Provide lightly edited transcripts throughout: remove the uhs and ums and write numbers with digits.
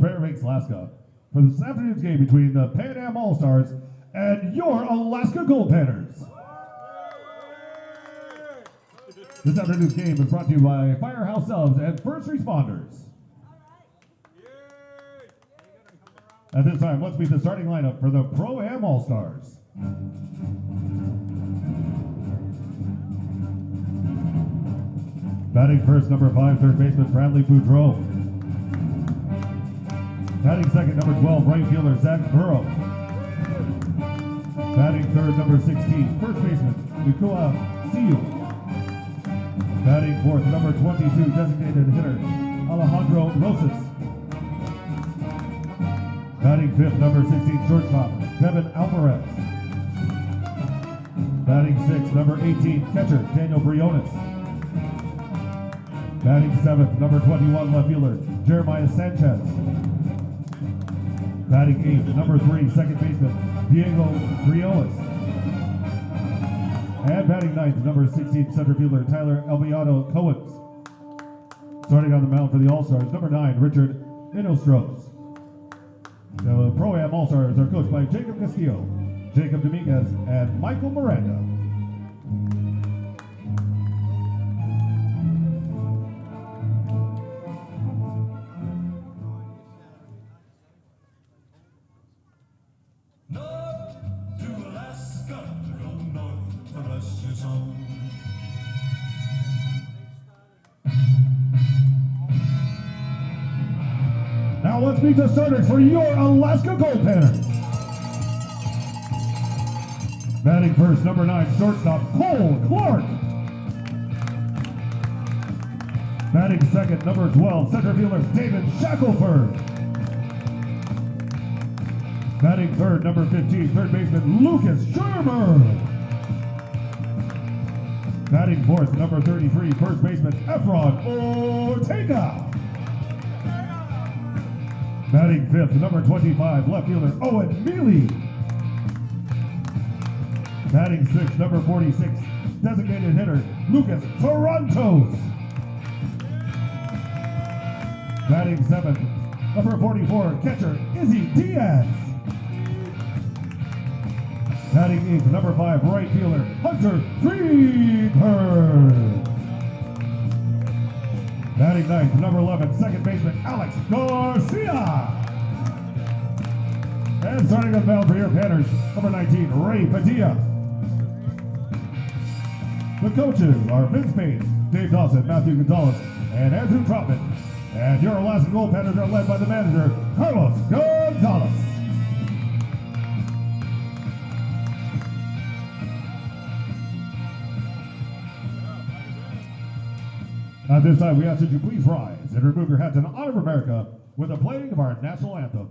Fairbanks, Alaska, for this afternoon's game between the Pan Am All-Stars and your Alaska Goldpanners. This afternoon's game is brought to you by Firehouse Subs and First Responders. At this time, let's meet the starting lineup for the Pro Am All-Stars. Batting first, number 5, third baseman Bradley Boudreau. Batting second, number 12, right fielder Zach Burrow. Batting third, number 16, first baseman Nikua Siu. Batting fourth, number 22, designated hitter Alejandro Rosas. Batting fifth, number 16, shortstop Devin Alvarez. Batting sixth, number 18, catcher Daniel Briones. Batting seventh, number 21, left fielder Jeremiah Sanchez. Batting eighth, number 3, second baseman Diego Briones. And batting ninth, number 16, center fielder Tyler Albiado Coens. Starting on the mound for the All-Stars, number 9, Richard Inostros. The Pro Am All-Stars are coached by Jacob Castillo, Jacob Dominguez, and Michael Miranda. North to Alaska, go north for Russia's home. Now let's meet the starters for your Alaska Goldpanners. Batting first, number 9, shortstop Cole Clark. Batting second, number 12, center fielder David Shackelford. Batting third, number 15, third baseman Lucas Shermer. Batting fourth, number 33, first baseman Efron Ortega. Batting fifth, number 25, left fielder Owen Mealy. Batting sixth, number 46, designated hitter Lucas Torontos. Batting seventh, number 44, catcher Izzy Diaz. Batting eighth, number 5, right fielder Hunter Freedberg. Batting ninth, number 11, second baseman Alex Garcia. And starting on the mound for your Panthers, number 19, Ray Padilla. The coaches are Vince Payne, Dave Dawson, Matthew Gonzalez, and Andrew Trotman. And your Alaska Goldpanners are led by the manager, Carlos Gonzalez. At this time, we ask that you please rise and remove your hats in honor of America with the playing of our national anthem.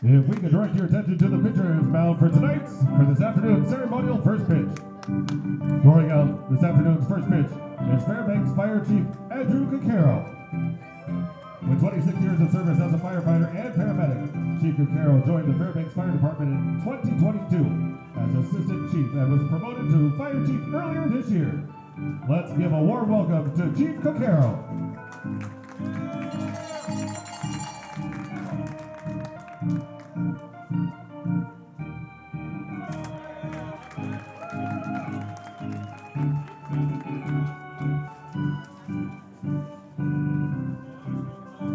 If we could direct your attention to the pitcher's mound for this afternoon's ceremonial first pitch. Throwing out this afternoon's first pitch is Fairbanks Fire Chief Andrew Cacaro. With 26 years of service as a firefighter and paramedic, Chief Cacaro joined the Fairbanks Fire Department in 2022 as Assistant Chief and was promoted to Fire Chief earlier this year. Let's give a warm welcome to Chief Cacaro.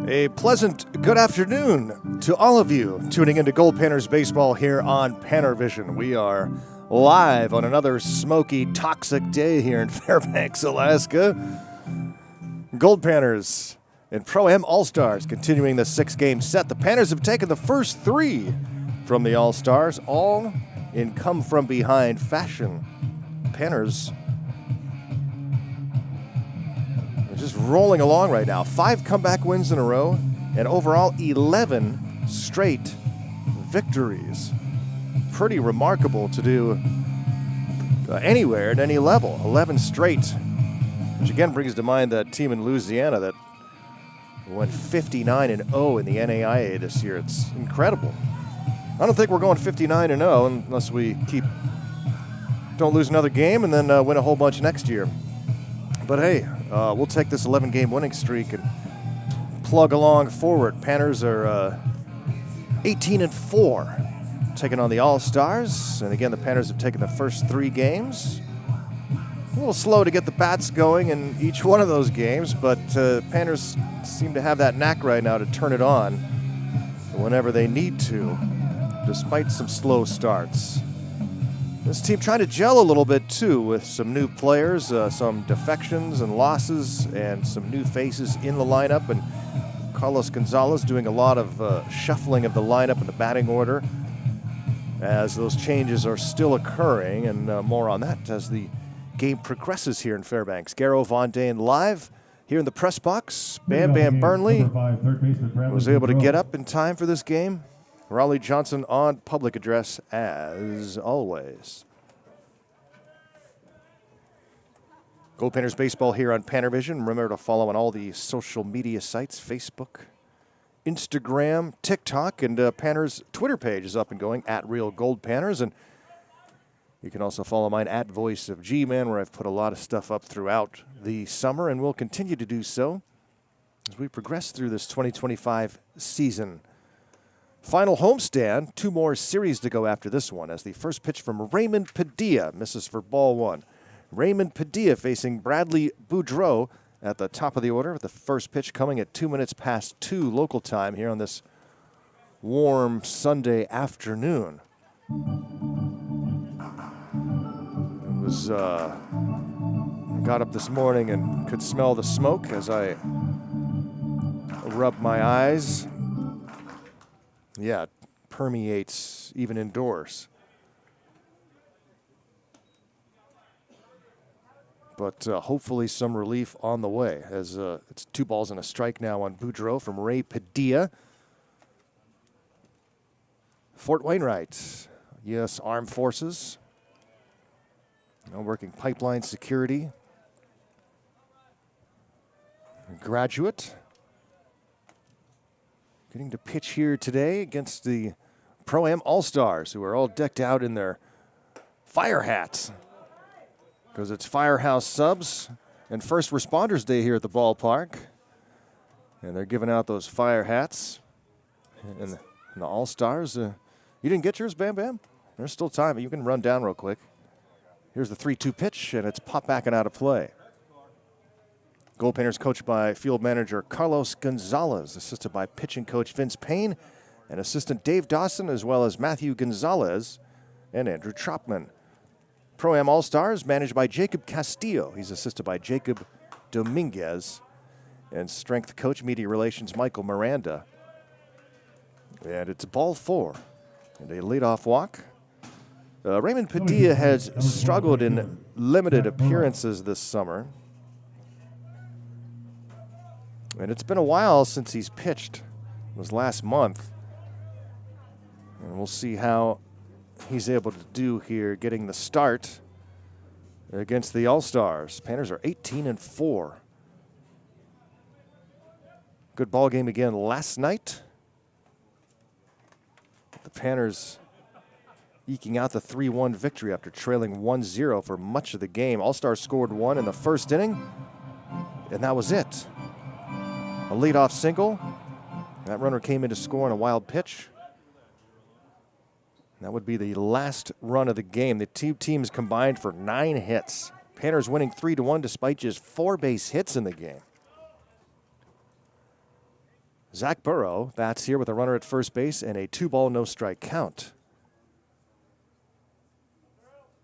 A pleasant good afternoon to all of you tuning into Goldpanners baseball here on PannerVision. We are live on another smoky, toxic day here in Fairbanks, Alaska. Goldpanners and Pro-Am All-Stars continuing the 6-game set. The Panthers have taken the first 3 from the All-Stars, all in come-from-behind fashion. Panthers just rolling along right now. 5 comeback wins in a row, and overall 11 straight victories. Pretty remarkable to do anywhere at any level. 11 straight, which again brings to mind that team in Louisiana that went 59-0 in the NAIA this year. It's incredible. I don't think we're going 59-0 unless we don't lose another game and then win a whole bunch next year. But hey, we'll take this 11-game winning streak and plug along forward. Panthers are 18-4, taking on the All-Stars. And again, the Panthers have taken the first 3 games. A little slow to get the bats going in each one of those games, but Panthers seem to have that knack right now to turn it on whenever they need to, despite some slow starts. This team trying to gel a little bit, too, with some new players, some defections and losses, and some new faces in the lineup. And Carlos Gonzalez doing a lot of shuffling of the lineup and the batting order as those changes are still occurring. And more on that as the game progresses here in Fairbanks. Garrow Von Dane live here in the press box. Bam Bam Burnley was able to get up in time for this game. Raleigh Johnson on public address as always. Goldpanners baseball here on PannerVision. Remember to follow on all the social media sites, Facebook, Instagram, TikTok, and Panner's Twitter page is up and going, @RealGoldPanners. And you can also follow mine @Voice of G-Man, where I've put a lot of stuff up throughout the summer and will continue to do so as we progress through this 2025 season. Final homestand, 2 more series to go after this one as the first pitch from Raymond Padilla misses for ball 1. Raymond Padilla facing Bradley Boudreau at the top of the order with the first pitch coming at 2 minutes past 2 local time here on this warm Sunday afternoon. It was, got up this morning and could smell the smoke as I rubbed my eyes. Yeah, it permeates even indoors. But hopefully some relief on the way as it's 2 balls and a strike now on Boudreau from Ray Padilla. Fort Wainwright, U.S. Armed Forces, working pipeline security. Graduate. Getting to pitch here today against the Pro-Am All-Stars, who are all decked out in their fire hats. Because it's Firehouse Subs and First Responders Day here at the ballpark. And they're giving out those fire hats. And the All-Stars, you didn't get yours, Bam Bam? There's still time. You can run down real quick. Here's the 3-2 pitch, and it's popped back and out of play. Goldpanners coached by field manager Carlos Gonzalez, assisted by pitching coach Vince Payne, and assistant Dave Dawson, as well as Matthew Gonzalez and Andrew Tropman. Pro-Am All-Stars managed by Jacob Castillo. He's assisted by Jacob Dominguez, and strength coach, media relations, Michael Miranda. And it's ball 4, and a leadoff walk. Raymond Padilla has struggled in limited appearances this summer. And it's been a while since he's pitched. It was last month. And we'll see how he's able to do here getting the start against the All-Stars. Panthers are 18-4. Good ball game again last night. The Panthers eking out the 3-1 victory after trailing 1-0 for much of the game. All-Stars scored 1 in the first inning, and that was it. A leadoff single. That runner came in to score on a wild pitch. That would be the last run of the game. The two teams combined for 9 hits. Panthers winning 3-1 despite just 4 base hits in the game. Zach Burrow bats here with a runner at first base and a 2-ball, no-strike count.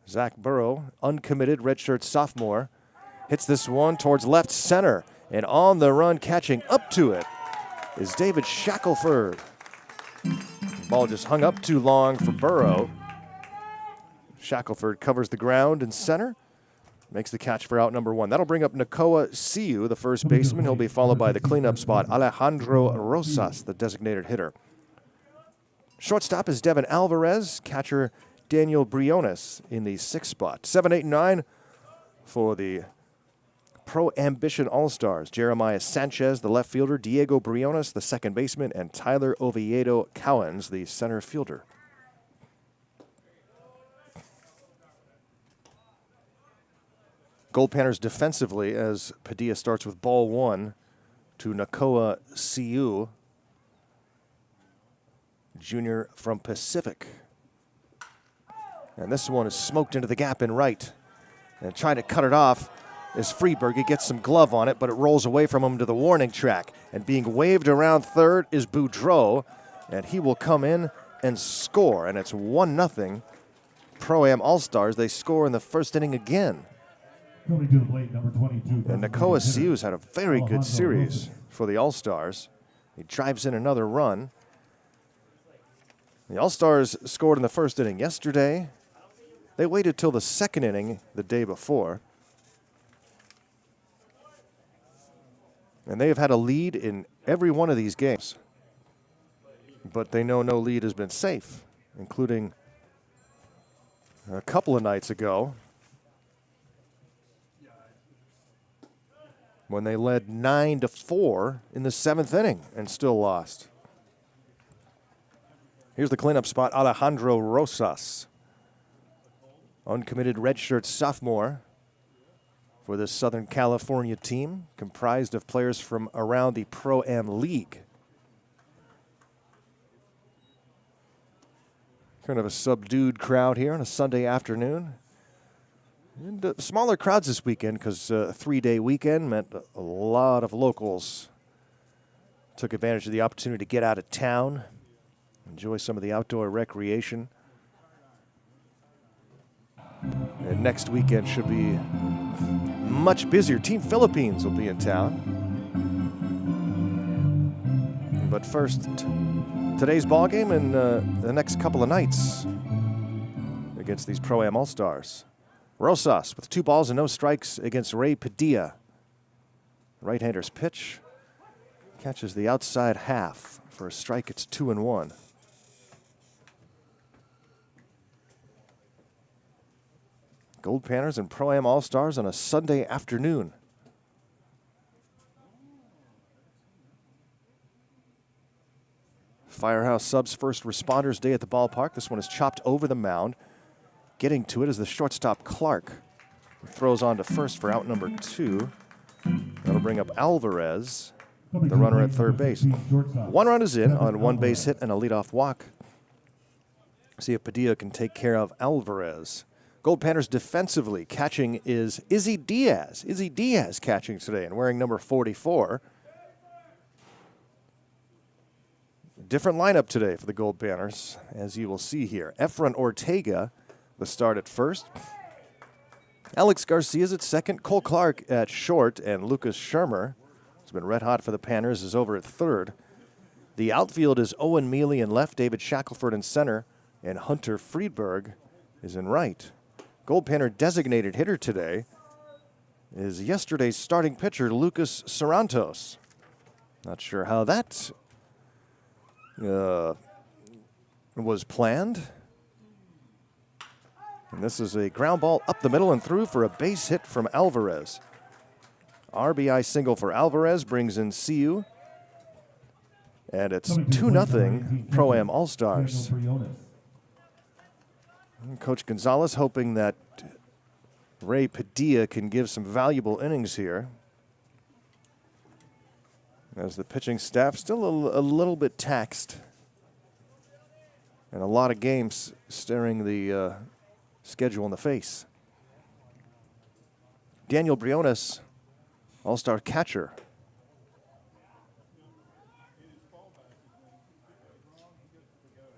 Zach Burrow, uncommitted redshirt sophomore, hits this one towards left center. And on the run, catching up to it, is David Shackelford. Ball just hung up too long for Burrow. Shackelford covers the ground in center. Makes the catch for out number 1. That'll bring up Nakoa Siu, the first baseman. He'll be followed by the cleanup spot, Alejandro Rosas, the designated hitter. Shortstop is Devin Alvarez. Catcher Daniel Briones in the 6th spot. 7, 8, and 9 for the Pro Ambition All-Stars. Jeremiah Sanchez, the left fielder. Diego Briones, the second baseman. And Tyler Oviedo Cowens, the center fielder. Goldpanners defensively as Padilla starts with ball 1 to Nakoa Siu, junior from Pacific. And this one is smoked into the gap in right. And trying to cut it off is Freeberg. He gets some glove on it, but it rolls away from him to the warning track. And being waved around third is Boudreau, and he will come in and score. And it's 1-0. Pro-Am All-Stars, they score in the first inning again. Coming to the plate, number 22. And Nakoa Siu's had a very good series for the All-Stars. He drives in another run. The All-Stars scored in the first inning yesterday. They waited till the second inning the day before. And they have had a lead in every one of these games. But they know no lead has been safe, including a couple of nights ago when they led 9-4 in the 7th inning and still lost. Here's the cleanup spot, Alejandro Rosas. Uncommitted redshirt sophomore for this Southern California team, comprised of players from around the Pro-Am League. Kind of a subdued crowd here on a Sunday afternoon. And smaller crowds this weekend because a 3-day weekend meant a lot of locals took advantage of the opportunity to get out of town, enjoy some of the outdoor recreation. And next weekend should be much busier. Team Philippines will be in town. But first, today's ball game and the next couple of nights against these Pro-Am All-Stars. Rosas with 2 balls and no strikes against Ray Padilla. Right-hander's pitch. Catches the outside half. For a strike, it's 2-1. Goldpanners and Pro-Am All-Stars on a Sunday afternoon. Firehouse Subs First Responders Day at the ballpark. This one is chopped over the mound. Getting to it is the shortstop Clark, who throws on to first for out number 2. That'll bring up Alvarez, the runner at third base. 1 run is in on 1 base hit and a leadoff walk. See if Padilla can take care of Alvarez. Goldpanners defensively, catching is Izzy Diaz. Izzy Diaz catching today and wearing number 44. Different lineup today for the Goldpanners, as you will see here. Efren Ortega, the start at first. Alex Garcia's at second. Cole Clark at short. And Lucas Shermer, who's been red hot for the Panthers, is over at third. The outfield is Owen Mealy in left, David Shackelford in center, and Hunter Friedberg is in right. Goldpanner designated hitter today is yesterday's starting pitcher, Lucas Sarantos. Not sure how that was planned. And this is a ground ball up the middle and through for a base hit from Alvarez. RBI single for Alvarez brings in Siu. And it's 2-0 Pro-Am All-Stars. Coach Gonzalez hoping that Ray Padilla can give some valuable innings here, as the pitching staff still a little bit taxed. And a lot of games staring the schedule in the face. Daniel Briones, all-star catcher.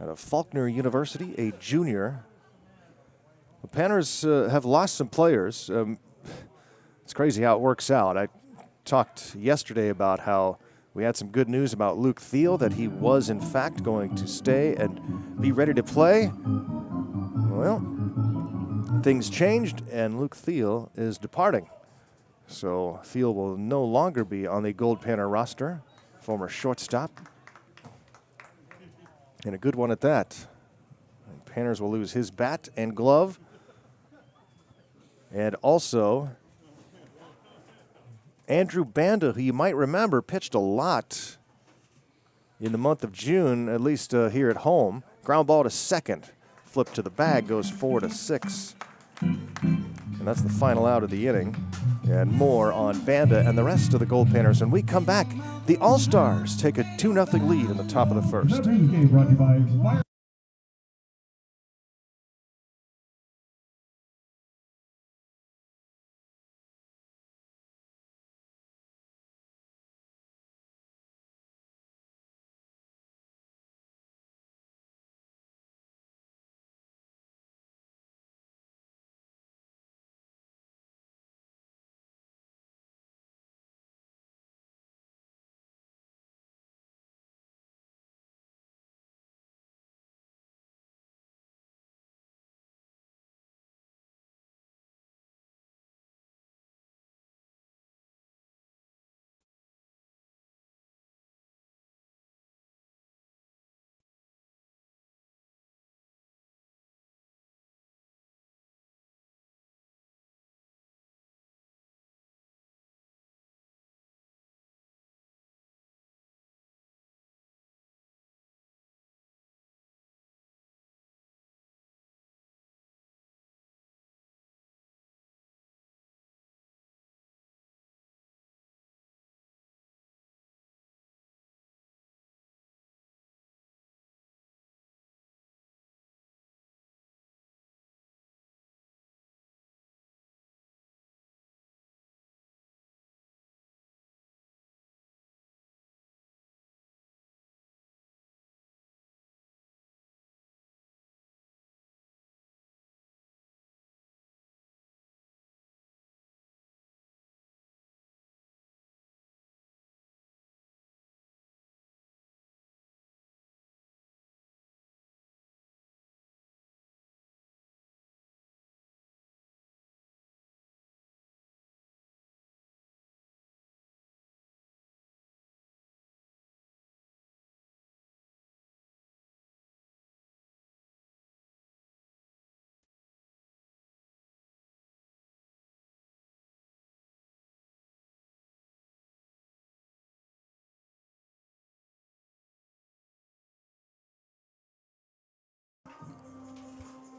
out of Faulkner University, a junior. The Panthers have lost some players. It's crazy how it works out. I talked yesterday about how we had some good news about Luke Thiel, that he was in fact going to stay and be ready to play. Well, things changed and Luke Thiel is departing. So Thiel will no longer be on the Goldpanner roster, former shortstop. And a good one at that. And Panthers will lose his bat and glove. And also, Andrew Banda, who you might remember pitched a lot in the month of June, at least here at home. Ground ball to second. Flip to the bag, goes 4-6. And that's the final out of the inning. And more on Banda and the rest of the Goldpanners. And we come back. The All-Stars take a 2-0 lead in the top of the first. That game brought to you by Fire.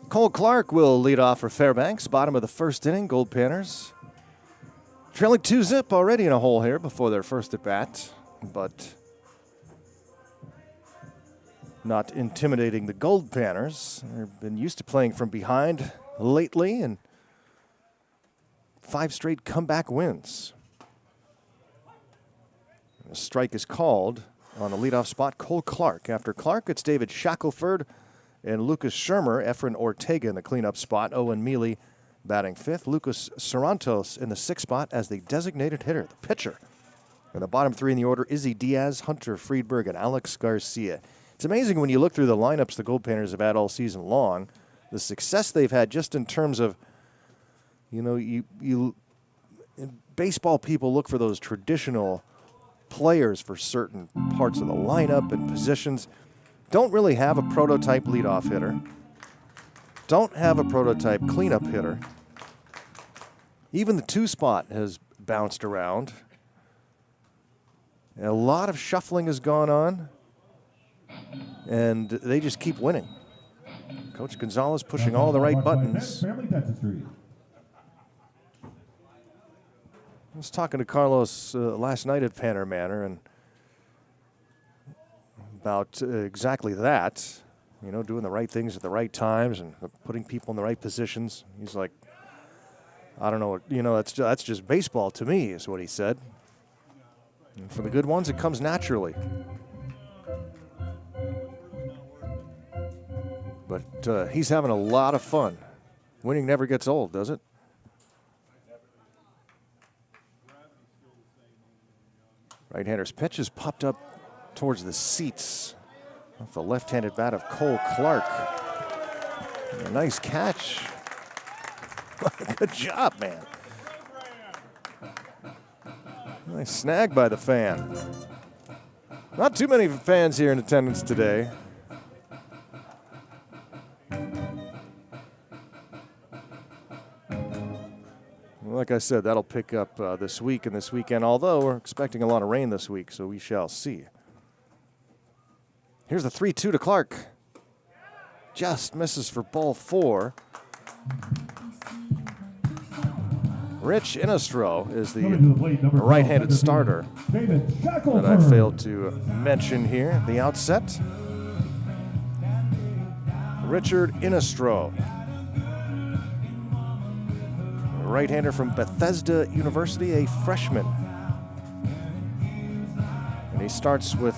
Cole Clark will lead off for Fairbanks. Bottom of the first inning, Goldpanners trailing 2-0 already in a hole here before their first at bat, but not intimidating the Goldpanners. They've been used to playing from behind lately, and 5 straight comeback wins. A strike is called on the leadoff spot, Cole Clark. After Clark, it's David Shackelford and Lucas Shermer. Efren Ortega in the cleanup spot. Owen Mealy batting 5th. Lucas Sarantos in the 6th spot as the designated hitter, the pitcher. And the bottom 3 in the order, Izzy Diaz, Hunter Friedberg, and Alex Garcia. It's amazing when you look through the lineups the Goldpanners have had all season long, the success they've had just in terms of, you know, baseball people look for those traditional players for certain parts of the lineup and positions. Don't really have a prototype leadoff hitter. Don't have a prototype cleanup hitter. Even the 2 spot has bounced around. A lot of shuffling has gone on, and they just keep winning. Coach Gonzalez pushing all the right buttons. I was talking to Carlos last night at Panner Manor and about exactly that, you know, doing the right things at the right times and putting people in the right positions. He's like, I don't know, you know, that's just baseball to me, is what he said. And for the good ones, it comes naturally. But he's having a lot of fun. Winning never gets old, does it? Right-hander's pitch is popped up towards the seats off the left-handed bat of Cole Clark. A nice catch. Good job, man. Nice snag by the fan. Not too many fans here in attendance today. Like I said, that'll pick up this week and this weekend, although we're expecting a lot of rain this week, so we shall see. Here's the 3-2 to Clark. Just misses for ball 4. Rich Inistro is the right-handed starter that I failed to mention here at the outset. Richard Inistro, right-hander from Bethesda University, a freshman. And he starts with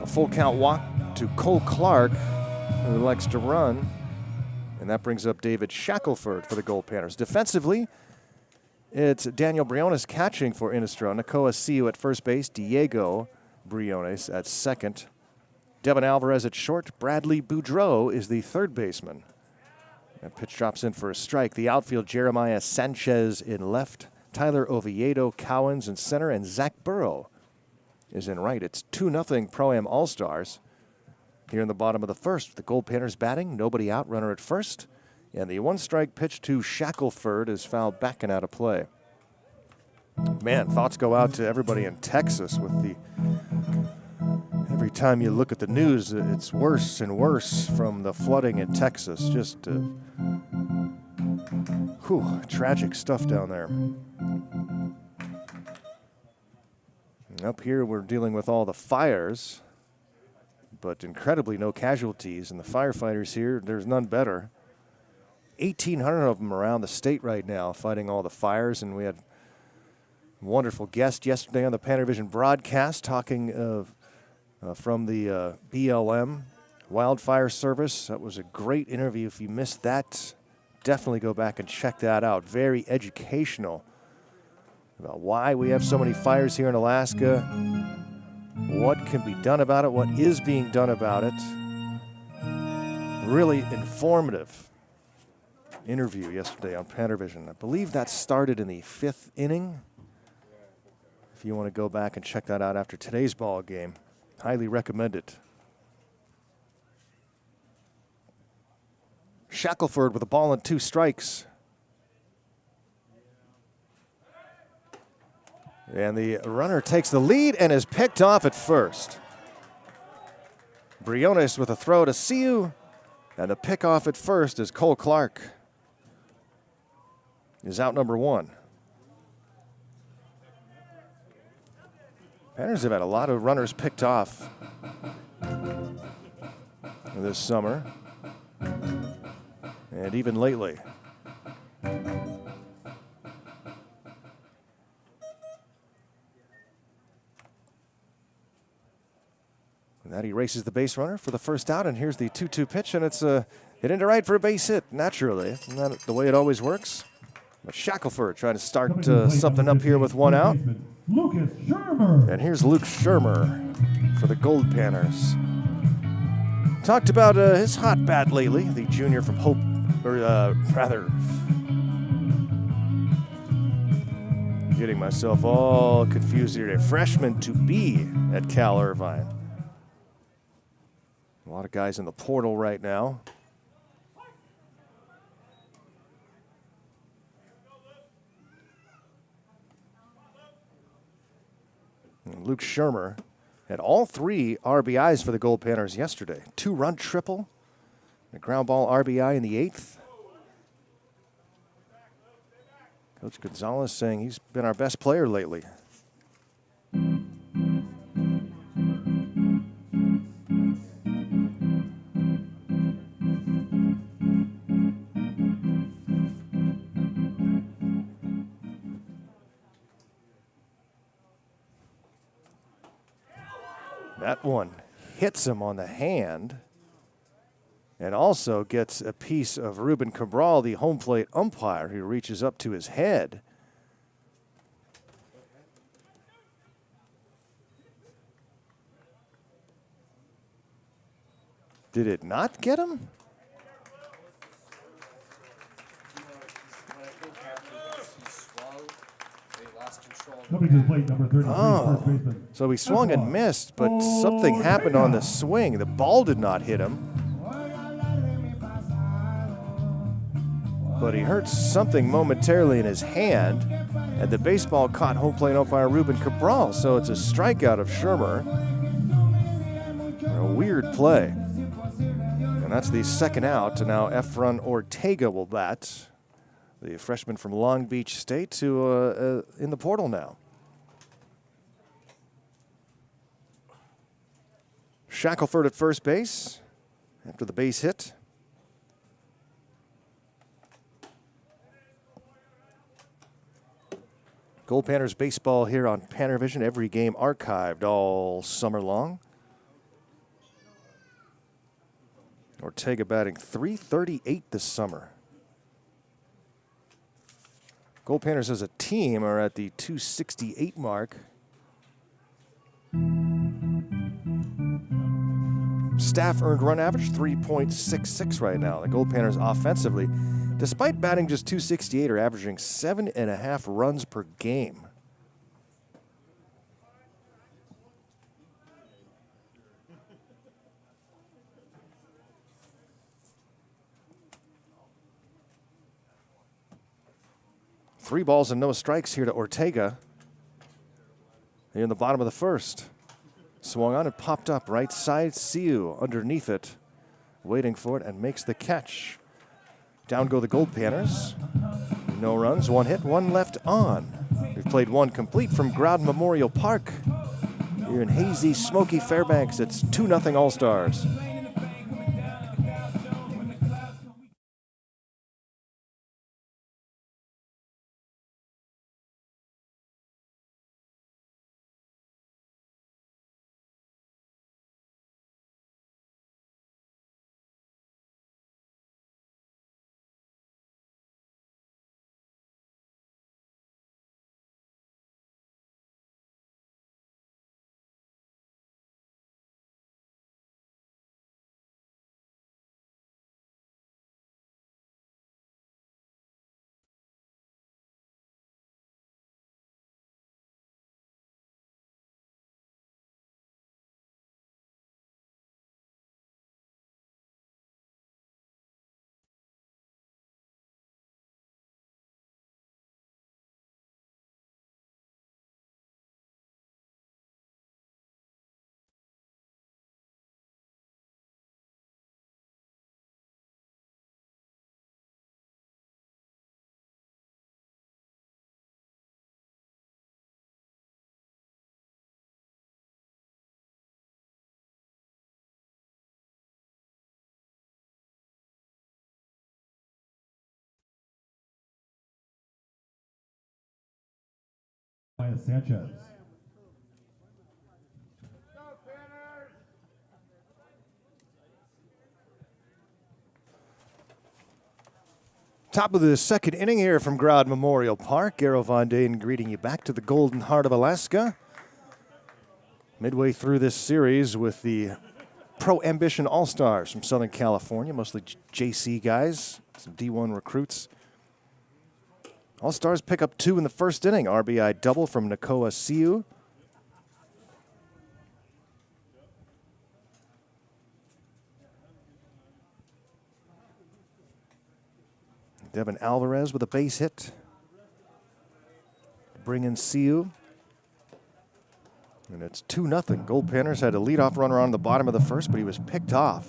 a full count walk to Cole Clark, who likes to run. And that brings up David Shackelford for the Goldpanners. Defensively, it's Daniel Briones catching for Inistro. Nakoa Siu at first base. Diego Briones at second. Devin Alvarez at short. Bradley Boudreau is the third baseman. That pitch drops in for a strike. The outfield, Jeremiah Sanchez in left. Tyler Oviedo Cowens in center. And Zach Burrow is in right. It's 2-0 Pro-Am All-Stars. Here in the bottom of the first, the Goldpanners batting, nobody out, runner at first. And the one-strike pitch to Shackelford is fouled back and out of play. Man, thoughts go out to everybody in Texas with the... Every time you look at the news, it's worse and worse from the flooding in Texas. Just tragic stuff down there. And up here, we're dealing with all the fires. But incredibly no casualties, and the firefighters here, there's none better. 1,800 of them around the state right now fighting all the fires, and we had a wonderful guest yesterday on the PannerVision broadcast talking from the BLM Wildfire Service. That was a great interview. If you missed that, definitely go back and check that out. Very educational about why we have so many fires here in Alaska, what can be done about it, what is being done about it. Really informative interview yesterday on PannerVision. I believe that started in the 5th inning. If you want to go back and check that out after today's ball game, highly recommend it. Shackelford with a ball and 2 strikes. And the runner takes the lead and is picked off at first. Briones with a throw to Siu, and the pickoff at first is Cole Clark. Is out number 1. Panthers have had a lot of runners picked off this summer, and even lately. That erases the base runner for the first out, and here's the 2-2 pitch, and it's hit into right for a base hit, naturally. Isn't that the way it always works? But Shackelford trying to start something up here with 1 out. And here's Luke Shermer for the Goldpanners. Talked about his hot bat lately, the junior from Hope, or rather, getting myself all confused here. A freshman to be at Cal Irvine. A lot of guys in the portal right now. And Luke Shermer had all 3 RBIs for the Goldpanners yesterday. 2-run triple, a ground ball RBI in the 8th. Coach Gonzalez saying he's been our best player lately. That one hits him on the hand and also gets a piece of Ruben Cabral, the home plate umpire, who reaches up to his head. Did it not get him? Coming to the plate, number 33, first baseman. So he swung and missed, but something happened on the swing. The ball did not hit him, but he hurt something momentarily in his hand, and the baseball caught home plate umpire Ruben Cabral, so it's a strikeout of Shermer. A weird play. And that's the second out, and now Efron Ortega will bat. The freshman from Long Beach State, who in the portal now. Shackelford at first base after the base hit. Goldpanners baseball here on PannerVision. Every game archived all summer long. Ortega batting .338 this summer. Goldpanners as a team are at the .268 mark. Staff earned run average 3.66 right now. The Goldpanners offensively, despite batting just .268, are averaging 7.5 runs per game. Three balls and no strikes here to Ortega. Here in the bottom of the first. Swung on and popped up right side. Siu underneath it, waiting for it, and makes the catch. Down go the Goldpanners. No runs, one hit, one left on. We've played one complete from Growden Memorial Park. Here in hazy, smoky Fairbanks, it's 2-0 All-Stars. Sanchez. Top of the second inning here from Growden Memorial Park. Garo Von Dane greeting you back to the Golden Heart of Alaska. Midway through this series with the Pro Ambition All-Stars from Southern California, mostly JC guys, some D1 recruits. All-Stars pick up 2 in the first inning. RBI double from Nakoa Siu. Devin Alvarez with a base hit. Bring in Siu. And it's 2-0. Goldpanners had a leadoff runner on the bottom of the first, but he was picked off.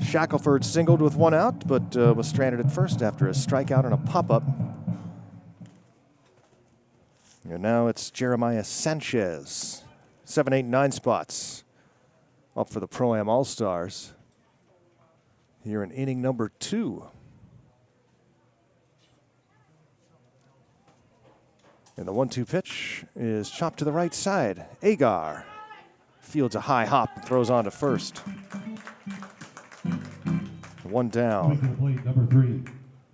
Shackelford singled with 1 out, but was stranded at first after a strikeout and a pop-up. And now it's Jeremiah Sanchez. 7, 8, 9 spots up for the Pro-Am All-Stars here in inning number 2. And the 1-2 pitch is chopped to the right side. Agar fields a high hop and throws on to first. One down. Coming to the plate, number 3,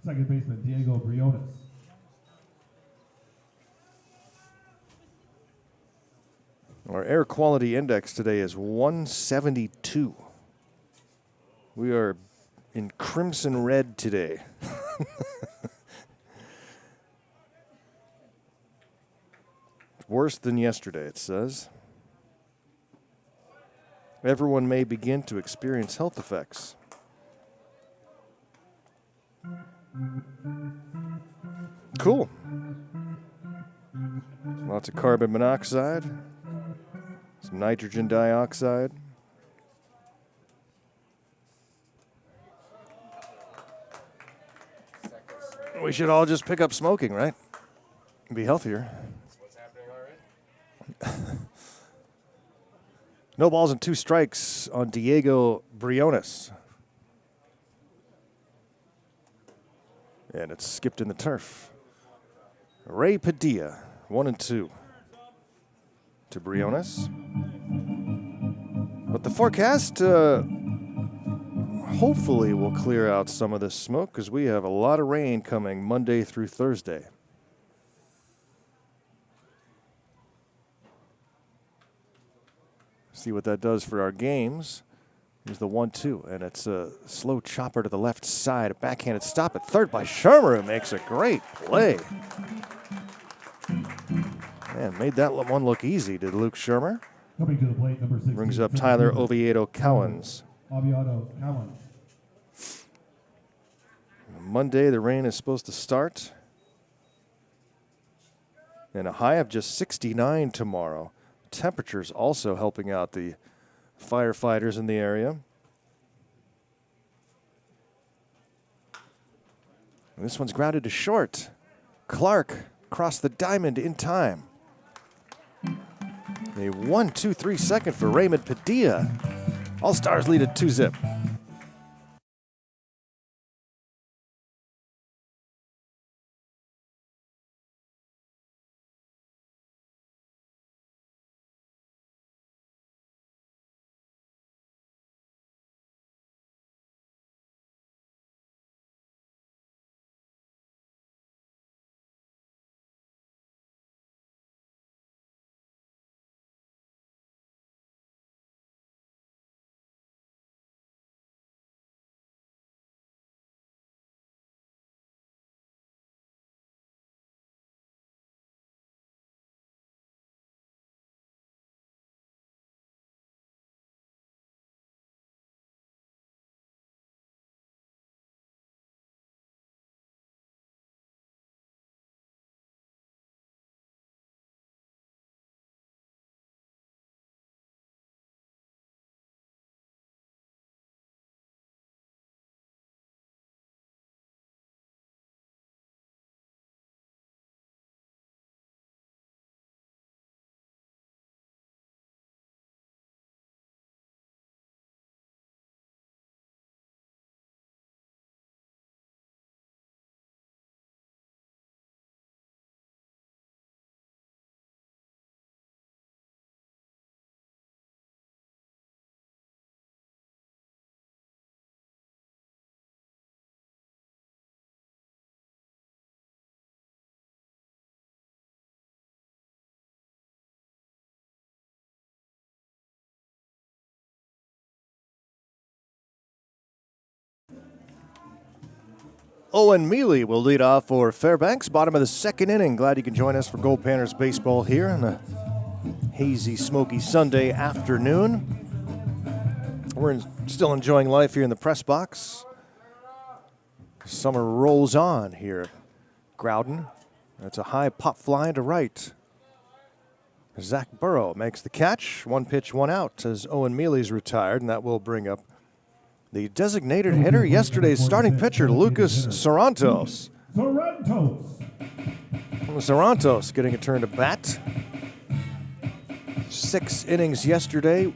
second baseman Diego Briones. Our air quality index today is 172. We are in crimson red today. Worse than yesterday, it says. Everyone may begin to experience health effects. Cool. Lots of carbon monoxide, some nitrogen dioxide. We should all just pick up smoking, right? Be healthier. What's happening already? No balls and 2 strikes on Diego Briones. And it's skipped in the turf. Ray Padilla, 1-2 to Briones. But the forecast hopefully will clear out some of this smoke because we have a lot of rain coming Monday through Thursday. See what that does for our games. Here's the 1-2, and it's a slow chopper to the left side. A backhanded stop at third by Shermer, who makes a great play. Man, made that one look easy, did Luke Shermer. Coming to the plate, number 6. Brings up Tyler Oviedo Cowens. Oviedo Cowens. Monday, the rain is supposed to start. And a high of just 69 tomorrow. Temperatures also helping out the firefighters in the area. And this one's grounded to short. Clark crossed the diamond in time. A 1-2-3 second for Raymond Padilla. All-Stars lead at 2-zip. Owen Mealy will lead off for Fairbanks, bottom of the second inning. Glad you can join us for Goldpanners baseball here on a hazy, smoky Sunday afternoon. We're still enjoying life here in the press box. Summer rolls on here at Growden. That's a high pop fly to right. Zach Burrow makes the catch. 1 pitch, 1 out as Owen Mealy's retired, and that will bring up the designated hitter, yesterday's starting pitcher, Lucas Sarantos. Sarantos getting a turn to bat. 6 innings yesterday.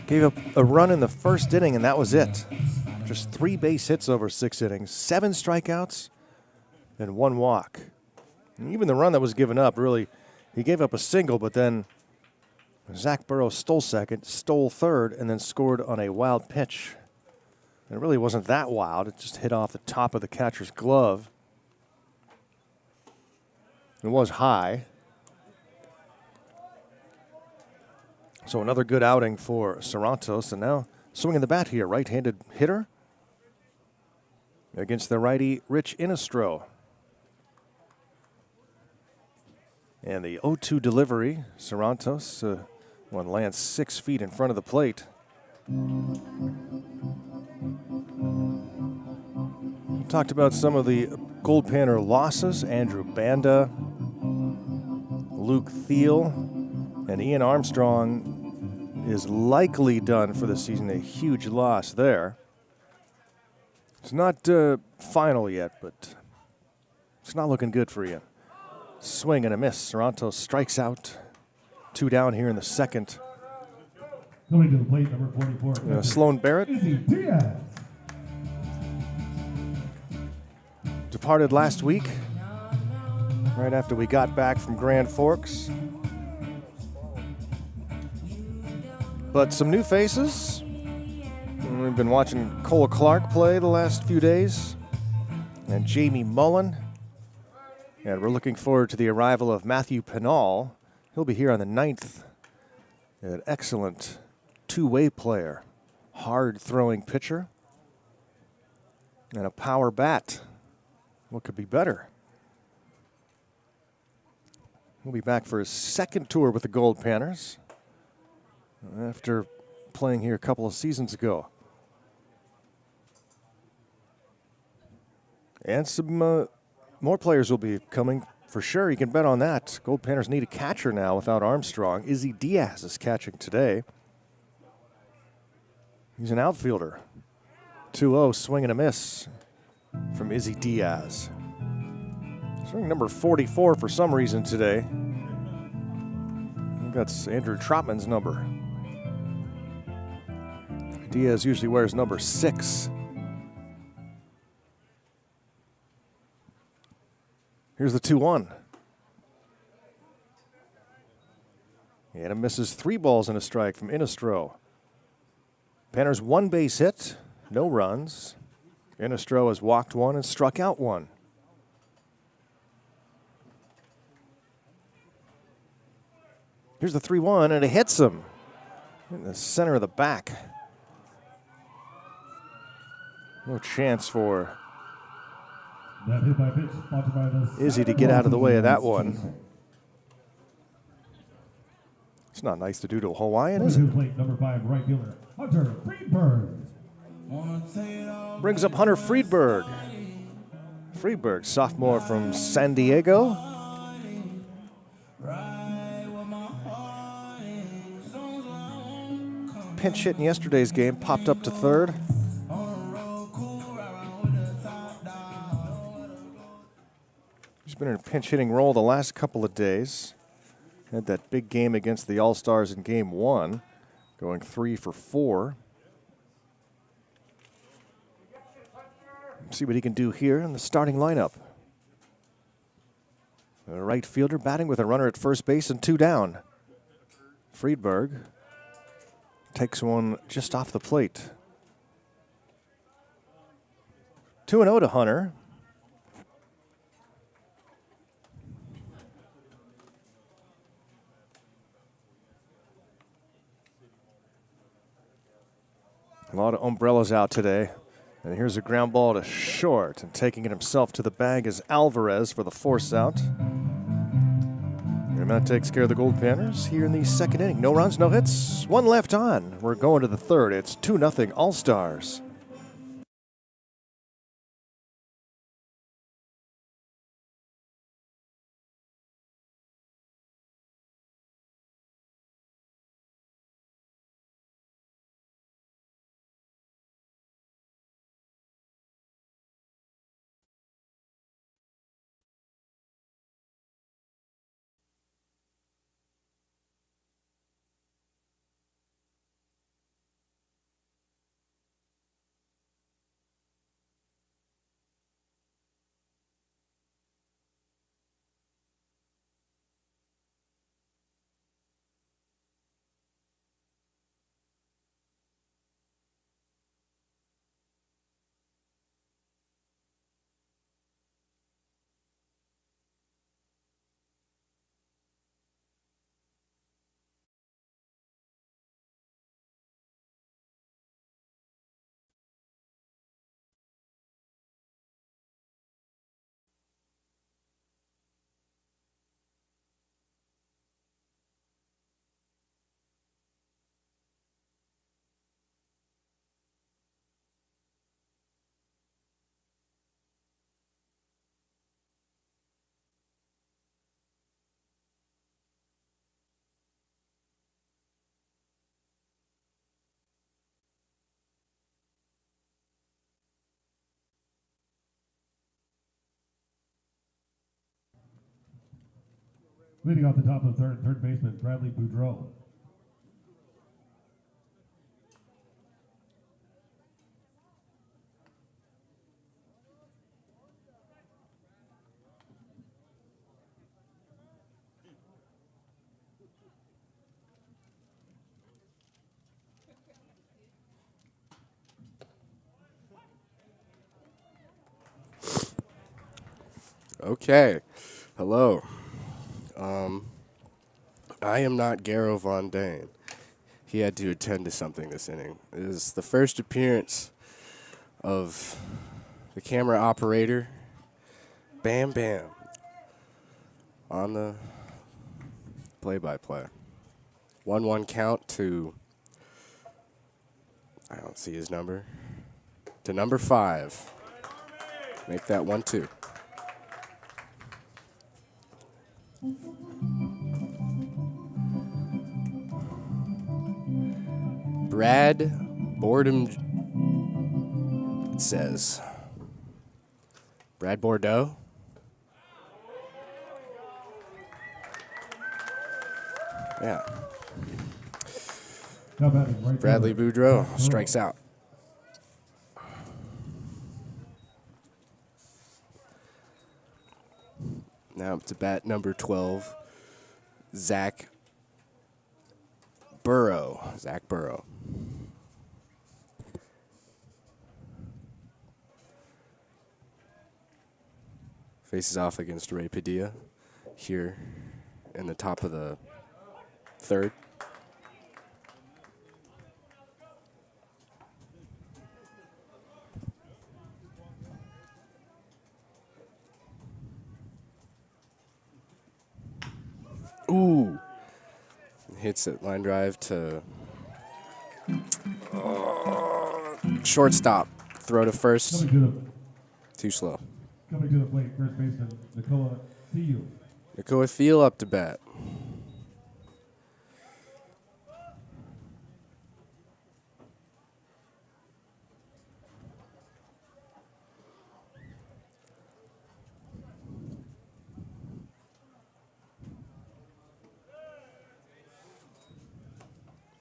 Gave up a run in the first inning, and that was it. Just 3 base hits over 6 innings, 7 strikeouts, and 1 walk. And even the run that was given up, really, he gave up a single, but then Zach Burrow stole second, stole third, and then scored on a wild pitch. And it really wasn't that wild. It just hit off the top of the catcher's glove. It was high. So another good outing for Ceremonial. And now swinging the bat here, right-handed hitter against the righty Rich Inistro. And the 0-2 delivery, Ceremonial, one lands 6 feet in front of the plate. We talked about some of the Goldpanner losses. Andrew Banda, Luke Thiel, and Ian Armstrong is likely done for the season. A huge loss there. It's not final yet, but it's not looking good for Ian. Swing and a miss. Ceremonial strikes out. 2 down here in the second. Coming to the plate, number 44. Sloan Barrett Izzy Diaz. departed last week, right after we got back from Grand Forks. But some new faces. We've been watching Cole Clark play the last few days, and Jamie Mullen. And we're looking forward to the arrival of Matthew Pinal. He'll be here on the 9th. An excellent two-way player, hard-throwing pitcher, and a power bat. What could be better? He'll be back for his second tour with the Goldpanners after playing here a couple of seasons ago. And some more players will be coming for sure. You can bet on that. Goldpanners need a catcher now without Armstrong. Izzy Diaz is catching today. He's an outfielder. 2-0, swing and a miss from Izzy Diaz. Swing number 44 for some reason today. I think that's Andrew Trotman's number. Diaz usually wears number 6. Here's the 2-1. And it misses 3 balls and a strike from Inistro. Panthers 1 base hit, no runs. Inistro has walked 1 and struck out 1. Here's the 3-1, and it hits him in the center of the back. No chance for That hit by pitch, sponsored by the Izzy to get out of the way of that one. It's not nice to do to a Hawaiian, is it? Plate, number 5, right fielder, Hunter Friedberg. Brings up Hunter Friedberg. Friedberg, sophomore from San Diego. Pinch hit in yesterday's game, popped up to third. He's been in a pinch hitting role the last couple of days. Had that big game against the All-Stars in game 1, going 3 for 4. See what he can do here in the starting lineup. The right fielder batting with a runner at first base and 2 down. Friedberg takes one just off the plate. 2-0 to Hunter. A lot of umbrellas out today. And here's a ground ball to short, and taking it himself to the bag is Alvarez for the force out. And that takes care of the Goldpanners here in the second inning. No runs, no hits, 1 left on. We're going to the third. It's 2-0 All-Stars. Leading off the top of the third baseman, Bradley Boudreau. Okay, hello. I am not Garrow Von Dane. He had to attend to something this inning. It is the first appearance of the camera operator, Bam Bam, on the play-by-play. 1-1 count to, I don't see his number, to number 5. Make that 1-2. Brad Boredom, it says. Brad Bordeaux. Yeah. Now batting right Bradley fielder, Boudreau Zach strikes Burrow. out. Now up to bat number 12, Zach Burrow. Zach Burrow. Faces off against Ray Padilla here in the top of the third. Ooh. Hits it, line drive to shortstop. Throw to first. Too slow. Coming to the plate, first baseman, Nicola Thiel. Nicola Thiel up to bat.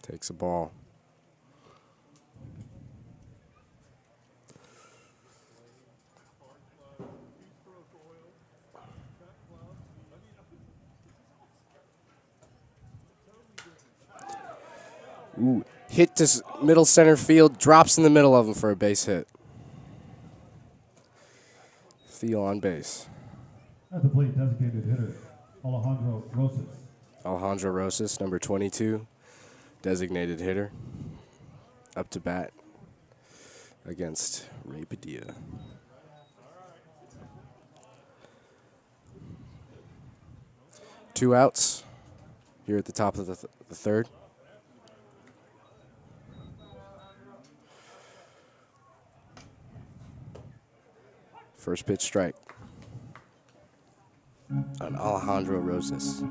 Takes a ball. Ooh, hit to middle center field, drops in the middle of him for a base hit. Thiel on base. At the plate, designated hitter, Alejandro Rosas. Alejandro Rosas, number 22, designated hitter. Up to bat against Ray Padilla. Two outs here at the top of the third. First pitch strike on Alejandro Rosas.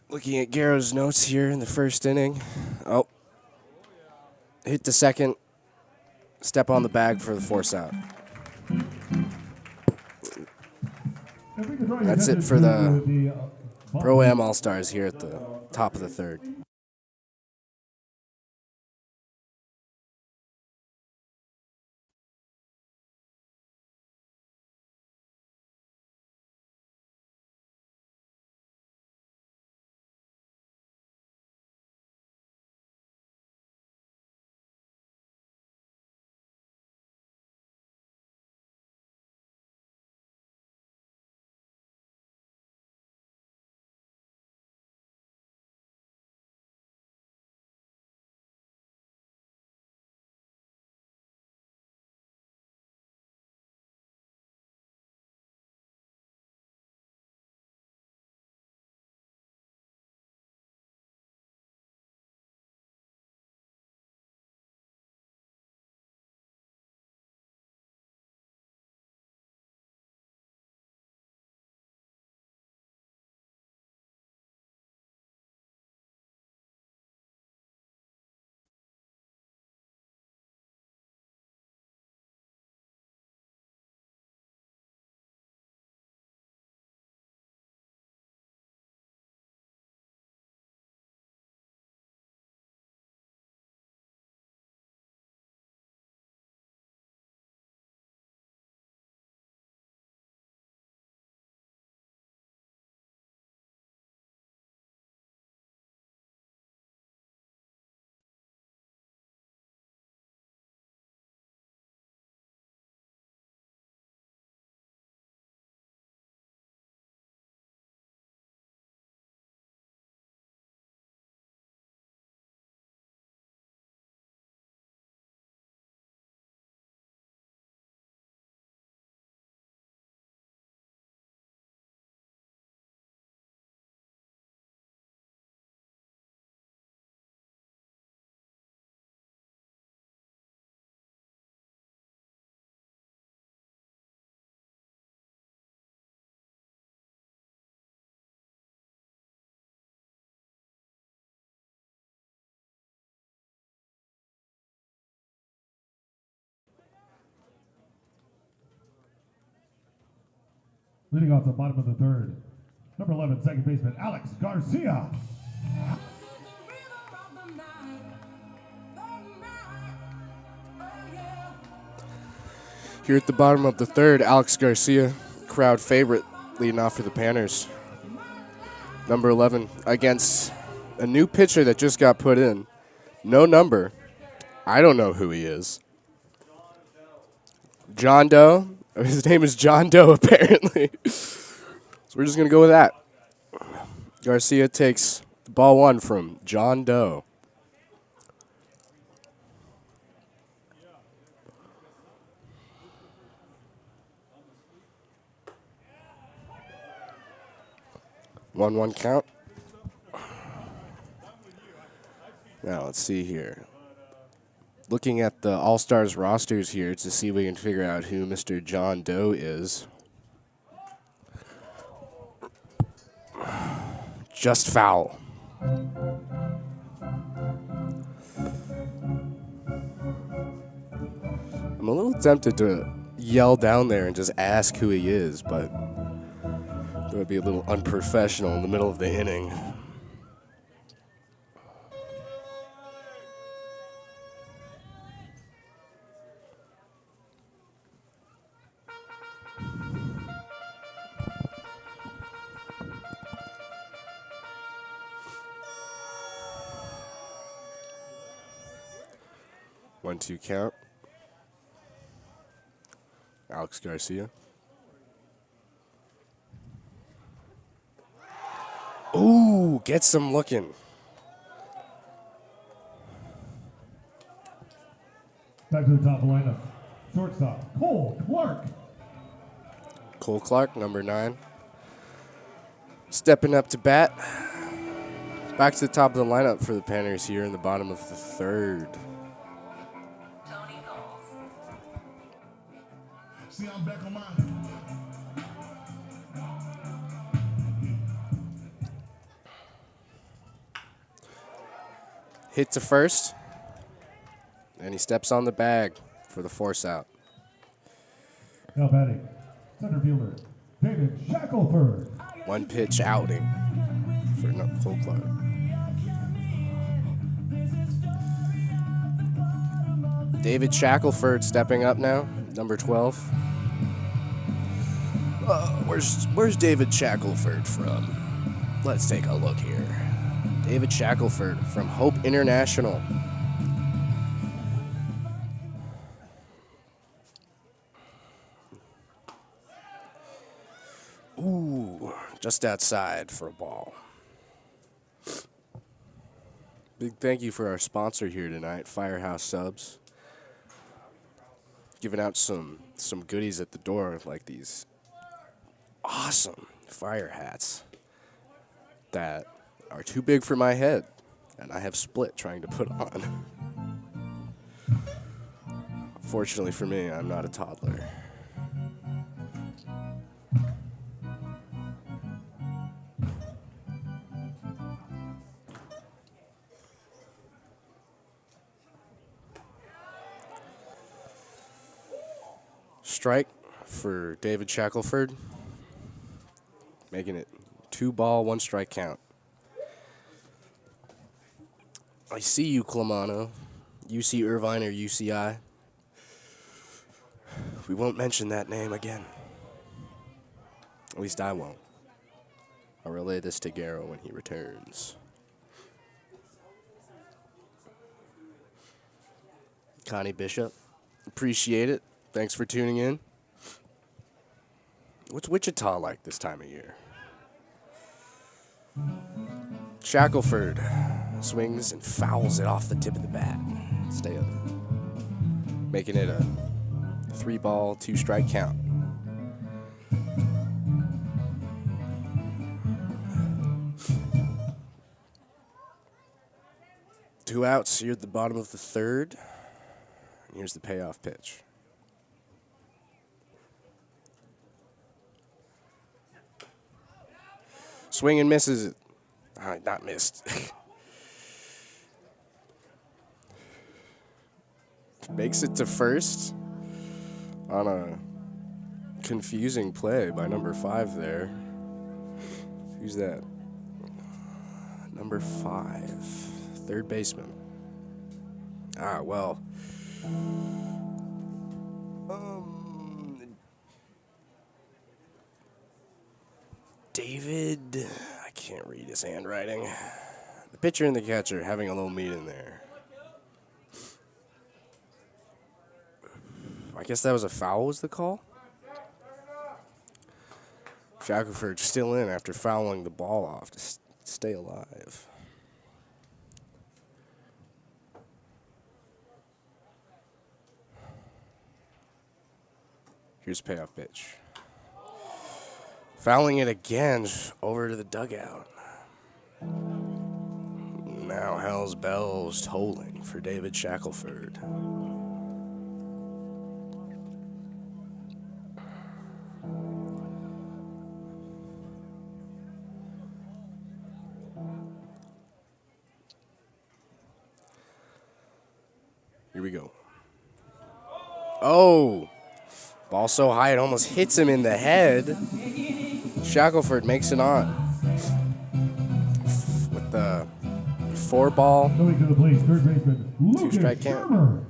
Looking at Garrow's notes here in the first inning. Oh, hit to second. Step on the bag for the force out. That's it for the Pro-Am All-Stars here at the top of the third. Leading off the bottom of the third, number 11, second baseman Alex Garcia. Here at the bottom of the third, Alex Garcia, crowd favorite, leading off for the Panthers. Number 11 against a new pitcher that just got put in. No number. I don't know who he is. John Doe. His name is John Doe, apparently. So we're just going to go with that. Garcia takes ball one from John Doe. One count. Now let's see here. Looking at the All-Stars rosters here to see if we can figure out who Mr. John Doe is. Just foul. I'm a little tempted to yell down there and just ask who he is, but that would be a little unprofessional in the middle of the inning. One-two count. Alex Garcia. Ooh, gets some looking. Back to the top of the lineup. Shortstop, Cole Clark. Cole Clark, number 9. Stepping up to bat. Back to the top of the lineup for the Panthers here in the bottom of the third. See, I'm back on mine. Hit to first. And he steps on the bag for the force out. Now batting, center fielder, David Shackelford. One pitch outing for Cole Clark. David Shackelford stepping up now, number 12. Where's David Shackelford from? Let's take a look here. David Shackelford from Hope International. Ooh, just outside for a ball. Big thank you for our sponsor here tonight, Firehouse Subs. Giving out some goodies at the door, like these awesome fire hats that are too big for my head, and I have split trying to put on. Fortunately for me, I'm not a toddler. Strike for David Shackelford, making it 2-ball, 1-strike count. I see you, Clamano. UC Irvine or UCI. We won't mention that name again. At least I won't. I'll relay this to Garrow when he returns. Connie Bishop, appreciate it. Thanks for tuning in. What's Wichita like this time of year? Shackelford swings and fouls it off the tip of the bat. Stay up. Making it a 3-ball, 2-strike count. Two outs here at the bottom of the third. And here's the payoff pitch. Swing and misses it. Not missed. Makes it to first on a confusing play by number 5 there. Who's that? Number 5, third baseman. Ah, well. David, I can't read his handwriting. The pitcher and the catcher having a little meeting there. I guess that was a foul, was the call? Shackelford still in after fouling the ball off to stay alive. Here's payoff pitch. Fouling it again over to the dugout. Now Hell's Bells tolling for David Shackelford. Here we go. Oh! Ball so high it almost hits him in the head. Shackelford makes it on. With the 4-ball. Going to the plate, third baseman, Two-strike count. Shermer.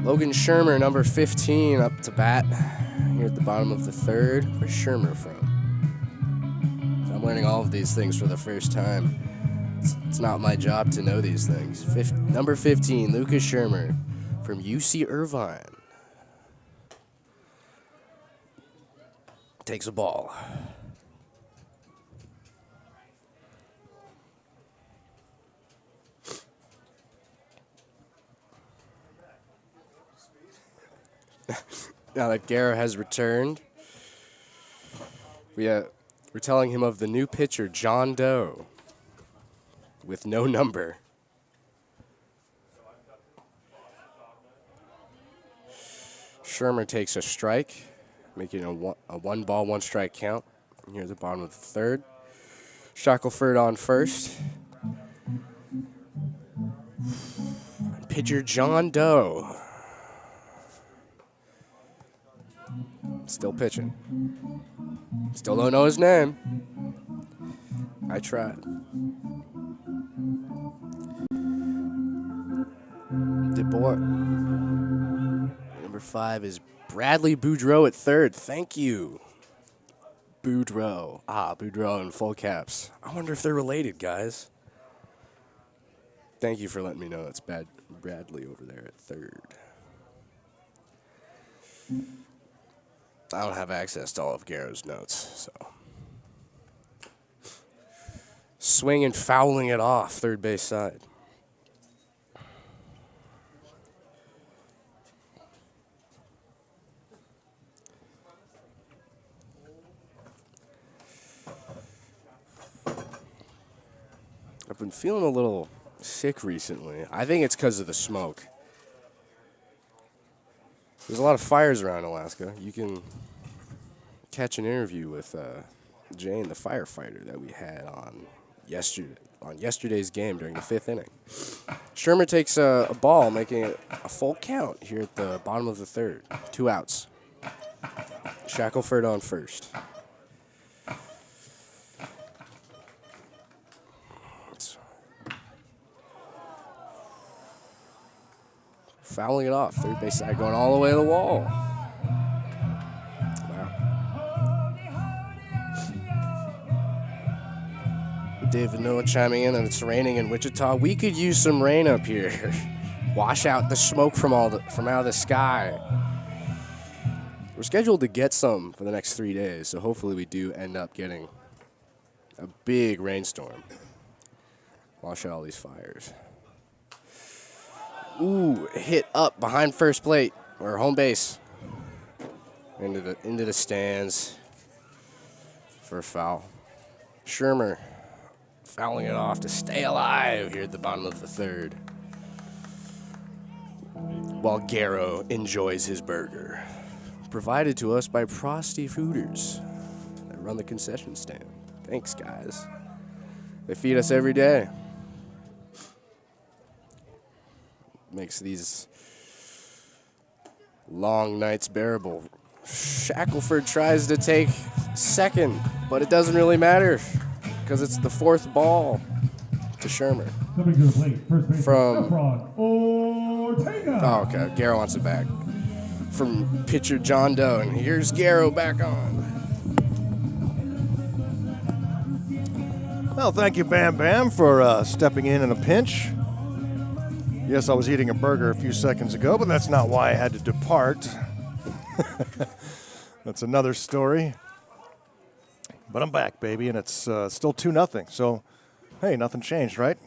Logan Shermer, number 15, up to bat. Here at the bottom of the third. Where's Shermer from? I'm learning all of these things for the first time. It's not my job to know these things. Number 15, Lucas Shermer from UC Irvine. Takes a ball. Now that Guerra has returned, we're telling him of the new pitcher, John Doe, with no number. Shermer takes a strike, making a 1-ball, 1-strike count. Here at the bottom of the third. Shackelford on first. Pitcher John Doe. Still pitching. Still don't know his name. I tried. DeBoer. Number 5 is Bradley Boudreau at third. Thank you. Boudreau. Boudreau in full caps. I wonder if they're related, guys. Thank you for letting me know that's Bradley over there at third. I don't have access to all of Garrow's notes, so. Swing and fouling it off, third base side. I've been feeling a little sick recently. I think it's because of the smoke. There's a lot of fires around Alaska. You can catch an interview with Jane, the firefighter that we had on yesterday's game during the 5th inning. Shermer takes a ball, making it a full count here at the bottom of the third. 2 outs. Shackelford on first. Fouling it off. Third base side going all the way to the wall. Wow. David Noah chiming in that it's raining in Wichita. We could use some rain up here. Wash out the smoke from out of the sky. We're scheduled to get some for the next 3 days, so hopefully we do end up getting a big rainstorm. Wash out all these fires. Ooh, hit up behind first plate or home base. Into the stands for a foul. Shermer fouling it off to stay alive here at the bottom of the third. While Garrow enjoys his burger. Provided to us by Frosty Fooders that run the concession stand. Thanks, guys. They feed us every day. Makes these Long nights bearable. Shackelford tries to take second, but it doesn't really matter because it's the 4th ball to Shermer. Coming to the plate, first base From- Efron Ortega. Oh, okay. Garrow wants it back. From pitcher John Doe, and here's Garrow back on. Well, thank you, Bam Bam, for stepping in a pinch. Yes, I was eating a burger a few seconds ago, but that's not why I had to depart. That's another story. But I'm back, baby, and it's still 2-0. So, hey, nothing changed, right?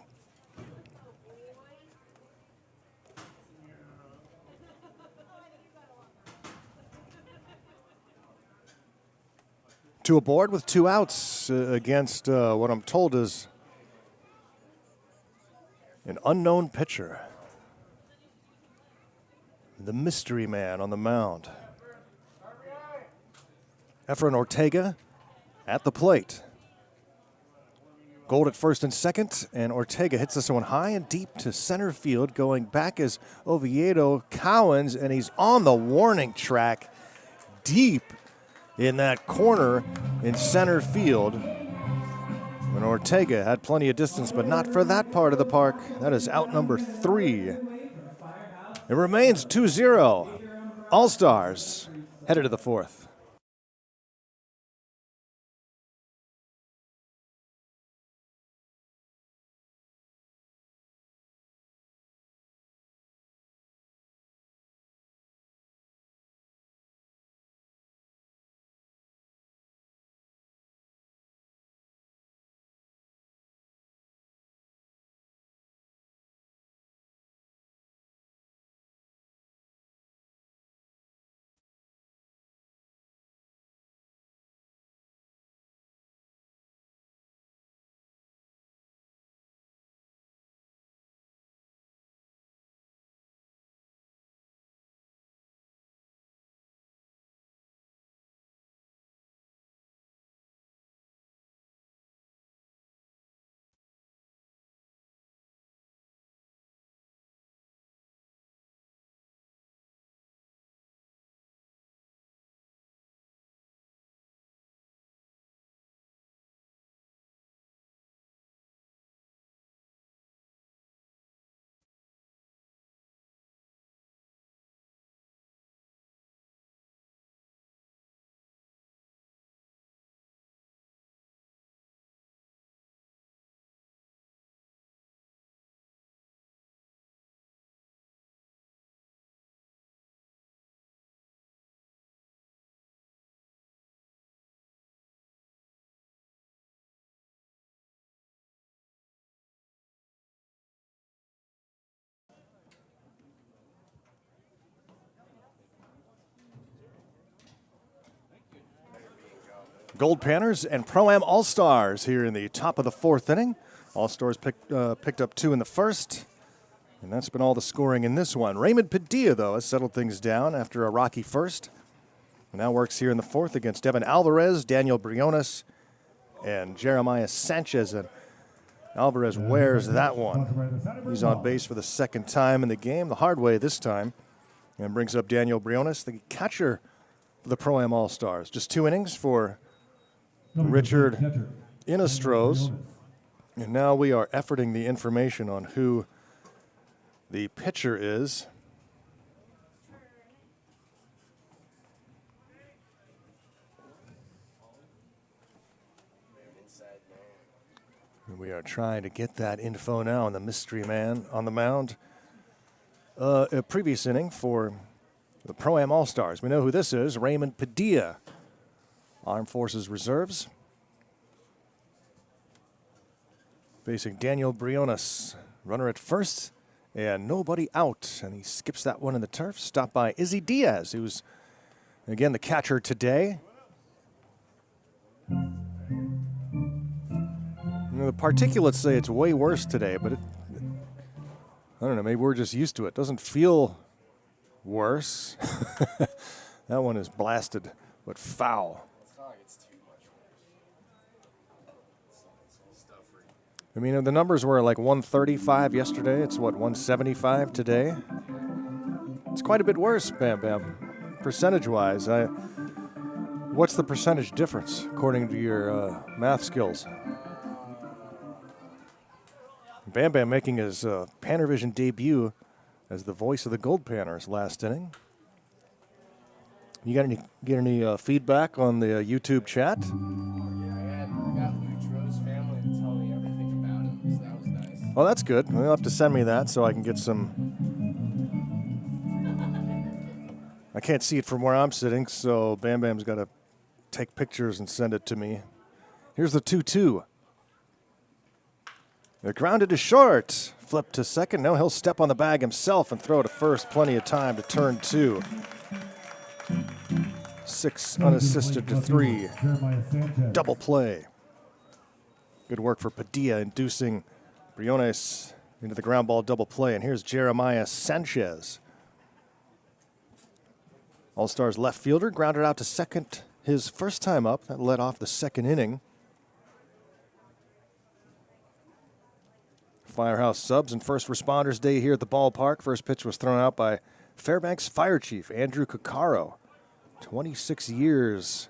Two aboard with 2 outs against what I'm told is an unknown pitcher. The mystery man on the mound. Efren Ortega at the plate. Gold at first and second, and Ortega hits this one high and deep to center field. Going back is Oviedo Cowens, and he's on the warning track deep in that corner in center field. And Ortega had plenty of distance, but not for that part of the park. That is out number 3. It remains 2-0. All-Stars headed to the 4th. Goldpanners and Pro-Am All-Stars here in the top of the 4th inning. All-Stars picked up 2 in the first, and that's been all the scoring in this one. Raymond Padilla, though, has settled things down after a rocky first. And now works here in the 4th against Evan Alvarez, Daniel Briones, and Jeremiah Sanchez. And Alvarez wears that one. He's on base for the 2nd time in the game, the hard way this time, and brings up Daniel Briones, the catcher for the Pro-Am All-Stars. Just 2 innings for Richard Inistros. And now we are efforting the information on who the pitcher is. We are trying to get that info now on the mystery man on the mound. A previous inning for the Pro-Am All-Stars. We know who this is, Raymond Padilla, Armed Forces Reserves. Facing Daniel Briones, runner at first, and nobody out. And he skips that one in the turf, stopped by Izzy Diaz, who's, again, the catcher today. You know, the particulates say it's way worse today, but I don't know, maybe we're just used to it. Doesn't feel worse. That one is blasted, but foul. I mean, the numbers were like 135 yesterday. It's what, 175 today? It's quite a bit worse, Bam Bam, percentage-wise. What's the percentage difference according to your math skills? Bam Bam making his PannerVision debut as the voice of the Goldpanners last inning. You get any feedback on the YouTube chat? I got Lutro's family to tell me everything about him, so that was nice. Well, that's good. You'll have to send me that so I can get some. I can't see it from where I'm sitting, so Bam Bam's got to take pictures and send it to me. Here's the 2-2. They're grounded to short. Flip to second. No, he'll step on the bag himself and throw to first. Plenty of time to turn 2. 6 unassisted to 3. Double play. Good work for Padilla, inducing Briones into the ground ball double play. And here's Jeremiah Sanchez. All-Stars left fielder, grounded out to second his first time up. That led off the second inning. Firehouse subs and first responders day here at the ballpark. First pitch was thrown out by Fairbanks Fire Chief Andrew Coccaro. 26 years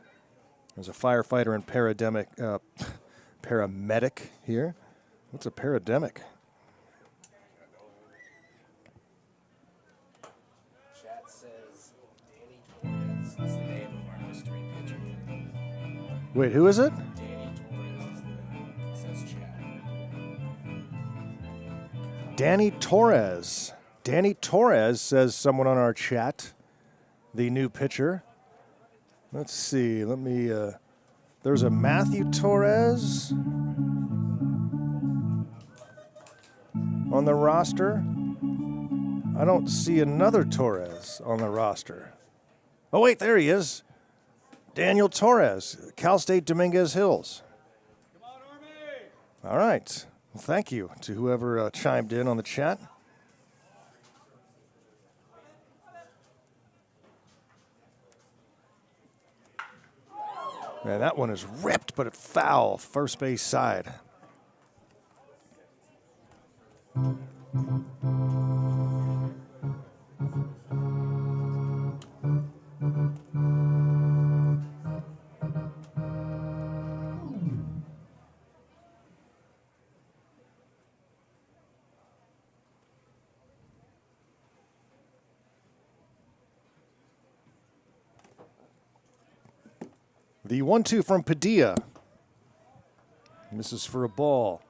as a firefighter and paramedic here. What's a paramedic? Chat says Danny Torres is the name of our mystery pitcher. Wait, who is it? Danny Torres says chat. Danny Torres. Danny Torres, says someone on our chat, the new pitcher. Let's see. There's a Matthew Torres on the roster. I don't see another Torres on the roster. Oh, wait, there he is. Daniel Torres, Cal State Dominguez Hills. Come on, Army! All right. Well, thank you to whoever chimed in on the chat. Man, that one is ripped, but it foul. First base side. The 1-2 from Padilla. This is for a ball.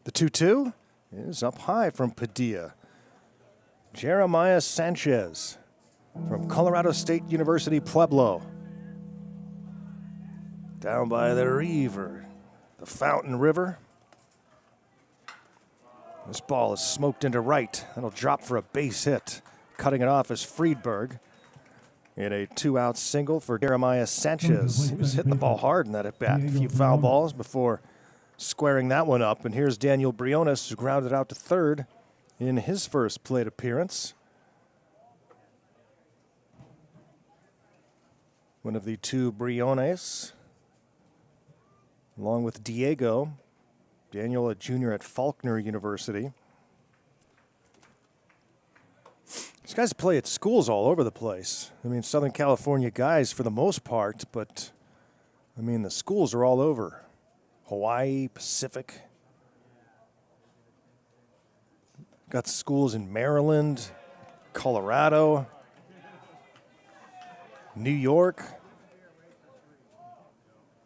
The 2-2 is up high from Padilla. Jeremiah Sanchez from Colorado State University, Pueblo. Down by the river. The Fountain River. This ball is smoked into right. That'll drop for a base hit. Cutting it off is Friedberg. In a 2-out single for Jeremiah Sanchez. He was hitting the ball hard in that at-bat. A few foul balls before squaring that one up. And here's Daniel Briones, who grounded out to third in his first plate appearance. One of the two Briones, along with Diego. Daniel, a junior at Faulkner University. These guys play at schools all over the place. I mean, Southern California guys for the most part, but, I mean, the schools are all over. Hawaii, Pacific. Got schools in Maryland, Colorado, New York.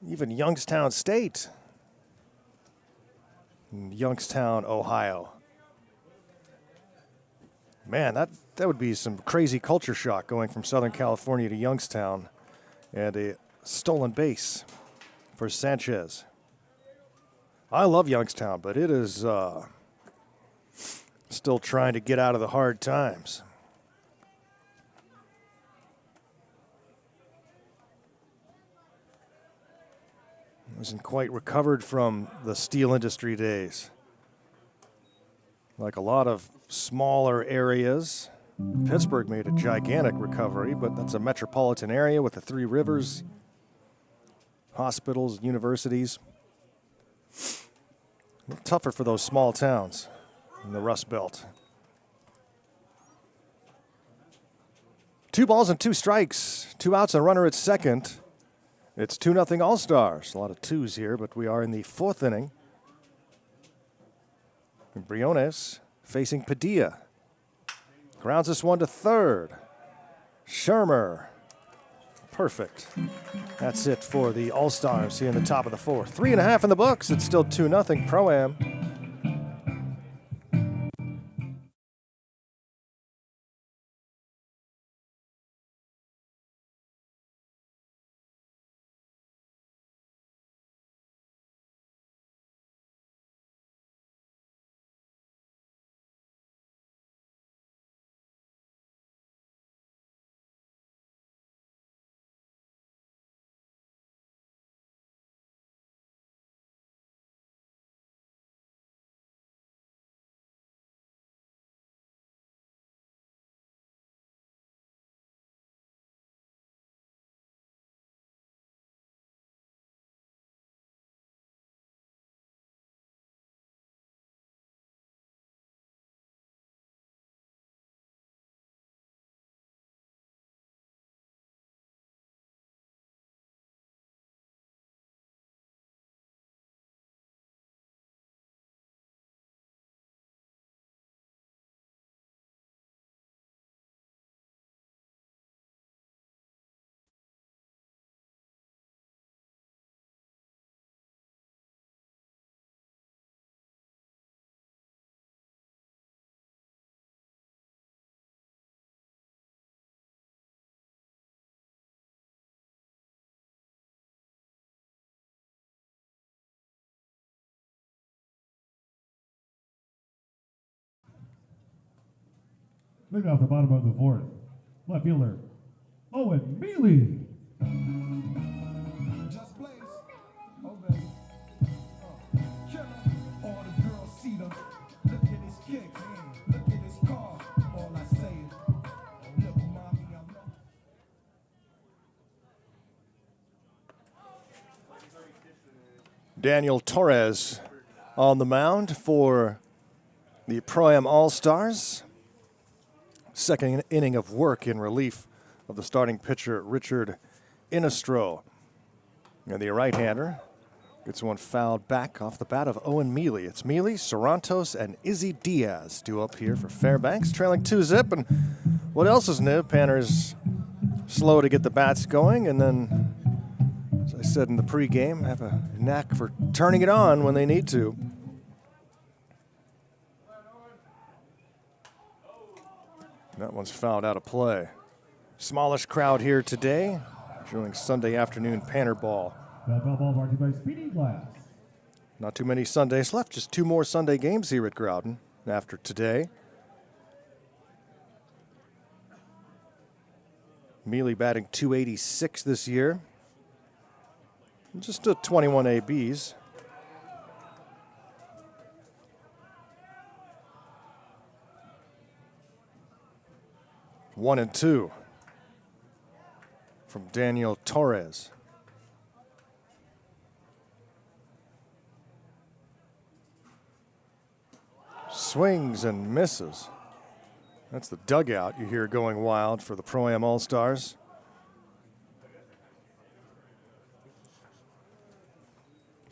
Even Youngstown State, Youngstown, Ohio. Man, that would be some crazy culture shock going from Southern California to Youngstown, and a stolen base for Sanchez. I love Youngstown, but it is still trying to get out of the hard times. Wasn't quite recovered from the steel industry days. Like a lot of smaller areas, Pittsburgh made a gigantic recovery, but that's a metropolitan area with the three rivers, hospitals, universities. A little tougher for those small towns in the Rust Belt. 2 balls and 2 strikes, 2 outs and a runner at second. It's 2-0 All-Stars. A lot of twos here, but we are in the 4th inning. Briones facing Padilla. Grounds this one to third. Shermer. Perfect. That's it for the All-Stars here in the top of the 4th. 3.5 in the books. It's still 2-0 Pro-Am. Leading off the bottom of the 4th, left fielder, Owen Mealy. Just blaze. Oh, baby. Killer. All the girls see them. Look at his kicks. Look at his car. All I say is, look, mommy, I'm not. Daniel Torres on the mound for the Pro-Am All-Stars. Second inning of work in relief of the starting pitcher, Richard Inistro. And the right-hander gets one fouled back off the bat of Owen Mealy. It's Mealy, Sarantos, and Izzy Diaz due up here for Fairbanks, trailing 2-zip. And what else is new? Panners slow to get the bats going, and then, as I said in the pregame, have a knack for turning it on when they need to. That one's fouled out of play. Smallish crowd here today, enjoying Sunday afternoon Panner ball. That ball brought to you by Speedy Glass. Not too many Sundays left, just 2 more Sunday games here at Growden after today. Mealy batting .286 this year. Just 21 ABs. One and 2 from Daniel Torres. Swings and misses. That's the dugout you hear going wild for the Pro-Am All-Stars.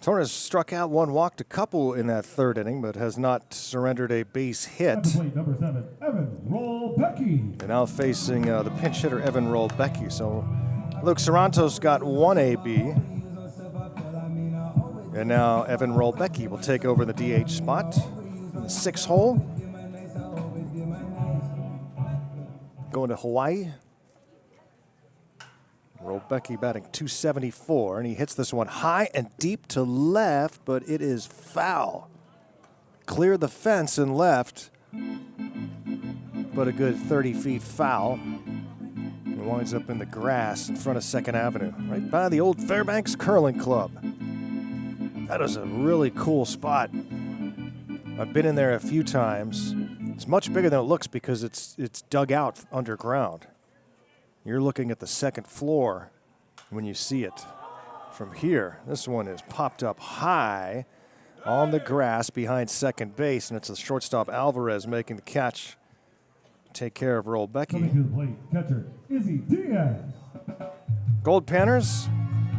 Torres struck out 1, walked a couple in that 3rd inning, but has not surrendered a base hit. At the plate, number 7, Evan Rollbecky. And now facing the pinch hitter, Evan Rollbecky. So Luke Sarantos got 1 AB. And now Evan Rollbecky will take over the DH spot in the 6th hole. Going to Hawaii. Rollbecky batting .274, and he hits this one high and deep to left, but it is foul. Cleared the fence and left, but a good 30 feet foul. It winds up in the grass in front of 2nd Avenue, right by the old Fairbanks Curling Club. That is a really cool spot. I've been in there a few times. It's much bigger than it looks because it's dug out underground. You're looking at the second floor when you see it. From here, this one is popped up high on the grass behind second base, and it's the shortstop Alvarez making the catch. Take care of Roll Becky. Coming to the plate, catcher Izzy Diaz. Goldpanners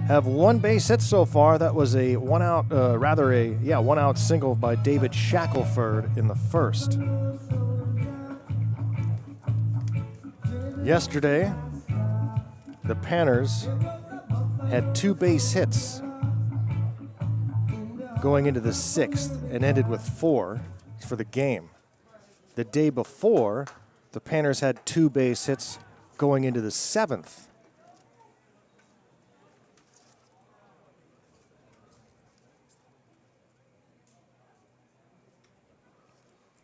have 1 base hit so far. That was a one out single by David Shackelford in the first. Yesterday, the Panthers had 2 base hits going into the 6th and ended with 4 for the game. The day before, the Panthers had 2 base hits going into the 7th.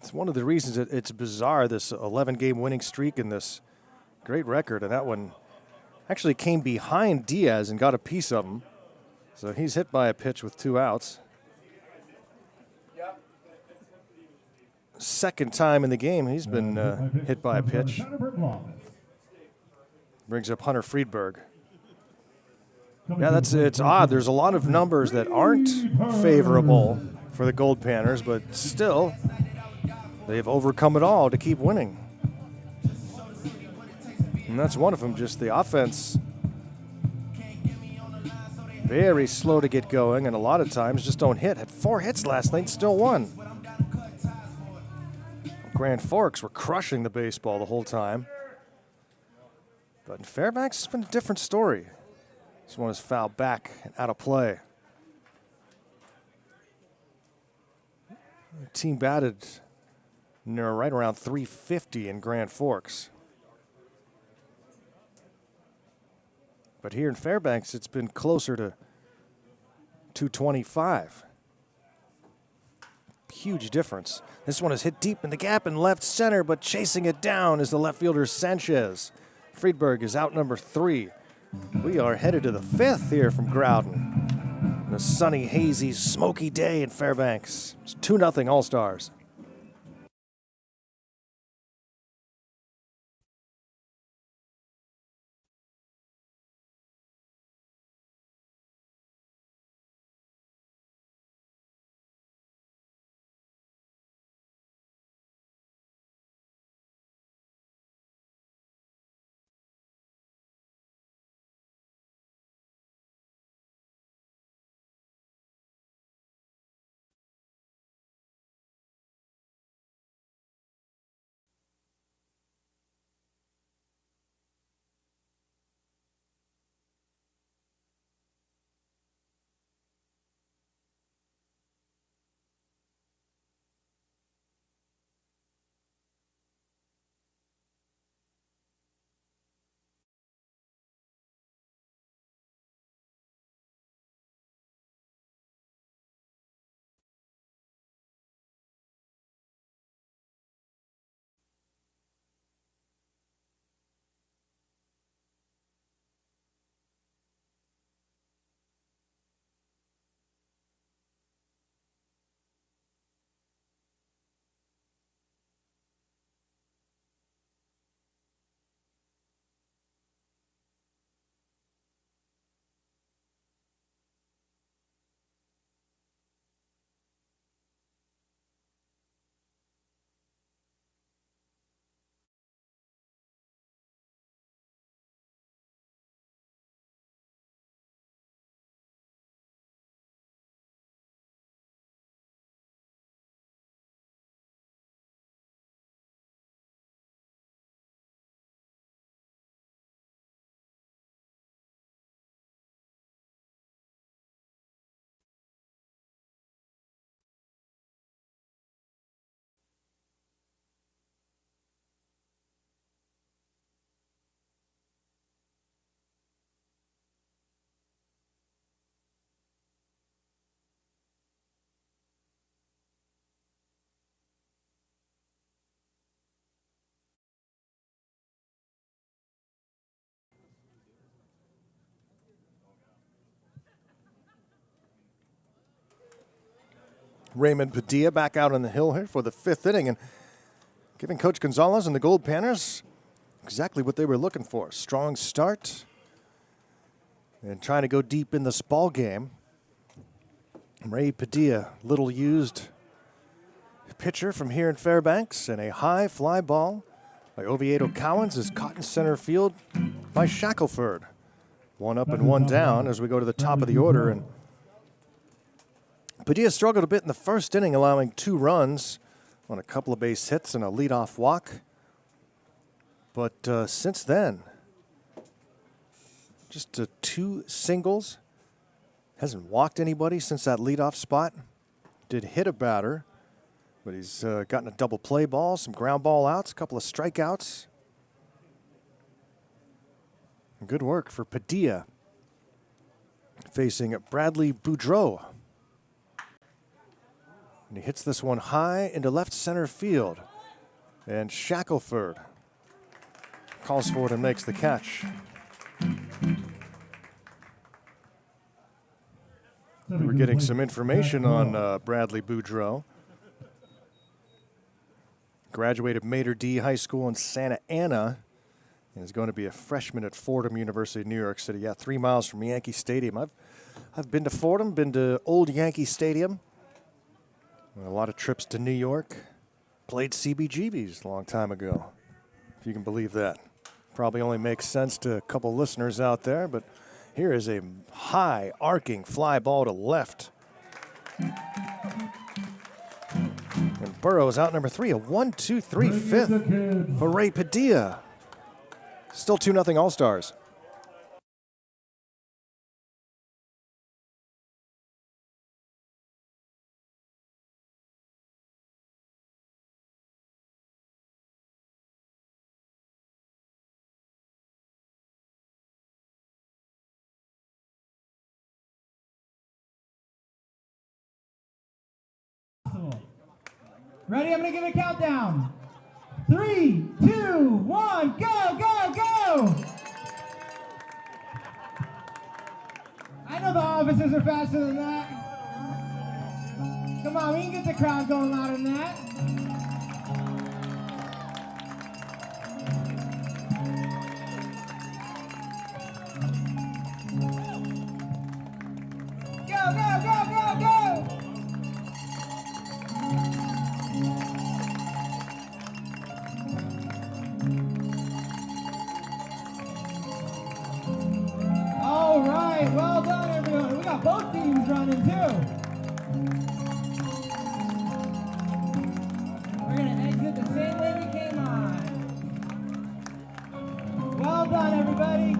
It's one of the reasons that it's bizarre, this 11-game winning streak and this great record, and that one actually came behind Diaz and got a piece of him. So he's hit by a pitch with 2 outs. Second time in the game he's been hit by a pitch. Brings up Hunter Friedberg. Yeah, it's odd. There's a lot of numbers that aren't favorable for the Goldpanners, but still, they've overcome it all to keep winning. And that's one of them, just the offense. Very slow to get going, and a lot of times just don't hit. Had 4 hits last night, still won. Grand Forks were crushing the baseball the whole time. But in Fairbanks, it's been a different story. This one is fouled back and out of play. The team batted right around 350 in Grand Forks. But here in Fairbanks, it's been closer to 225. Huge difference. This one is hit deep in the gap in left center, but chasing it down is the left fielder Sanchez. Friedberg is out number 3. We are headed to the 5th here from Growden. On a sunny, hazy, smoky day in Fairbanks. It's 2-0 All-Stars. Raymond Padilla back out on the hill here for the 5th inning. And giving Coach Gonzalez and the Goldpanners exactly what they were looking for. Strong start and trying to go deep in this ball game. Ray Padilla, little used pitcher from here in Fairbanks, and a high fly ball by Oviedo Cowens is caught in center field by Shackelford. One up and one down as we go to the top of the order. And Padilla struggled a bit in the first inning, allowing 2 runs on a couple of base hits and a leadoff walk. But since then, just 2 singles. Hasn't walked anybody since that leadoff spot. Did hit a batter, but he's gotten a double play ball, some ground ball outs, a couple of strikeouts. Good work for Padilla. Facing Bradley Boudreau. And he hits this one high into left center field. And Shackelford calls for it and makes the catch. We're getting some information on Bradley Boudreau. Graduated Mater D High School in Santa Ana and is going to be a freshman at Fordham University, New York City. Yeah, 3 miles from Yankee Stadium. I've been to Fordham, been to old Yankee Stadium. A lot of trips to New York. Played CBGBs a long time ago, if you can believe that. Probably only makes sense to a couple listeners out there, but here is a high arcing fly ball to left. And Burrows out number 3, a 1-2-3 fifth for Ray Padilla. Still 2-0 All-Stars. Ready? I'm going to give a countdown. 3, 2, 1, go, go, go! I know the officers are faster than that. Come on, we can get the crowd going louder than that. Go, go, go, go, go! All right, well done, everyone. We got both teams running too. We're gonna exit the same way we came on. Well done, everybody.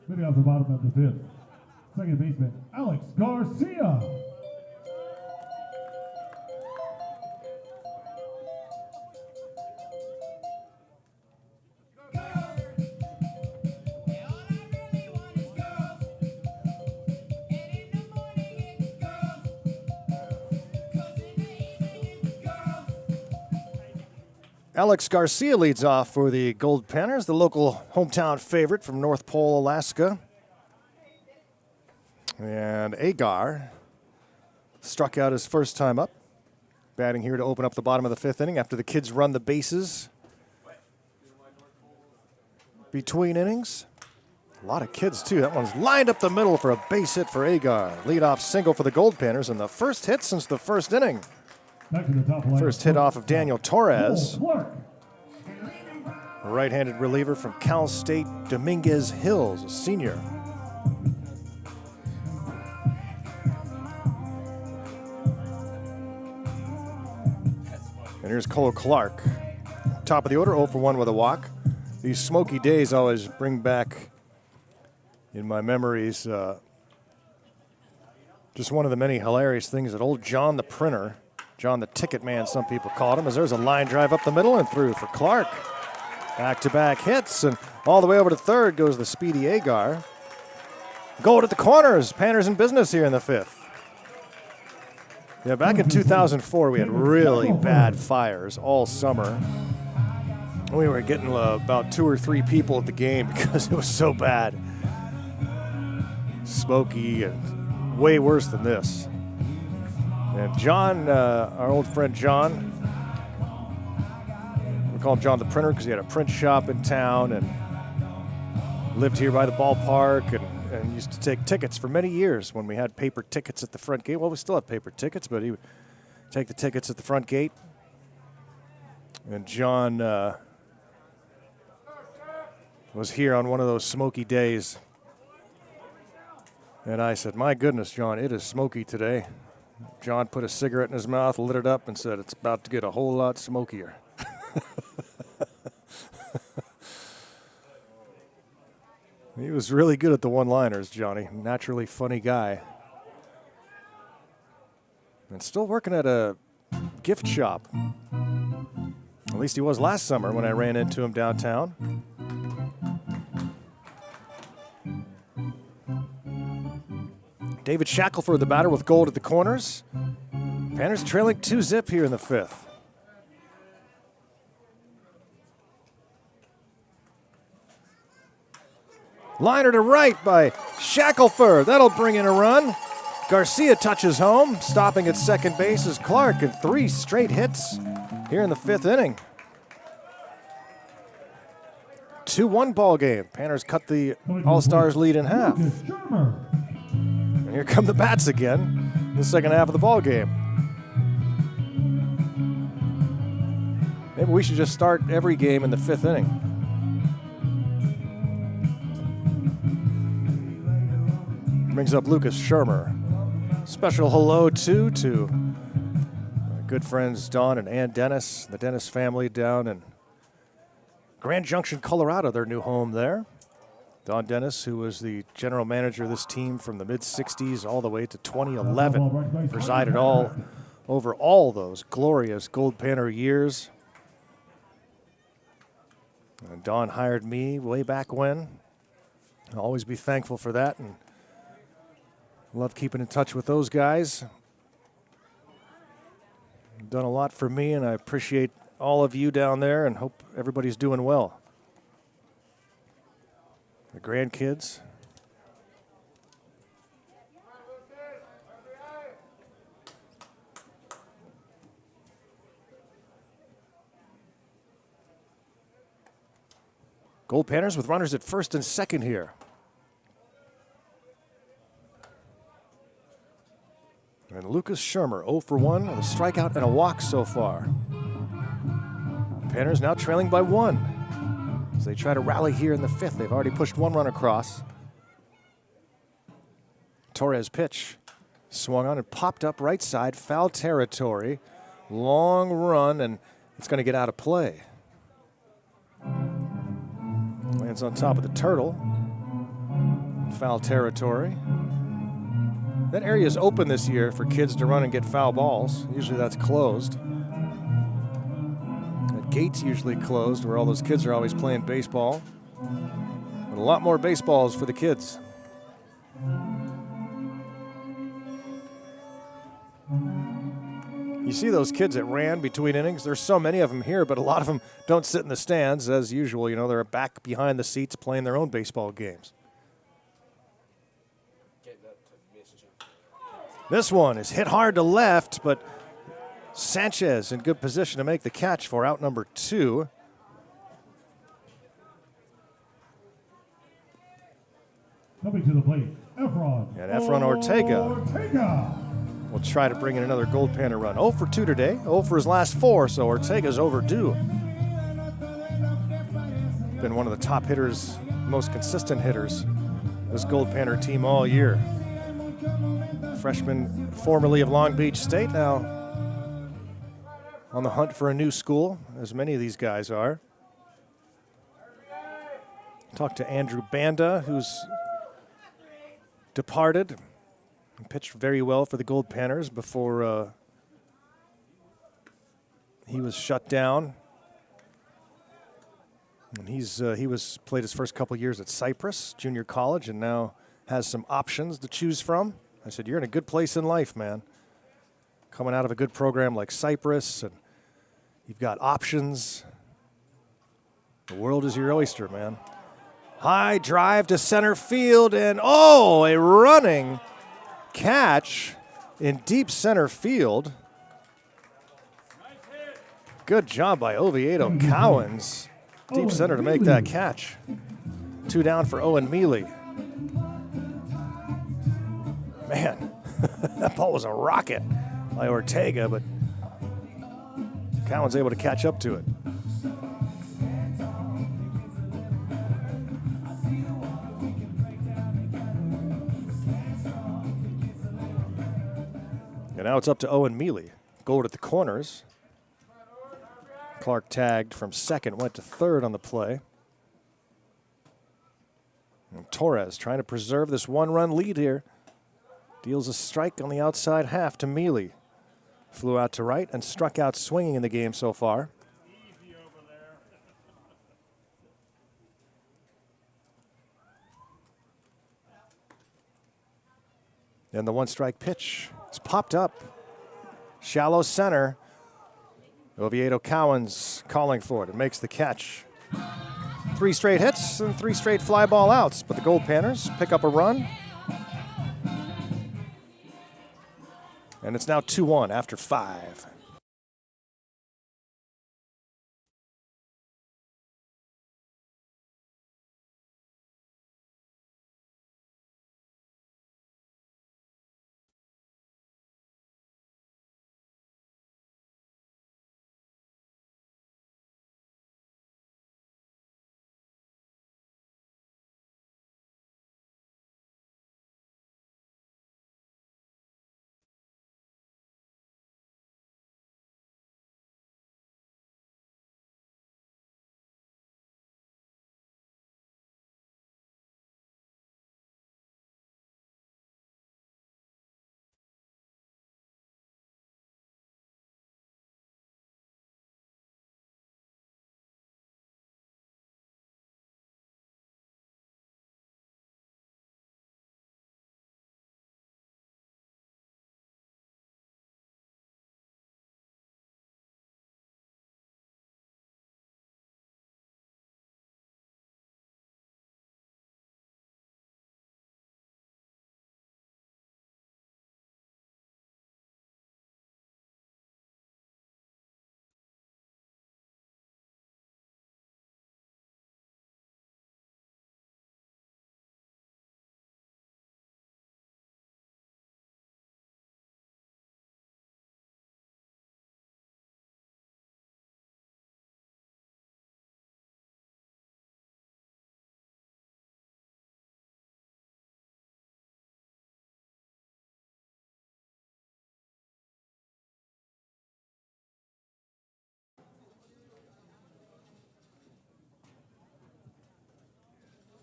Hitting off the bottom of the 5th. Second baseman, Alex Garcia. Alex Garcia leads off for the Goldpanners, the local hometown favorite from North Pole, Alaska. And Agar struck out his first time up, batting here to open up the bottom of the 5th inning after the kids run the bases between innings. A lot of kids, too. That one's lined up the middle for a base hit for Agar. Leadoff single for the Goldpanners and the first hit since the first inning. Back to the top line. First hit off of Daniel Torres. a right-handed reliever from Cal State, Dominguez Hills, a senior. And here's Cole Clark. Top of the order, 0 for 1 with a walk. These smoky days always bring back in my memories just one of the many hilarious things that old John the Printer, John the Ticket Man, some people called him, as there's a line drive up the middle and through for Clark. Back-to-back hits, and all the way over to third goes the speedy Agar. Gold at the corners. Panthers in business here in the 5th. Yeah, back in 2004, we had really bad fires all summer. We were getting about 2 or 3 people at the game because it was so bad. Smoky and way worse than this. And John, our old friend John, we call him John the Printer because he had a print shop in town and lived here by the ballpark and used to take tickets for many years when we had paper tickets at the front gate. Well, we still have paper tickets, but he would take the tickets at the front gate. And John was here on one of those smoky days. And I said, "My goodness, John, it is smoky today." John put a cigarette in his mouth, lit it up, and said, "It's about to get a whole lot smokier." He was really good at the one-liners, Johnny. Naturally funny guy. And still working at a gift shop. At least he was last summer when I ran into him downtown. David Shackelford, the batter, with Gold at the corners. Panthers trailing 2-0 here in the 5th. Liner to right by Shackelford. That'll bring in a run. Garcia touches home. Stopping at second base is Clark, and 3 straight hits here in the 5th inning. 2-1 ball game. Panthers cut the All-Stars lead in half. And here come the bats again in the second half of the ball game. Maybe we should just start every game in the 5th inning. Brings up Lucas Shermer. Special hello to my good friends Don and Ann Dennis, the Dennis family down in Grand Junction, Colorado, their new home there. Don Dennis, who was the general manager of this team from the mid-'60s all the way to 2011, presided over all those glorious Goldpanner years. And Don hired me way back when. I'll always be thankful for that, and love keeping in touch with those guys. Done a lot for me, and I appreciate all of you down there and hope everybody's doing well. The grandkids. Goldpanners with runners at first and second here. And Lucas Shermer, 0 for 1, with a strikeout and a walk so far. Panthers now trailing by 1 as they try to rally here in the 5th. They've already pushed 1 run across. Torres pitch, swung on and popped up right side, foul territory. Long run, and it's going to get out of play. Lands on top of the turtle. Foul territory. That area is open this year for kids to run and get foul balls. Usually that's closed. That gate's usually closed where all those kids are always playing baseball. But a lot more baseballs for the kids. You see those kids that ran between innings? There's so many of them here, but a lot of them don't sit in the stands as usual. You know, they're back behind the seats playing their own baseball games. This one is hit hard to left, but Sanchez in good position to make the catch for out number 2. Coming to the plate, Efron. And Efron Ortega will try to bring in another Goldpanner run. 0 for 2 today, 0 for his last 4, so Ortega's overdue. been one of the top hitters, most consistent hitters, this Goldpanner team all year. Freshman formerly of Long Beach State, now on the hunt for a new school, as many of these guys are. Talked to Andrew Banda, who's departed and pitched very well for the Goldpanners before he was shut down. And he played his first couple years at Cypress Junior College and now has some options to choose from. I said, you're in a good place in life, man. Coming out of a good program like Cypress, and you've got options. The world is your oyster, man. High drive to center field, and oh, a running catch in deep center field. Good job by Oviedo Cowens. Deep center to make that catch. 2 down for Owen Mealy. Man, that ball was a rocket by Ortega, but Cowens able to catch up to it. And now it's up to Owen Mealy. Gold at the corners. Clark tagged from second, went to third on the play. And Torres trying to preserve this 1-run lead here. Deals a strike on the outside half to Mealy. Flew out to right and struck out swinging in the game so far. And the 1-strike pitch. It's popped up. Shallow center. Oviedo Cowens calling for it. It makes the catch. 3 straight hits and 3 straight fly ball outs. But the Goldpanners pick up a run. And it's now 2-1 after 5.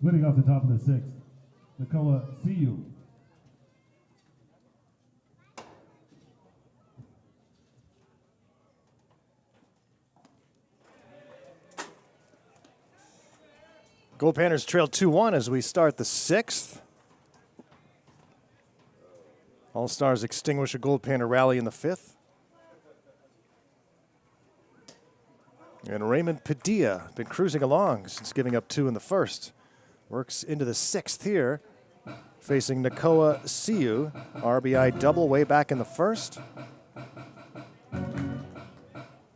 Leading off the top of the 6th, Nicola Siu. Goldpanners trail 2-1 as we start the 6th. All-Stars extinguish a Goldpanner rally in the 5th. And Raymond Padilla been cruising along since giving up 2 in the 1st. Works into the 6th here, facing Nakoa Siu. RBI double way back in the 1st.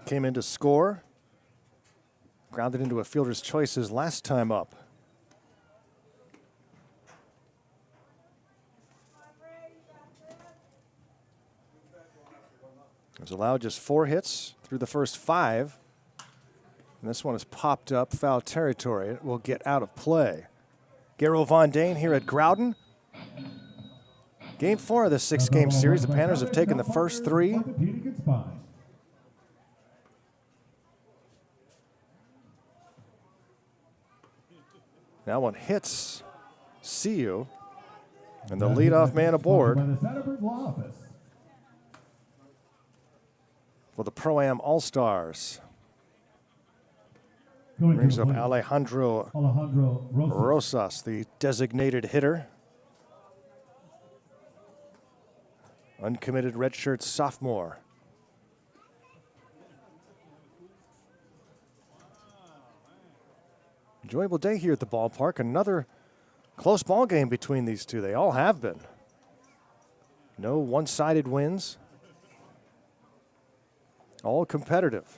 Came in to score. Grounded into a fielder's choice his last time up. Has allowed just 4 hits through the first 5. And this one is popped up, foul territory. It will get out of play. Garo Von Dane here at Growden. Game 4 of this 6-game series. The Panthers have taken the first 3. Orthopedic and spine. Now one hits CU. And the leadoff man aboard By the Satterberg Law Office. for the Pro-Am All-Stars. Going Brings to up the plate, Alejandro Alejandro Rosas. Rosas, the designated hitter. Uncommitted redshirt sophomore. Enjoyable day here at the ballpark. Another close ball game between these two. They all have been. No one-sided wins. All competitive.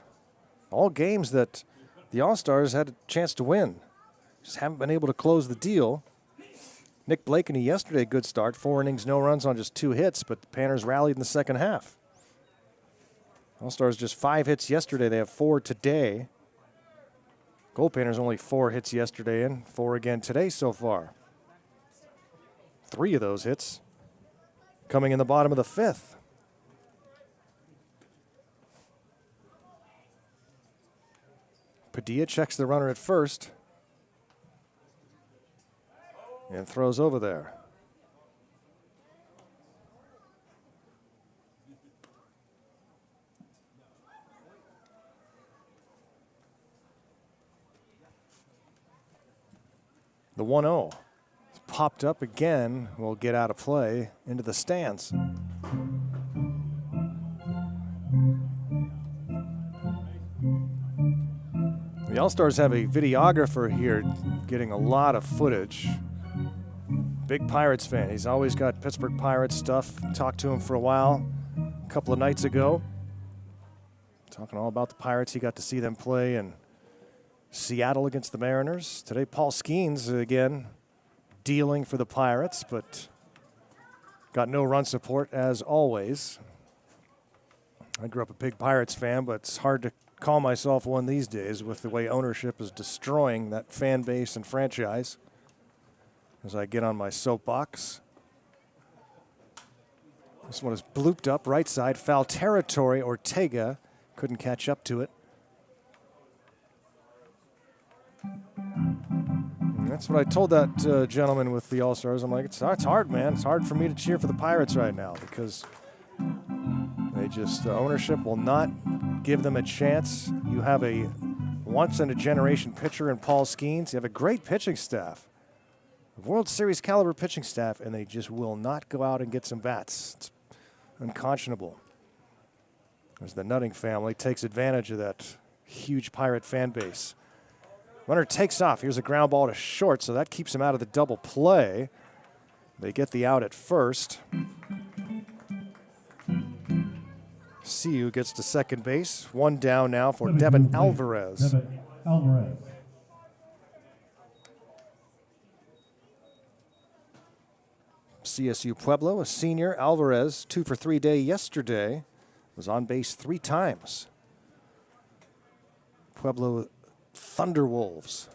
All games that the All-Stars had a chance to win. Just haven't been able to close the deal. Nick Blakeney yesterday, good start. 4 innings, no runs on just 2 hits, but the Panthers rallied in the second half. All-Stars just 5 hits yesterday. They have 4 today. Goldpanners only 4 hits yesterday and 4 again today so far. 3 of those hits coming in the bottom of the 5th. Padilla checks the runner at first and throws over there. The 1-0 popped up again, will get out of play into the stands. The All-Stars have a videographer here getting a lot of footage. Big Pirates fan. He's always got Pittsburgh Pirates stuff. Talked to him for a while a couple of nights ago. Talking all about the Pirates. He got to see them play in Seattle against the Mariners. Today, Paul Skeens again dealing for the Pirates, but got no run support as always. I grew up a big Pirates fan, but it's hard to call myself one these days with the way ownership is destroying that fan base and franchise. As I get on my soapbox. This one is blooped up right side, foul territory. Ortega couldn't catch up to it. And that's what I told that gentleman with the All-Stars. I'm like, it's hard, man. It's hard for me to cheer for the Pirates right now because they just, ownership will not give them a chance. You have a once-in-a-generation pitcher in Paul Skeens. You have a great pitching staff, a World Series caliber pitching staff, and they just will not go out and get some bats. It's unconscionable. As the Nutting family takes advantage of that huge Pirate fan base. Runner takes off. Here's a ground ball to short, so that keeps him out of the double play. They get the out at first. CU gets to second base. 1 down now for Devin Alvarez. Devin Alvarez. CSU Pueblo, a senior. Alvarez, 2 for 3 day yesterday. Was on base 3 times. Pueblo Thunderwolves.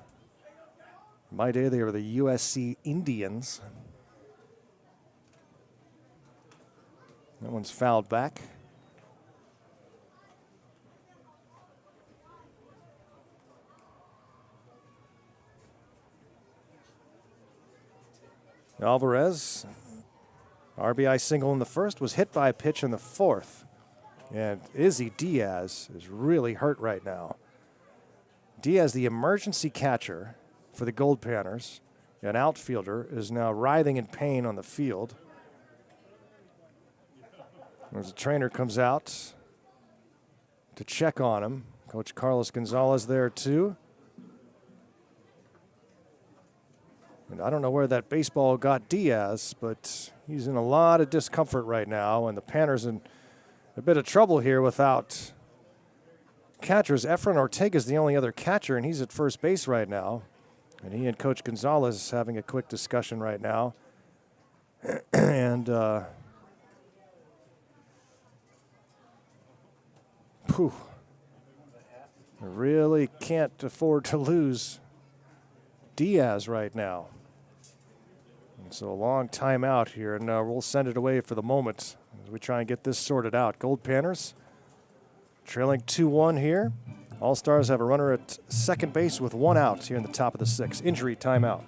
In my day, they were the USC Indians. That one's fouled back. Alvarez, RBI single in the first, was hit by a pitch in the 4th. And Izzy Diaz is really hurt right now. Diaz, the emergency catcher for the Goldpanners, an outfielder, is now writhing in pain on the field. As the trainer comes out to check on him, Coach Carlos Gonzalez there too. And I don't know where that baseball got Diaz, but he's in a lot of discomfort right now, and the Panthers in a bit of trouble here without catchers. Efren Ortega is the only other catcher, and he's at first base right now. And he and Coach Gonzalez having a quick discussion right now. And Really can't afford to lose Diaz right now. And so a long timeout here, and we'll send it away for the moment as we try and get this sorted out. Goldpanners trailing 2-1 here. All-Stars have a runner at second base with 1 out here in the top of the 6th. Injury timeout.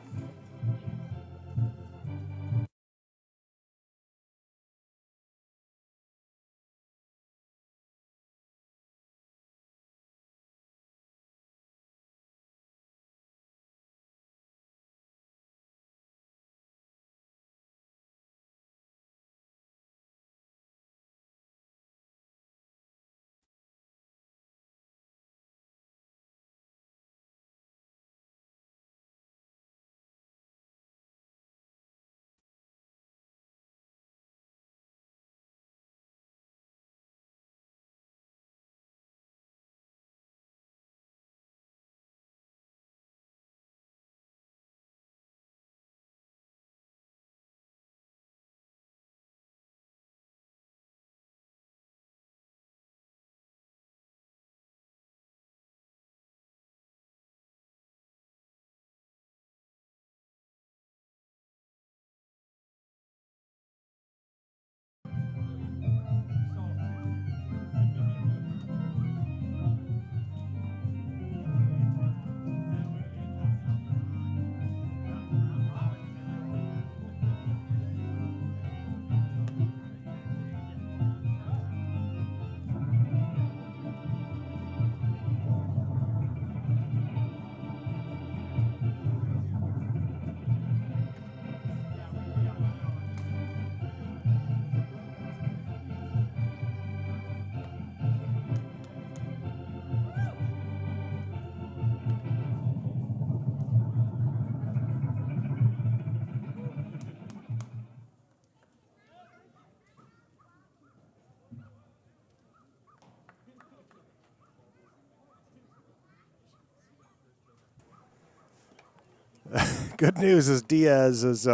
Good news is Diaz is,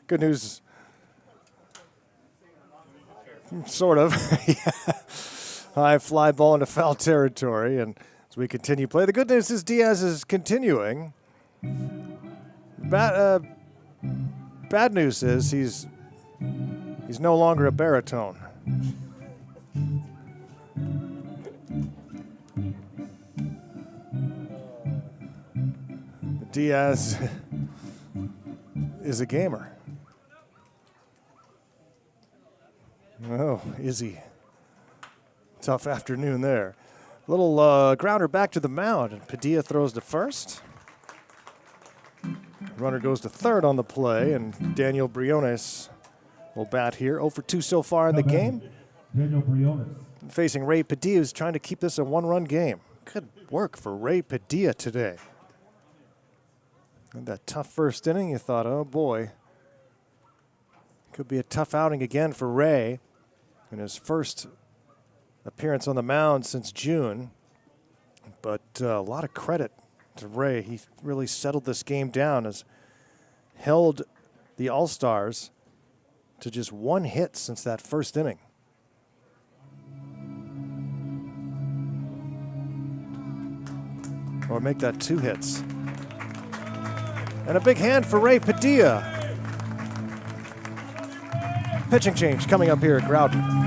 good news, sort of. High fly ball into foul territory, and as we continue play, the good news is Diaz is continuing. Bad news is he's no longer a baritone. Diaz is a gamer. Oh, is he? Tough afternoon there. Little grounder back to the mound, and Padilla throws to first. Runner goes to third on the play, and Daniel Briones will bat here. 0 for 2 so far in the game. Daniel Briones. Facing Ray Padilla, who's trying to keep this a 1-run game. Good work for Ray Padilla today. And that tough first inning, you thought, oh boy, could be a tough outing again for Ray in his first appearance on the mound since June. But a lot of credit to Ray. He really settled this game down, has held the All-Stars to just 1 hit since that first inning. Or make that 2 hits. And a big hand for Ray Padilla. Pitching change coming up here at Growden.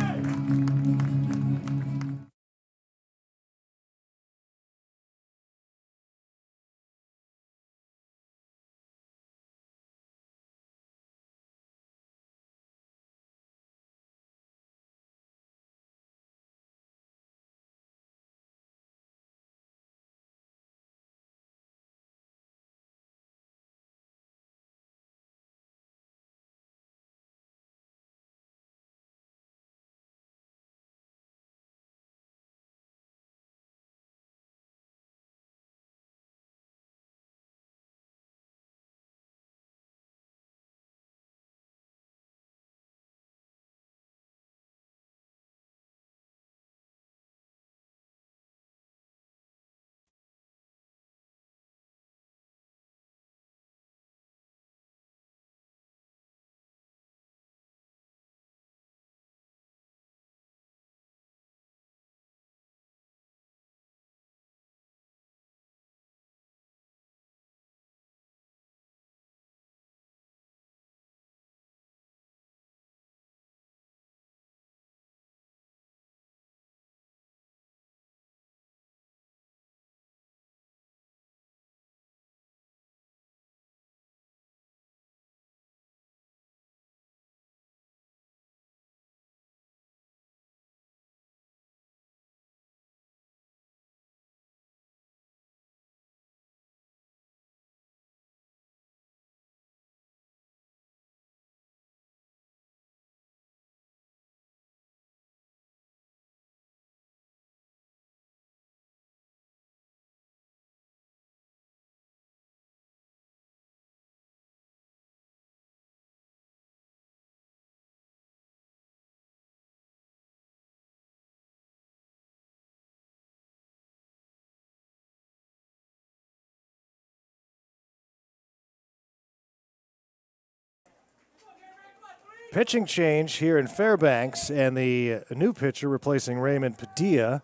Pitching change here in Fairbanks, and the new pitcher replacing Raymond Padilla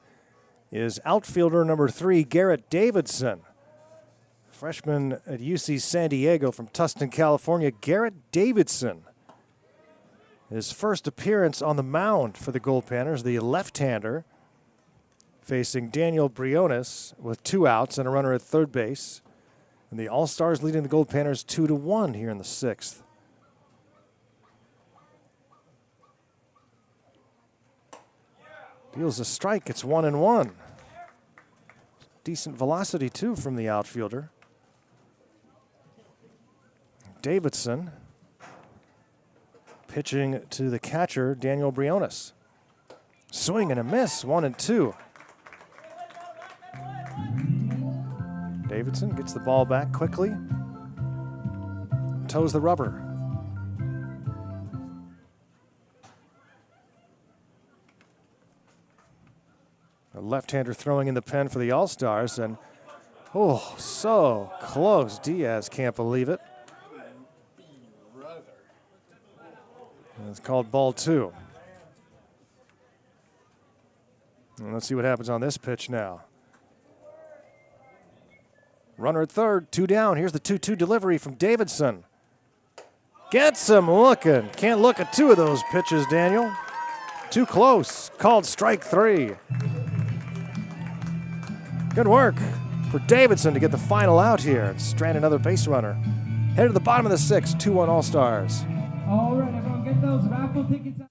is outfielder number 3, Garrett Davidson. Freshman at UC San Diego from Tustin, California, Garrett Davidson. His first appearance on the mound for the Goldpanners, the left-hander, facing Daniel Briones with 2 outs and a runner at third base. And the All-Stars leading the Goldpanners 2-1 here in the 6th. Deals a strike, it's 1-1. Decent velocity, too, from the outfielder. Davidson pitching to the catcher, Daniel Briones. Swing and a miss, 1-2. Davidson gets the ball back quickly. Toes the rubber. A left-hander throwing in the pen for the All-Stars, and oh, so close. Diaz can't believe it. And it's called ball 2. And let's see what happens on this pitch now. Runner at third, 2 down. Here's the 2-2 delivery from Davidson. Gets him looking. Can't look at 2 of those pitches, Daniel. Too close. Called strike 3. Good work for Davidson to get the final out here and strand another base runner. Head to the bottom of the 6th, 2-1 All-Stars. All right, everyone, get those raffle tickets out.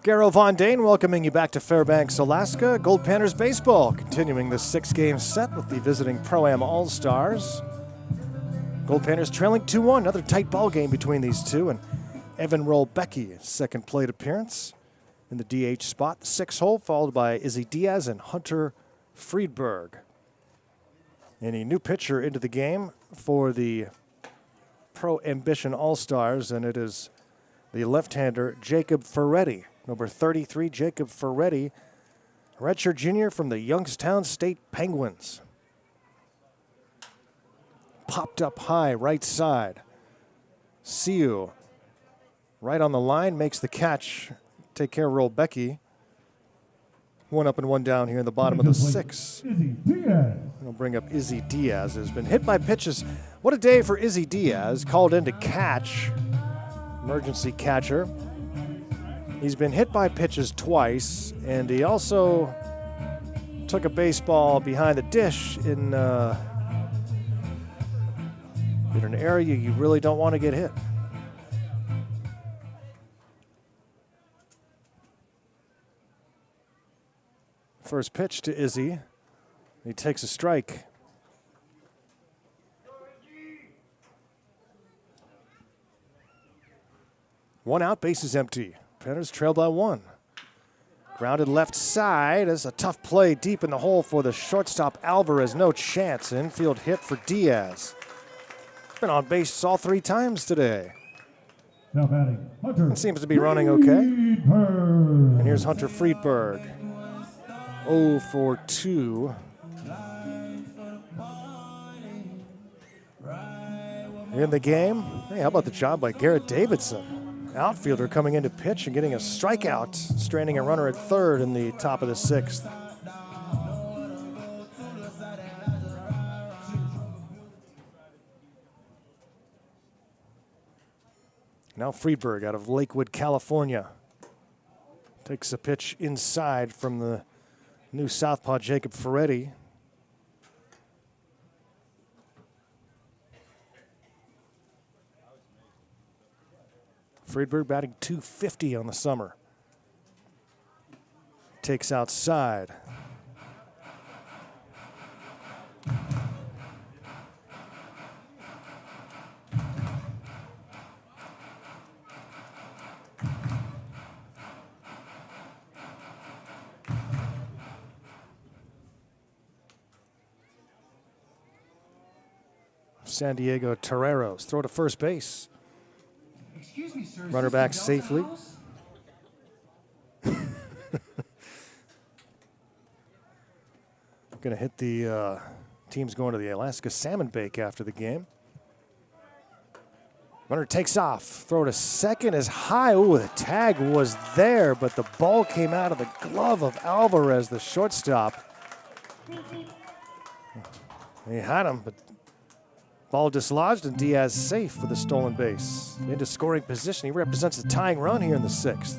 Garrow Von Dane welcoming you back to Fairbanks, Alaska. Goldpanners baseball continuing the 6-game set with the visiting Pro-Am All-Stars. Goldpanners trailing 2-1, another tight ball game between these two, and Evan Rolbecki, second plate appearance in the DH spot, the 6th hole, followed by Izzy Diaz and Hunter Friedberg. And a new pitcher into the game for the Pro Ambition All-Stars, and it is the left-hander Jacob Ferretti. Number 33, Jacob Ferretti, redshirt junior from the Youngstown State Penguins. Popped up high, right side. Siu, right on the line, makes the catch. Take care of Rolbecki. 1 up and 1 down here in the bottom of the 6th. Izzy Diaz. We'll bring up Izzy Diaz, who's been hit by pitches. What a day for Izzy Diaz, called in to catch. Emergency catcher. He's been hit by pitches twice, and he also took a baseball behind the dish in an area you really don't want to get hit. First pitch to Izzy. He takes a strike. One out, bases empty. Panthers trail by 1. Grounded left side. That's a tough play deep in the hole for the shortstop Alvarez. No chance. Infield hit for Diaz. Been on base all 3 times today. Now batting, Hunter. It seems to be running okay. Friedberg. And here's Hunter Friedberg. 0 for 2. In the game, hey, how about the job by Garrett Davidson? Outfielder coming into pitch and getting a strikeout, stranding a runner at third in the top of the 6th. Now Friedberg out of Lakewood, California. Takes a pitch inside from the new southpaw Jacob Ferretti. Friedberg batting .250 on the summer. Takes outside. San Diego Toreros throw to first base. Excuse me, sir. Runner back safely. Going to hit the teams going to the Alaska Salmon Bake after the game. Runner takes off. Throw to second is high. Ooh, the tag was there, but the ball came out of the glove of Alvarez, the shortstop. He had him, but ball dislodged and Diaz safe with a stolen base. Into scoring position. He represents the tying run here in the 6th.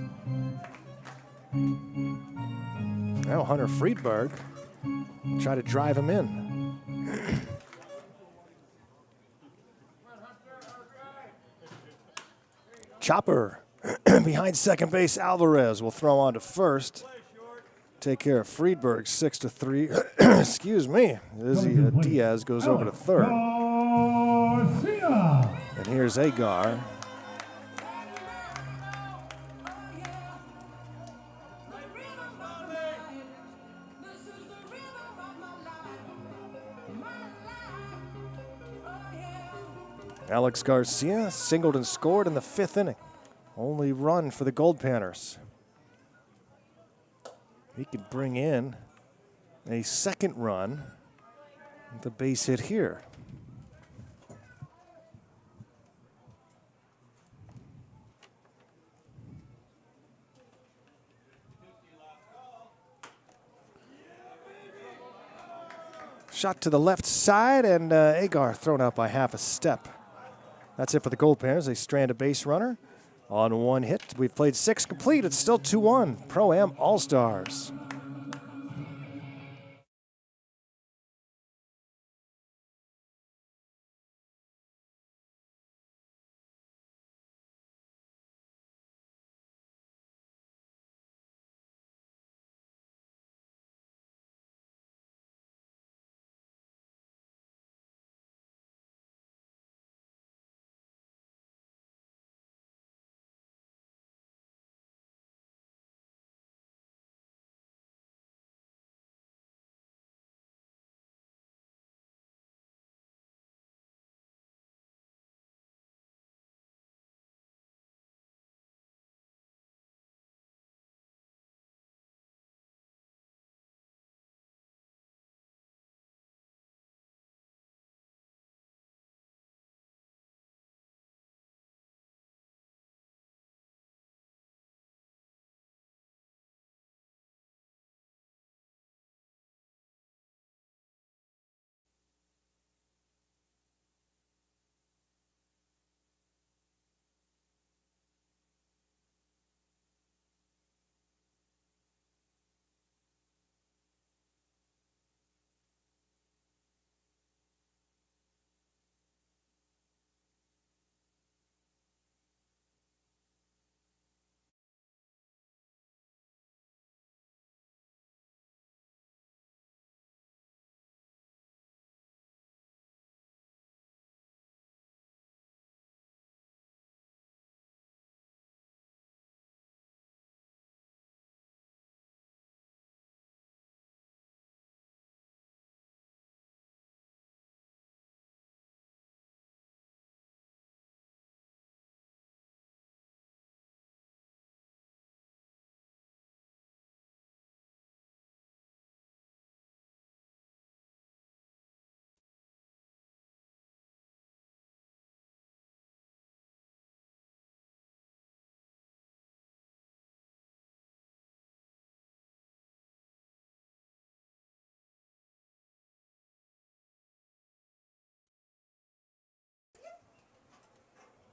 Now Hunter Friedberg try to drive him in. Chopper behind second base. Alvarez will throw on to first. Take care of Friedberg, 6-3. Excuse me. Izzy Diaz goes over to third. And here's Agar. Alex Garcia singled and scored in the 5th inning. Only run for the Goldpanners. He could bring in a 2nd run with a base hit here. Shot to the left side, and Agar thrown out by half a step. That's it for the Goldpanners. They strand a base runner on 1 hit. We've played 6 complete. It's still 2-1. Pro-Am All-Stars.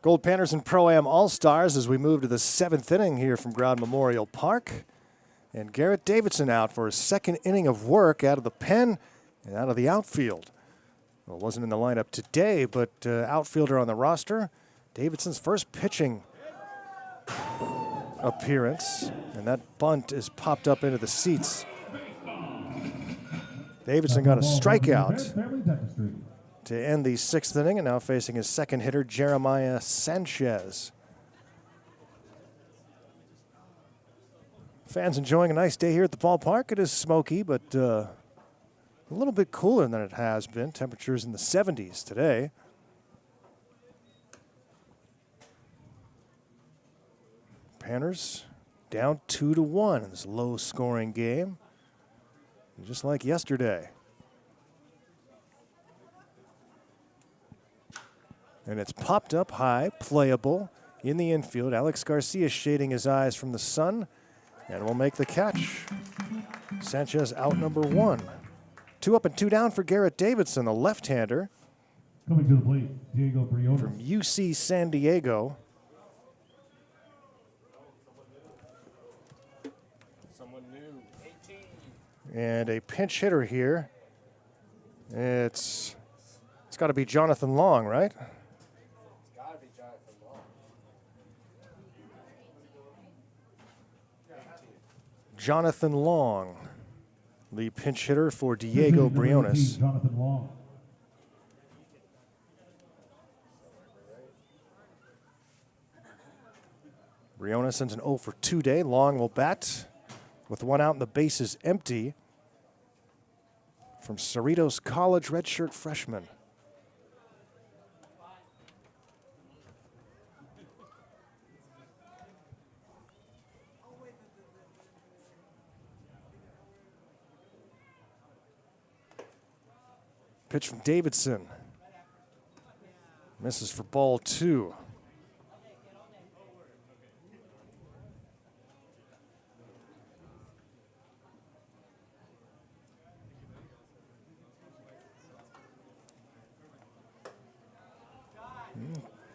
Goldpanners and Pro-Am All-Stars as we move to the 7th inning here from Growden Memorial Park. And Garrett Davidson out for his 2nd inning of work out of the pen and out of the outfield. Well, wasn't in the lineup today, but outfielder on the roster. Davidson's first pitching appearance, and that bunt is popped up into the seats. Davidson got a strikeout to end the 6th inning, and now facing his 2nd hitter, Jeremiah Sanchez. Fans enjoying a nice day here at the ballpark. It is smoky, but a little bit cooler than it has been. Temperatures in the 70s today. Panners down 2-1 in this low-scoring game, just like yesterday. And it's popped up high, playable in the infield. Alex Garcia shading his eyes from the sun and will make the catch. Sanchez out number 1. 2 up and 2 down for Garrett Davidson, the left-hander. Coming to the plate, Diego Briones. From UC San Diego. Someone new. 18. And a pinch hitter here. It's got to be Jonathan Long, right? It's got to be Jonathan Long. Jonathan Long, the pinch hitter for Diego Briones. Jonathan Long. Briones sends an 0 for 2 day. Long will bat with 1 out and the bases empty. From Cerritos College redshirt freshman. Pitch from Davidson. Misses for ball 2.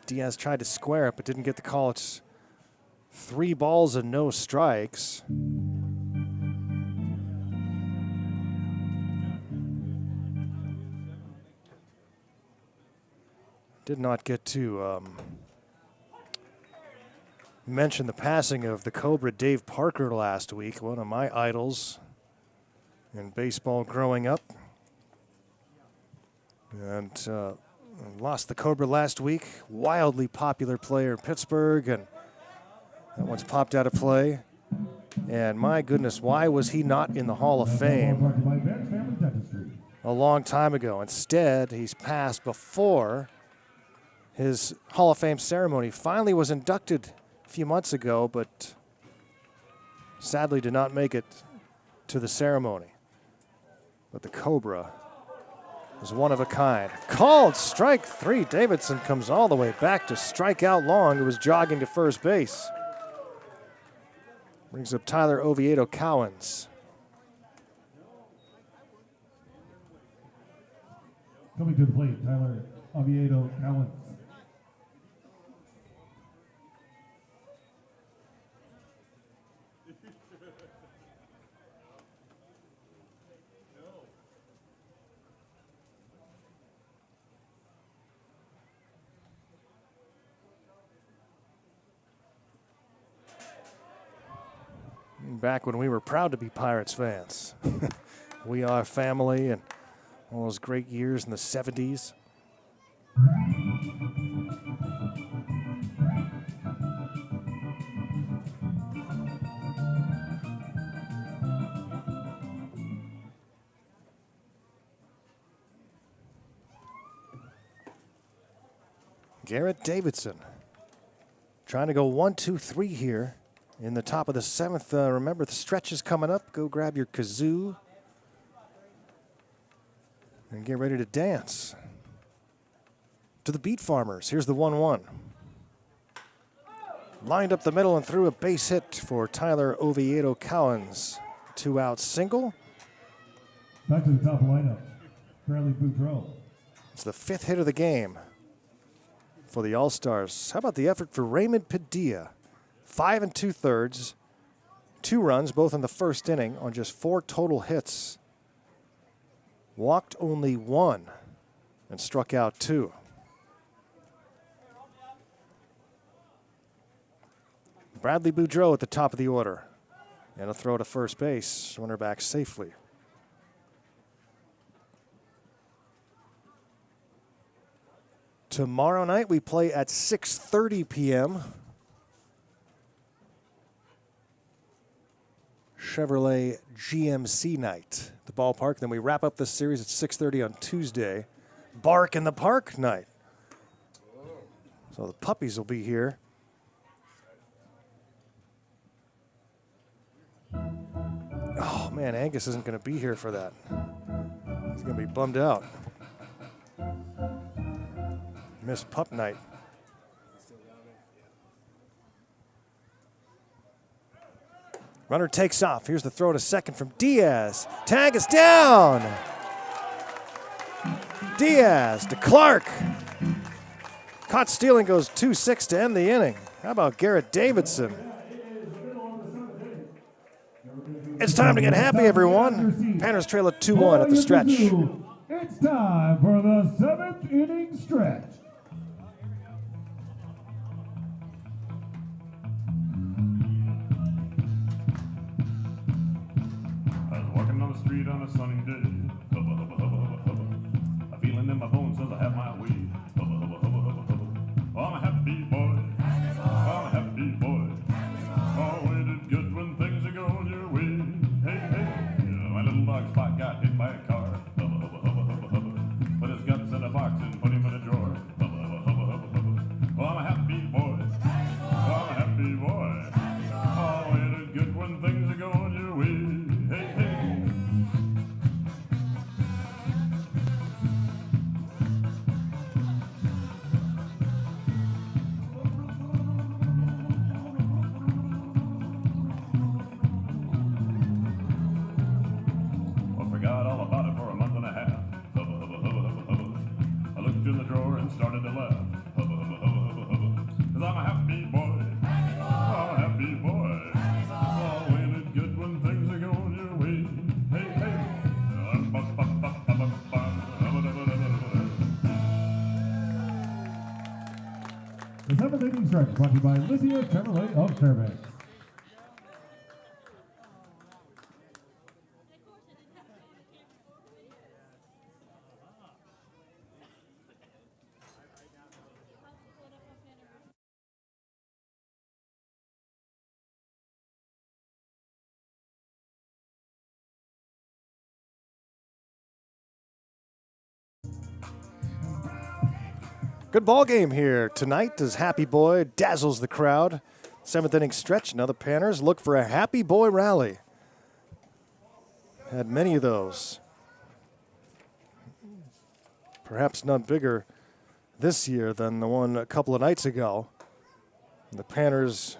Diaz tried to square it, but didn't get the call. It's 3 balls and no strikes. Did not get to mention the passing of the Cobra Dave Parker last week, one of my idols in baseball growing up. And lost the Cobra last week. Wildly popular player in Pittsburgh, and that one's popped out of play. And my goodness, why was he not in the Hall of Fame a long time ago? Instead, he's passed before his Hall of Fame ceremony. Finally was inducted a few months ago, but sadly did not make it to the ceremony. But the Cobra is one of a kind. Called strike 3. Davidson comes all the way back to strike out Long, who was jogging to first base. Brings up Tyler Oviedo Cowens. Coming to the plate, Tyler Oviedo Cowens. Back when we were proud to be Pirates fans. We are family, and all those great years in the 70s. Garrett Davidson trying to go 1-2-3 here in the top of the 7th. Remember, the stretch is coming up. Go grab your kazoo and get ready to dance. To the Beat Farmers. Here's the 1-1. Lined up the middle and threw a base hit for Tyler Oviedo Cowens. 2-out single. Back to the top lineup. Bradley Boudreaux. It's the 5th hit of the game for the All-Stars. How about the effort for Raymond Padilla? 5 2/3, 2 runs, both in the first inning on just 4 total hits. Walked only 1 and struck out 2. Bradley Boudreau at the top of the order. And a throw to first base, runner back safely. Tomorrow night we play at 6:30 p.m. Chevrolet GMC night, the ballpark. Then we wrap up this series at 6:30 on Tuesday. Bark in the Park night. So the puppies will be here. Oh man, Angus isn't going to be here for that. He's going to be bummed out. Missed pup night. Runner takes off. Here's the throw to second from Diaz. Tag is down. Diaz to Clark. Caught stealing, goes 2-6 to end the inning. How about Garrett Davidson? It's time to get happy, everyone. Panthers trail at 2-1 at the stretch. It's time for the 7th inning stretch. I was walking on the street on a sunny day. Hubba, hubba, hubba, hubba, hubba. A feeling in my bones says I have my way. Hubba, hubba, hubba, hubba, hubba. Oh, I'm a happy boy. Oh, I'm a happy boy. Oh, ain't it good when things are going your way? Hey, hey. Yeah, my little dog Spot got hit by a car. Hubba, hubba, hubba, hubba, hubba. Put his guts in a box and put him in a drawer. Hubba, hubba, hubba, hubba, hubba. Oh, I'm a happy boy. Oh, I'm a happy boy. Oh, ain't it good when things are going your way? Hey, hey. Well, forgot all about it for a month and a half. Hubba, hubba, hubba, hubba, hubba. I looked in the drawer and started to laugh. Hubba, hubba, hubba, hubba, hubba. 'Cause I'm a happy boy. Oh, I'm a happy boy. Oh, ain't it good when things are going your way? Hey, hey. The 7th inning stretch brought to you by Lithia Chevrolet of Fairbanks. Good ball game here tonight as Happy Boy dazzles the crowd. 7th inning stretch. Now the Panthers look for a Happy Boy rally. Had many of those. Perhaps none bigger this year than the one a couple of nights ago. The Panthers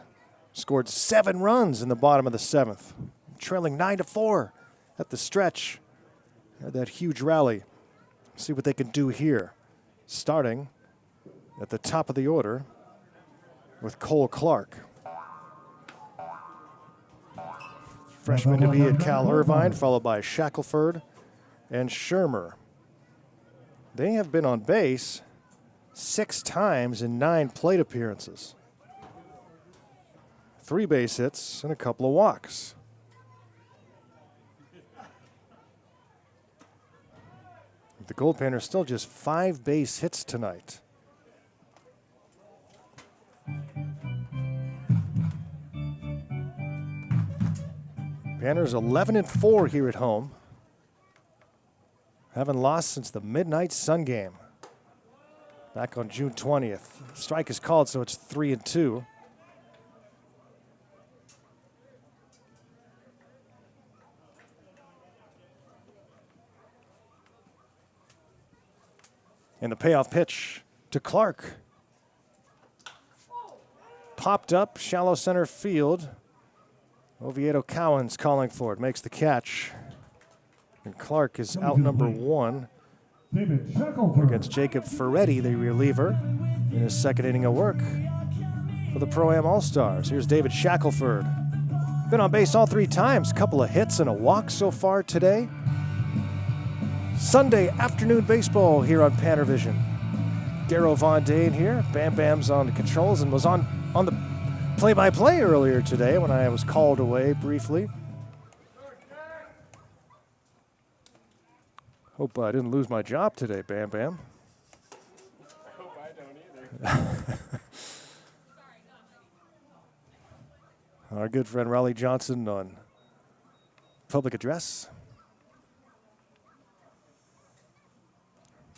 scored 7 runs in the bottom of the 7th, trailing 9-4 at the stretch. Had that huge rally. See what they can do here. Starting at the top of the order with Cole Clark. Freshman to be at Cal Irvine, followed by Shackelford and Shermer. They have been on base 6 times in 9 plate appearances. 3 base hits and a couple of walks. The Goldpanners still just 5 base hits tonight. Panthers 11-4 here at home. Haven't lost since the midnight Sun game back on June 20th. Strike is called, so it's 3-2. And the payoff pitch to Clark. Popped up, shallow center field. Oviedo Cowan's calling for it, makes the catch. And Clark is out number 1 David Shackelford. Against Jacob Ferretti, the reliever, in his second inning of work for the Pro-Am All-Stars. Here's David Shackelford. Been on base all 3 times, couple of hits and a walk so far today. Sunday afternoon baseball here on PannerVision. Darrow Von Dane here. Bam Bam's on the controls and was on the play-by-play earlier today when I was called away briefly. Hope I didn't lose my job today, Bam Bam. I hope I don't either. Our good friend Raleigh Johnson on public address.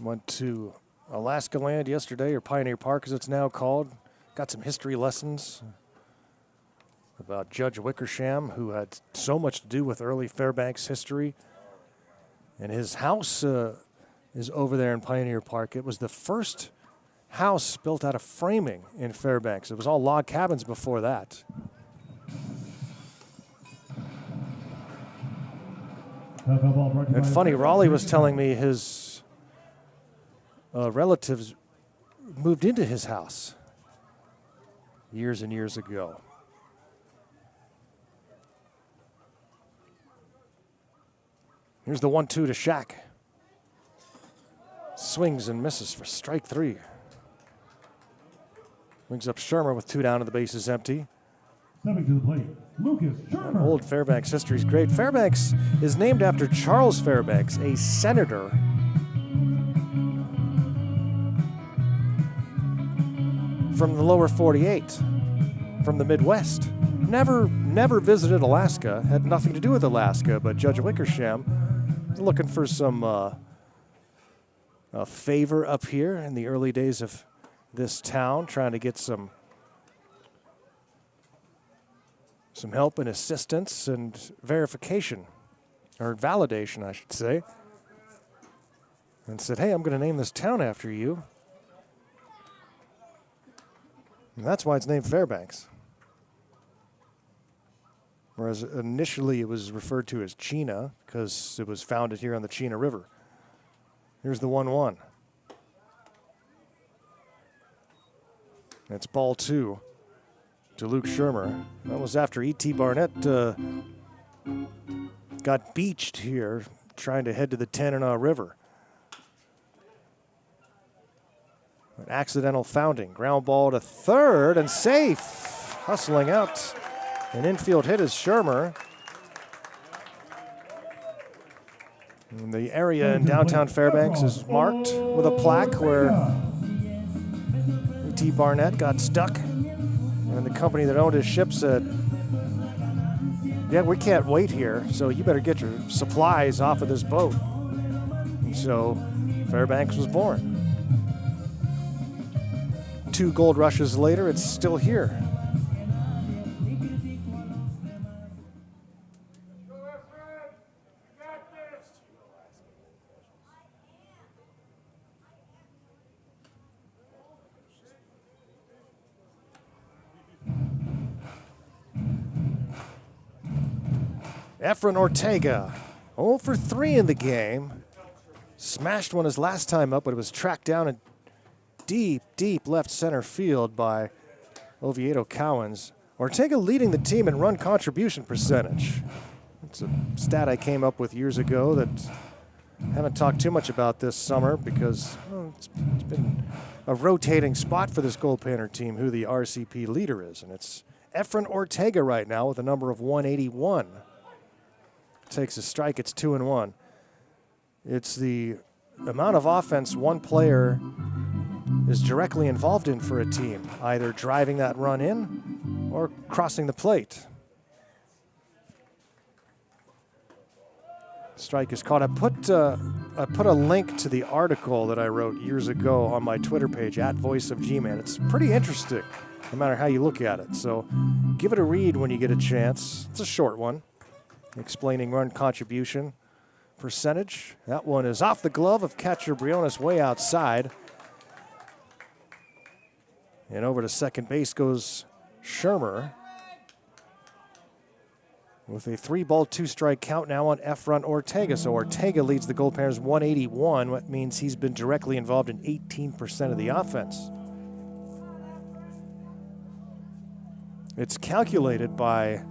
Went to Alaska Land yesterday, or Pioneer Park as it's now called. Got some history lessons about Judge Wickersham, who had so much to do with early Fairbanks history. And his house is over there in Pioneer Park. It was the first house built out of framing in Fairbanks. It was all log cabins before that. And funny, Raleigh was telling me his relatives moved into his house years and years ago. Here's the 1-2 to Shaq. Swings and misses for strike 3. Brings up Shermer with 2 down and the base is empty. Stepping to the plate, Lucas Shermer. Old Fairbanks history is great. Fairbanks is named after Charles Fairbanks, a senator from the lower 48, from the Midwest. Never visited Alaska, had nothing to do with Alaska, but Judge Wickersham was looking for some favor up here in the early days of this town, trying to get some help and assistance and verification, or validation, I should say. And said, hey, I'm going to name this town after you. And that's why it's named Fairbanks. Whereas initially it was referred to as Chena because it was founded here on the Chena River. Here's the 1-1. It's ball 2 to Luke Shermer. That was after E.T. Barnett got beached here trying to head to the Tanana River. An accidental founding. Ground ball to third and safe. Hustling out. An infield hit is Shermer. And the area in downtown Fairbanks is marked with a plaque where E.T. Barnett got stuck. And the company that owned his ship said, yeah, we can't wait here, so you better get your supplies off of this boat. And so Fairbanks was born. 2 gold rushes later, it's still here. Efren Ortega, 0 for 3 in the game. Smashed one his last time up, but it was tracked down in deep left center field by Oviedo Cowens. Ortega leading the team in run contribution percentage. It's a stat I came up with years ago that I haven't talked too much about this summer because it's been a rotating spot for this Goldpanner team who the RCP leader is. And it's Efren Ortega right now with a number of 181. Takes a strike, it's 2-1. It's the amount of offense one player is directly involved in for a team, either driving that run in or crossing the plate. Strike is caught. I put a link to the article that I wrote years ago on my Twitter page, @VoiceOfGman. It's pretty interesting, no matter how you look at it. So give it a read when you get a chance. It's a short one, explaining run contribution percentage. That one is off the glove of catcher Briones way outside. And over to second base goes Shermer. with a 3-ball, 2-strike count now on Efron Ortega. So Ortega leads the Goldpanners 181, what means he's been directly involved in 18% of the offense. It's calculated by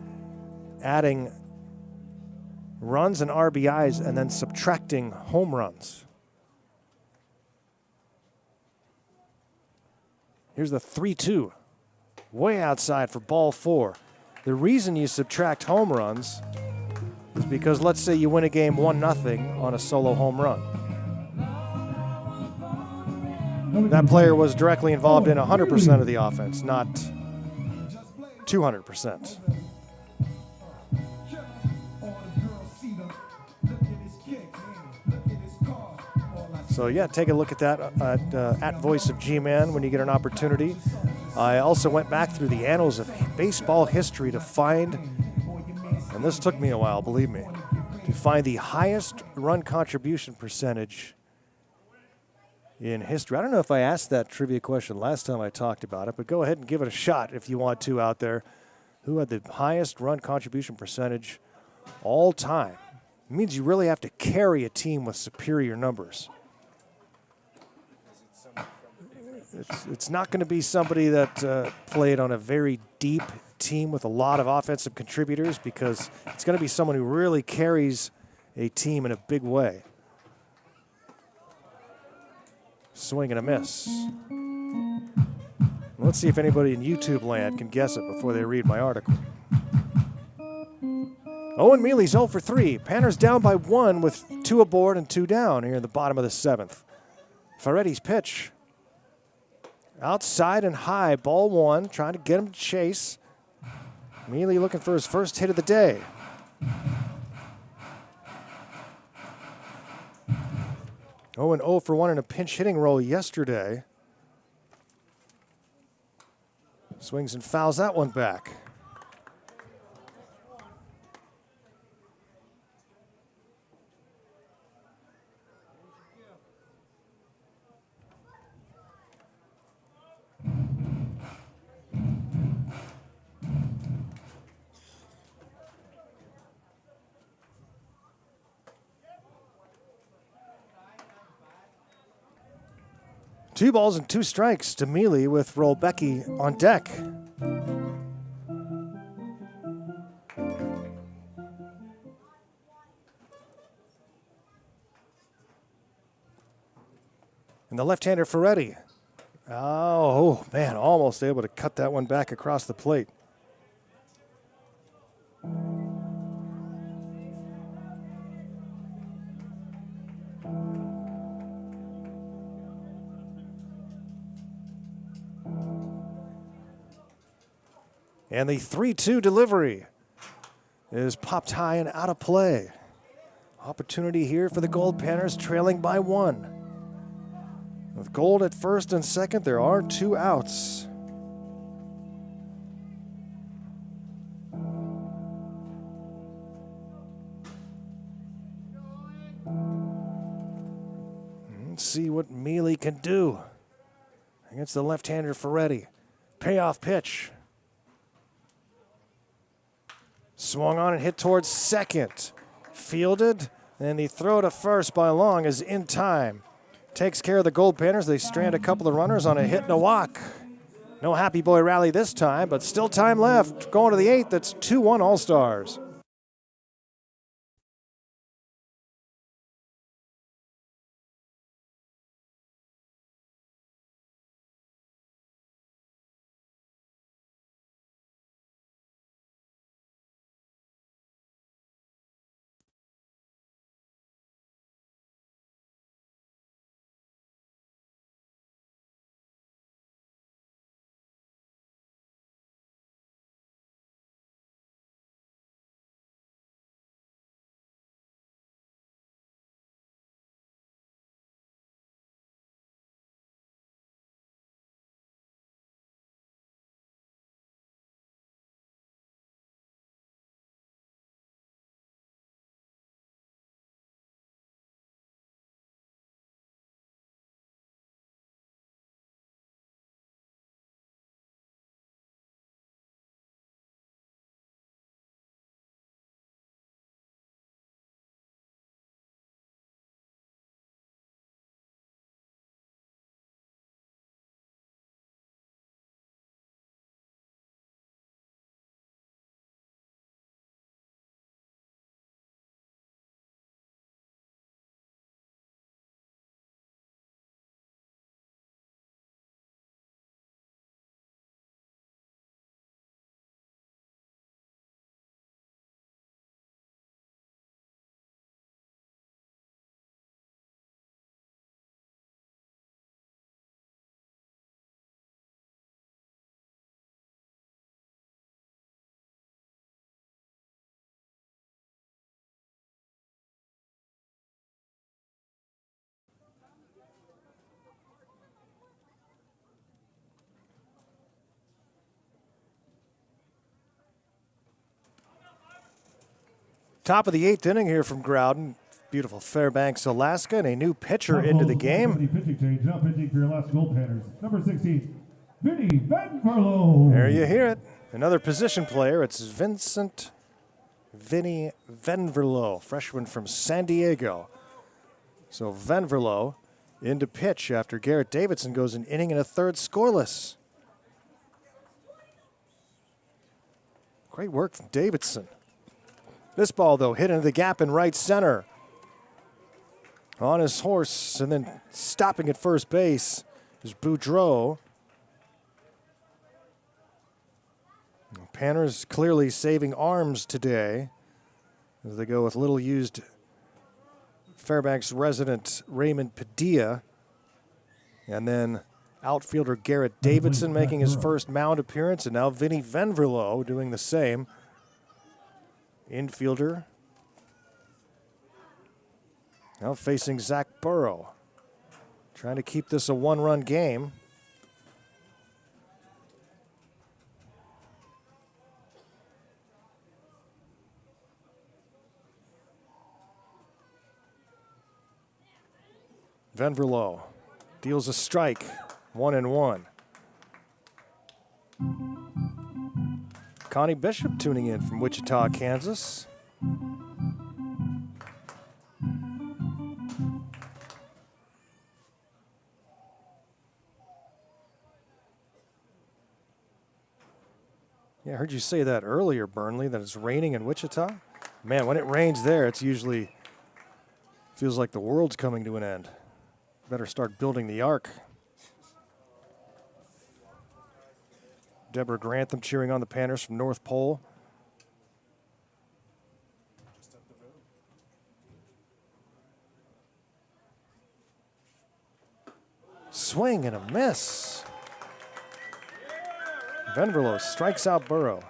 adding runs and RBIs and then subtracting home runs. Here's the 3-2, way outside for ball 4. The reason you subtract home runs is because let's say you win a game 1-0 on a solo home run. That player was directly involved in 100% of the offense, not 200%. So yeah, take a look at that at Voice of G-Man when you get an opportunity. I also went back through the annals of baseball history to find, and this took me a while, believe me, to find the highest run contribution percentage in history. I don't know if I asked that trivia question last time I talked about it, but go ahead and give it a shot if you want to out there. Who had the highest run contribution percentage all time? It means you really have to carry a team with superior numbers. It's not going to be somebody that played on a very deep team with a lot of offensive contributors, because it's going to be someone who really carries a team in a big way. Swing and a miss. Let's see if anybody in YouTube land can guess it before they read my article. Owen Mealy's 0 for 3. Panthers down by 1 with 2 aboard and 2 down here in the bottom of the 7th. Ferretti's pitch. Outside and high, ball 1, trying to get him to chase. Mealy looking for his first hit of the day. Owen 0 for 1 in a pinch hitting role yesterday. Swings and fouls that one back. Two balls and 2 strikes to Mealy with Rolbecki on deck. And the left-hander Ferretti. Oh, man, almost able to cut that one back across the plate. And the 3-2 delivery is popped high and out of play. Opportunity here for the Goldpanners, trailing by 1. With Gold at first and second, there are 2 outs. Let's see what Mealy can do against the left-hander Ferretti. Payoff pitch. Swung on and hit towards second. Fielded, and the throw to first by Long is in time. Takes care of the Goldpanners. They strand a couple of runners on a hit and a walk. No happy boy rally this time, but still time left. Going to the 8th, that's 2-1 All-Stars. Top of the 8th inning here from Growden. Beautiful Fairbanks, Alaska, and a new pitcher into the game. Pitching change. Now pitching for your last Goldpanners. Number 16, Vinny Venverlo. There you hear it. Another position player. It's Vinny Venverlo, freshman from San Diego. So Venverlo into pitch after Garrett Davidson goes an inning and a third scoreless. Great work from Davidson. This ball, though, hit into the gap in right center. On his horse and then stopping at first base is Boudreau. Panners clearly saving arms today as they go with little used Fairbanks resident Raymond Padilla. And then outfielder Garrett Davidson making his first mound appearance, and now Vinny Venverlo doing the same. Infielder now facing Zach Burrow. Trying to keep this a one-run game. Venverlo deals a strike, 1-1. Connie Bishop tuning in from Wichita, Kansas. Yeah, I heard you say that earlier, Burnley, that it's raining in Wichita. Man, when it rains there, it's usually feels like the world's coming to an end. Better start building the ark. Deborah Grantham cheering on the Panthers from North Pole. Swing and a miss. Venverlo strikes out Burrow.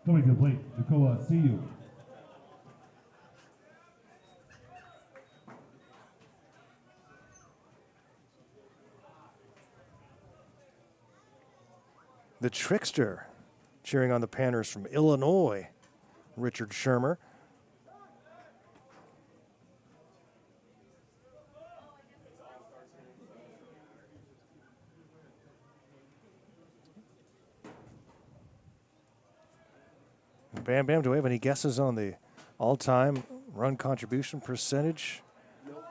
Coming to the plate, Nicola Siu. The Trickster cheering on the Panthers from Illinois, Richard Shermer. Bam Bam, do we have any guesses on the all-time run contribution percentage? Nope.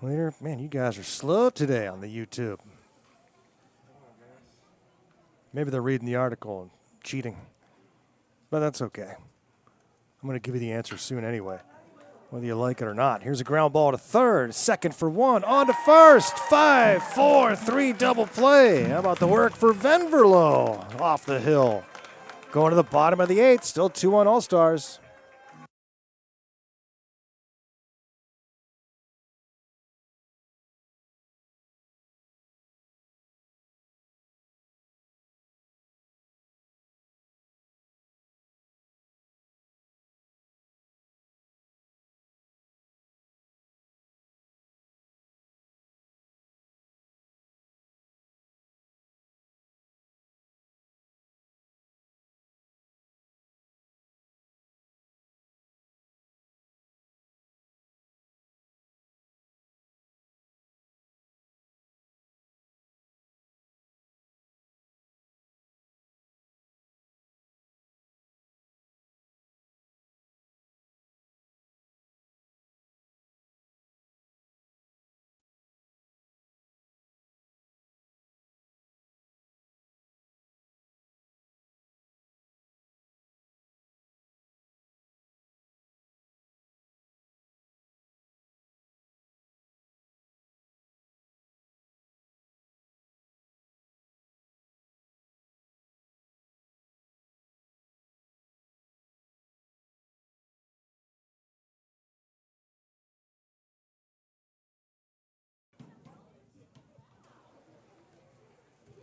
Leader, man, you guys are slow today on the YouTube. Maybe they're reading the article and cheating, but that's okay. I'm going to give you the answer soon anyway, whether you like it or not. Here's a ground ball to third, second for one, on to first, 5, 4, 3 double play. How about the work for Venverlo off the hill? Going to the bottom of the 8th, still 2-1 All-Stars.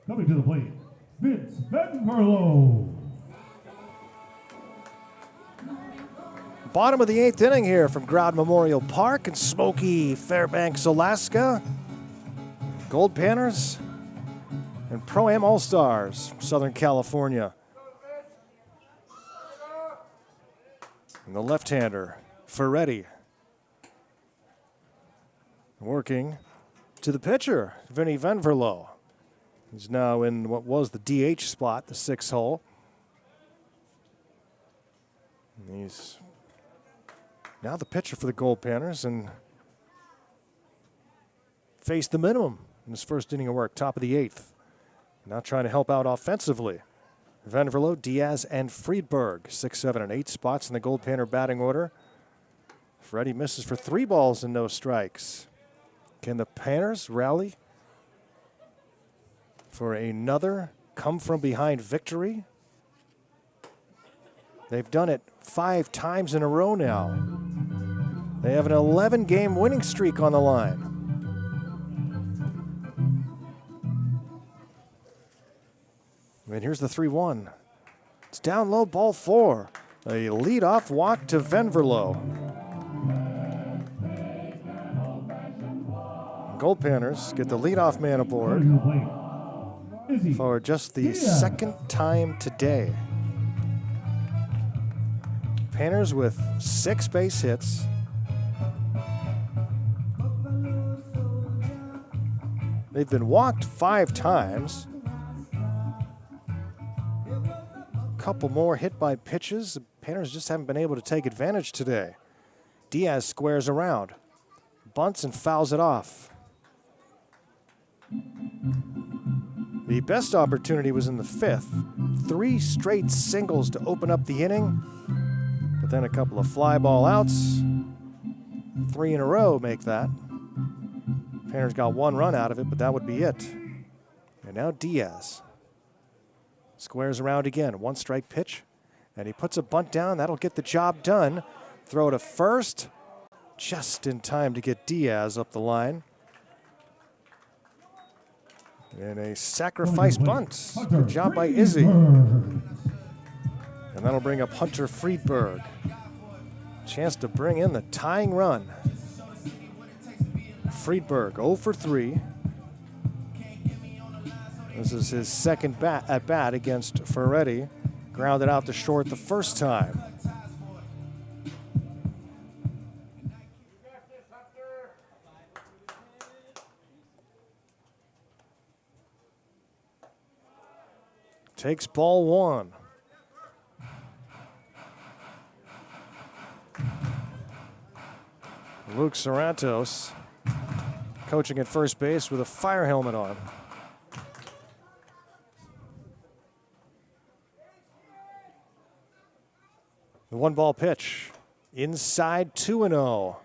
Coming to the plate, Vince Venverlo. Bottom of the 8th inning here from Growden Memorial Park in smoky Fairbanks, Alaska. Goldpanners and Pro-Am All-Stars from Southern California. And the left-hander, Ferretti. Working to the pitcher, Vinny Venverlo. He's now in what was the DH spot, the 6th hole. And he's now the pitcher for the Goldpanners and faced the minimum in his first inning of work, top of the 8th. Now trying to help out offensively. Venverlo, Diaz, and Friedberg, 6, 7, and 8 spots in the Goldpanner batting order. Freddie misses for 3 balls and no strikes. Can the Panners rally for another come-from-behind victory? They've done it 5 times in a row now. They have an 11-game winning streak on the line. And here's the 3-1. It's down low, ball 4. A leadoff walk to Venverlo. Goldpanners get the leadoff man aboard for just the 2nd time today. Panners with 6 base hits. They've been walked 5 times. Couple more hit by pitches. The Panthers just haven't been able to take advantage today. Diaz squares around, bunts and fouls it off. The best opportunity was in the 5th. 3 straight singles to open up the inning, but then a couple of fly ball outs. 3 in a row make that. Panthers got 1 run out of it, but that would be it. And now Diaz squares around again, 1-strike pitch, and he puts a bunt down. That'll get the job done. Throw to first, just in time to get Diaz up the line. And a sacrifice bunt. Good job by Izzy. And that'll bring up Hunter Friedberg. Chance to bring in the tying run. Friedberg 0 for 3. This is his 2nd at bat against Ferretti. Grounded out to short the first time. Takes ball 1. Luke Sorrentos coaching at first base with a fire helmet on. The 1-ball pitch, inside 2-0.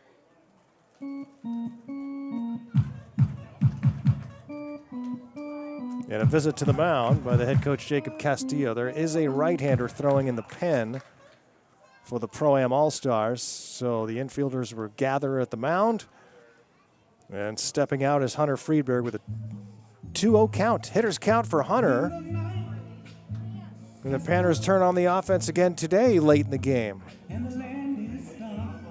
And a visit to the mound by the head coach Jacob Castillo. There is a right-hander throwing in the pen for the Pro-Am All-Stars. So the infielders were gathered at the mound. And stepping out is Hunter Friedberg with a 2-0 count. Hitter's count for Hunter. And the Panthers turn on the offense again today late in the game. And the land is dark,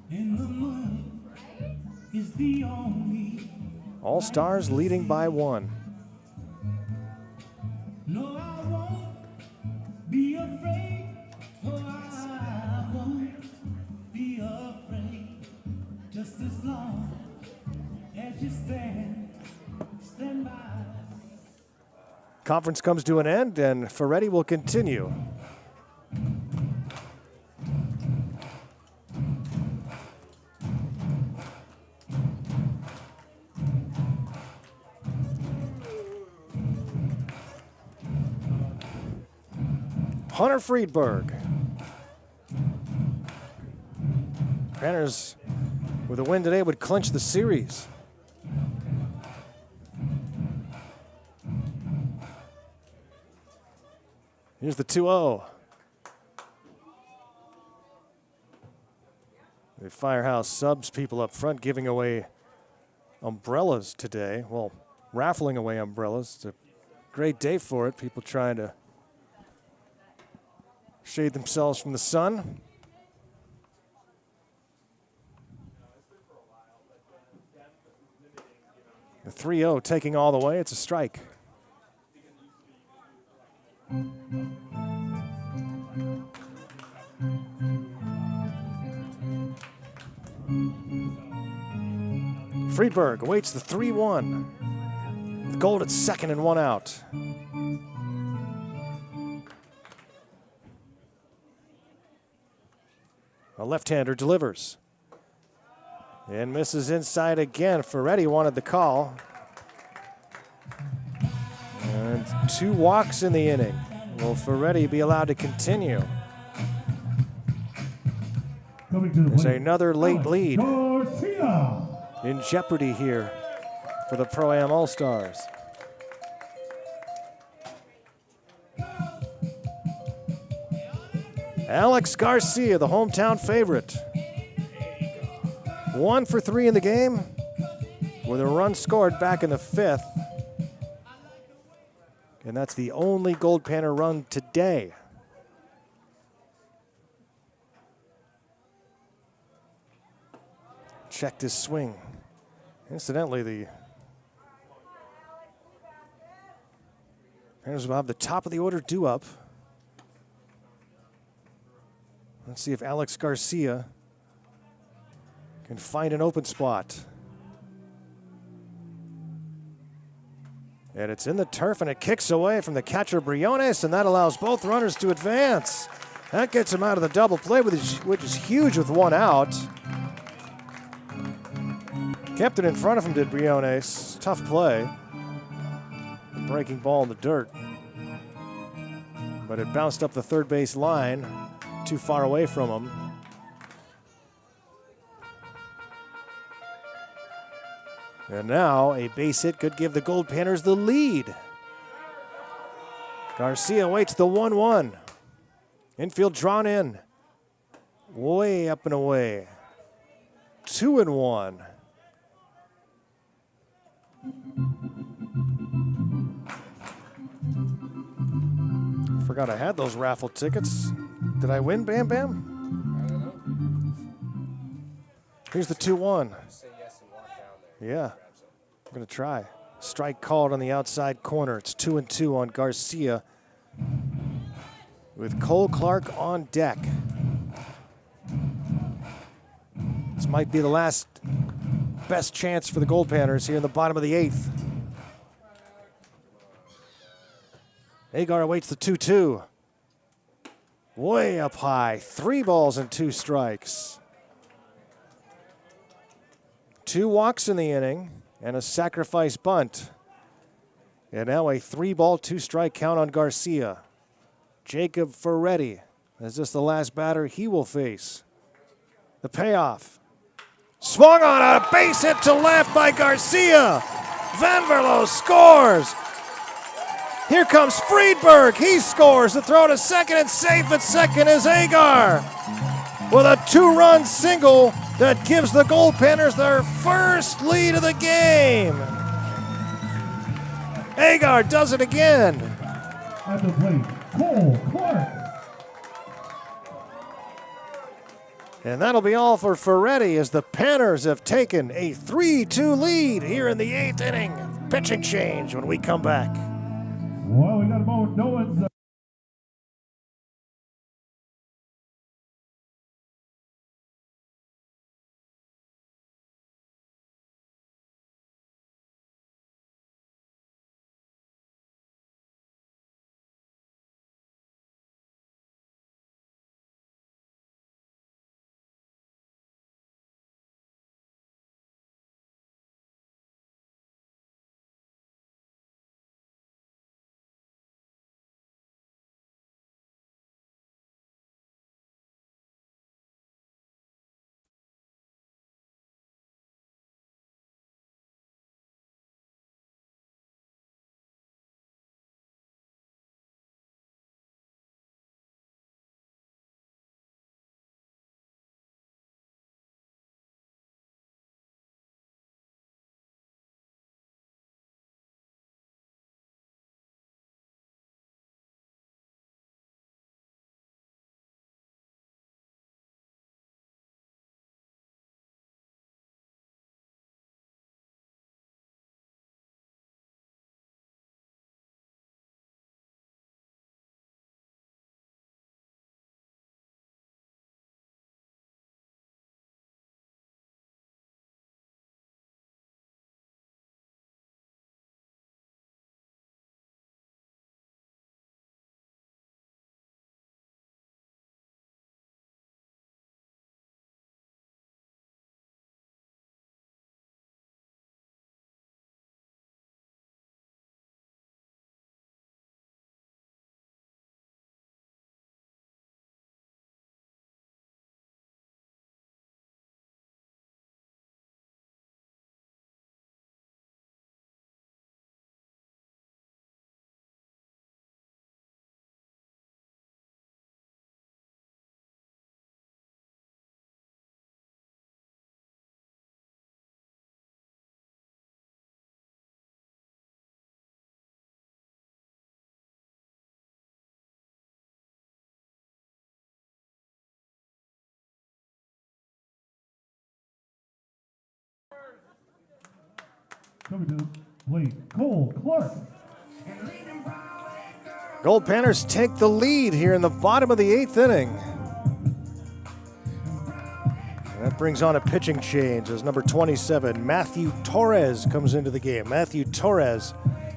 and the moon is the only. All Stars leading by 1. No, I won't be afraid. Oh, I won't be afraid. Just as long as you stand by. Conference comes to an end, and Ferretti will continue. Hunter Friedberg. Panthers, with a win today, would clinch the series. Here's the 2-0. The Firehouse subs people up front giving away umbrellas today. Well, raffling away umbrellas. It's a great day for it. People trying to shade themselves from the sun. The 3-0 taking all the way. It's a strike. Friedberg awaits the 3-1. With Gold at second and 1 out. A left-hander delivers. And misses inside again. Ferretti wanted the call. And 2 walks in the inning. Will Ferretti be allowed to continue? There's another late lead Garcia. in jeopardy here for the Pro-Am All-Stars. Alex Garcia, the hometown favorite. 1 for 3 in the game with a run scored back in the 5th. And that's the only Goldpanner run today. Checked his swing. Incidentally, the Panthers will have the top of the order due up. Let's see if Alex Garcia can find an open spot. And it's in the turf, and it kicks away from the catcher Briones, and that allows both runners to advance. That gets him out of the double play, which is huge with 1 out. Kept it in front of him, did Briones. Tough play. Breaking ball in the dirt. But it bounced up the third base line, too far away from him. And now a base hit could give the Goldpanners the lead. Garcia waits the 1-1. Infield drawn in. Way up and away. 2-1. Forgot I had those raffle tickets. Did I win, Bam Bam? I don't know. Here's the 2-1. Say yes and walk down there. Yeah, Grab some. I'm going to try. Strike called on the outside corner. It's 2-2 on Garcia with Cole Clark on deck. This might be the last best chance for the Goldpanners here in the bottom of the 8th. Agar awaits the 2-2. Way up high. 3 balls and 2 strikes. 2 walks in the inning and a sacrifice bunt. And now a 3-ball, 2-strike count on Garcia. Jacob Ferretti is this the last batter he will face. The payoff. Swung on a base hit to left by Garcia. Van Verlo scores. Here comes Friedberg. He scores. The throw to second, and safe at second is Agar with a 2-run single that gives the Goldpanners their first lead of the game. Agar does it again. At the plate, Cole Clark. And that'll be all for Ferretti as the Panthers have taken a 3-2 lead here in the 8th inning. Pitching change when we come back. Well, we got a moment. No one's Coming to the plate, Cole Clark. Goldpanners take the lead here in the bottom of the 8th inning. And that brings on a pitching change as number 27, Matthew Torres, comes into the game. Matthew Torres,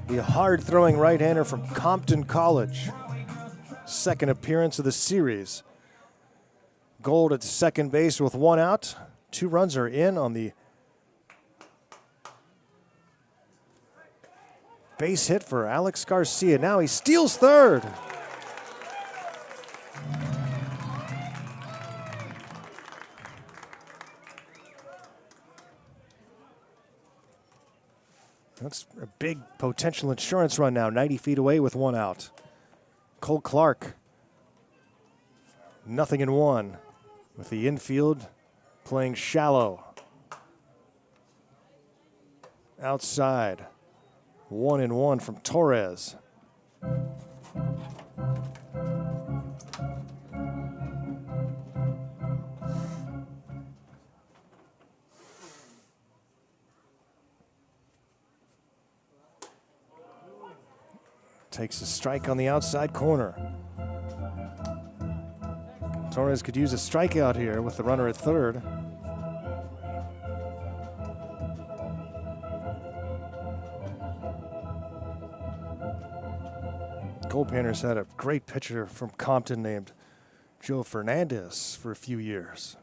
the hard-throwing right-hander from Compton College. Second appearance of the series. Gold at second base with 1 out. 2 runs are in on the base hit for Alex Garcia. Now he steals third. That's a big potential insurance run now, 90 feet away with 1 out. Cole Clark, 0-1 with the infield playing shallow. Outside, 1-1 from Torres. Takes a strike on the outside corner. Torres could use a strikeout here with the runner at third. Goldpanners had a great pitcher from Compton named Joe Fernandez for a few years.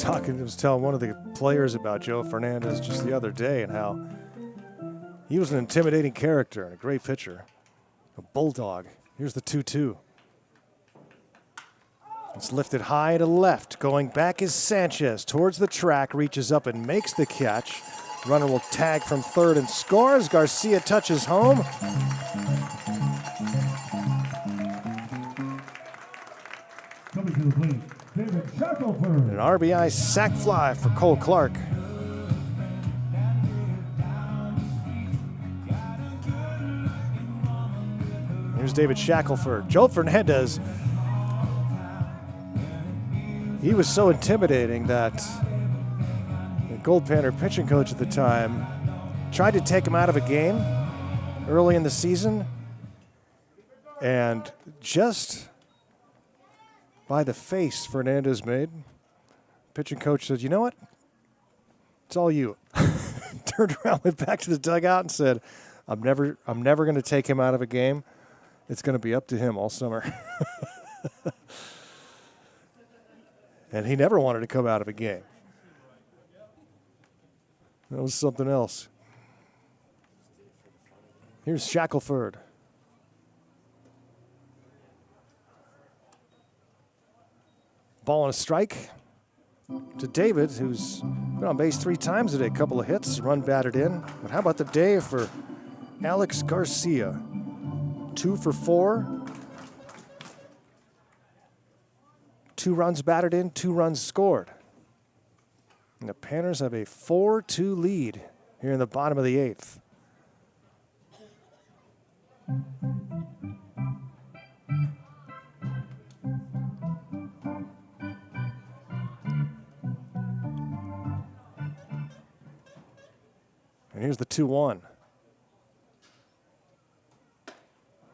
I was telling one of the players about Joe Fernandez just the other day and how he was an intimidating character and a great pitcher, a bulldog. Here's the 2-2. It's lifted high to left. Going back is Sanchez towards the track, reaches up and makes the catch. Runner will tag from third and scores. Garcia touches home. Coming to the plate, David Shackelford. An RBI sac fly for Cole Clark. Here's David Shackelford. Joe Fernandez, he was so intimidating that the Goldpanner pitching coach at the time tried to take him out of a game early in the season, and just by the face Fernandez made, pitching coach said, "You know what? It's all you." Turned around, went back to the dugout and said, I'm never going to take him out of a game. It's going to be up to him all summer." And he never wanted to come out of a game. That was something else. Here's Shackelford. Ball and a strike to David, who's been on base 3 times today. A couple of hits, run batted in. But how about the day for Alex Garcia? 2 for 4. 2 runs batted in, 2 runs scored. And the Panthers have a 4-2 lead here in the bottom of the 8th. And here's the 2-1.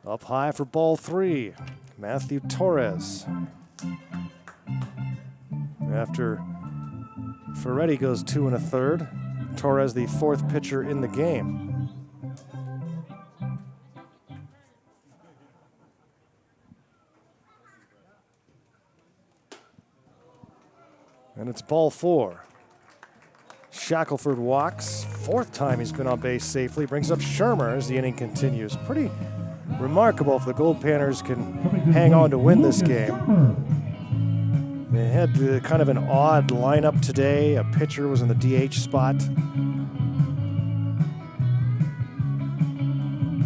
Up high for ball 3, Matthew Torres. After Ferretti goes 2 1/3, Torres the 4th pitcher in the game. And it's ball 4. Shackelford walks. 4th time he's been on base safely. Brings up Shermer as the inning continues. Pretty remarkable if the Goldpanners can hang on to win this game. They had kind of an odd lineup today. A pitcher was in the DH spot.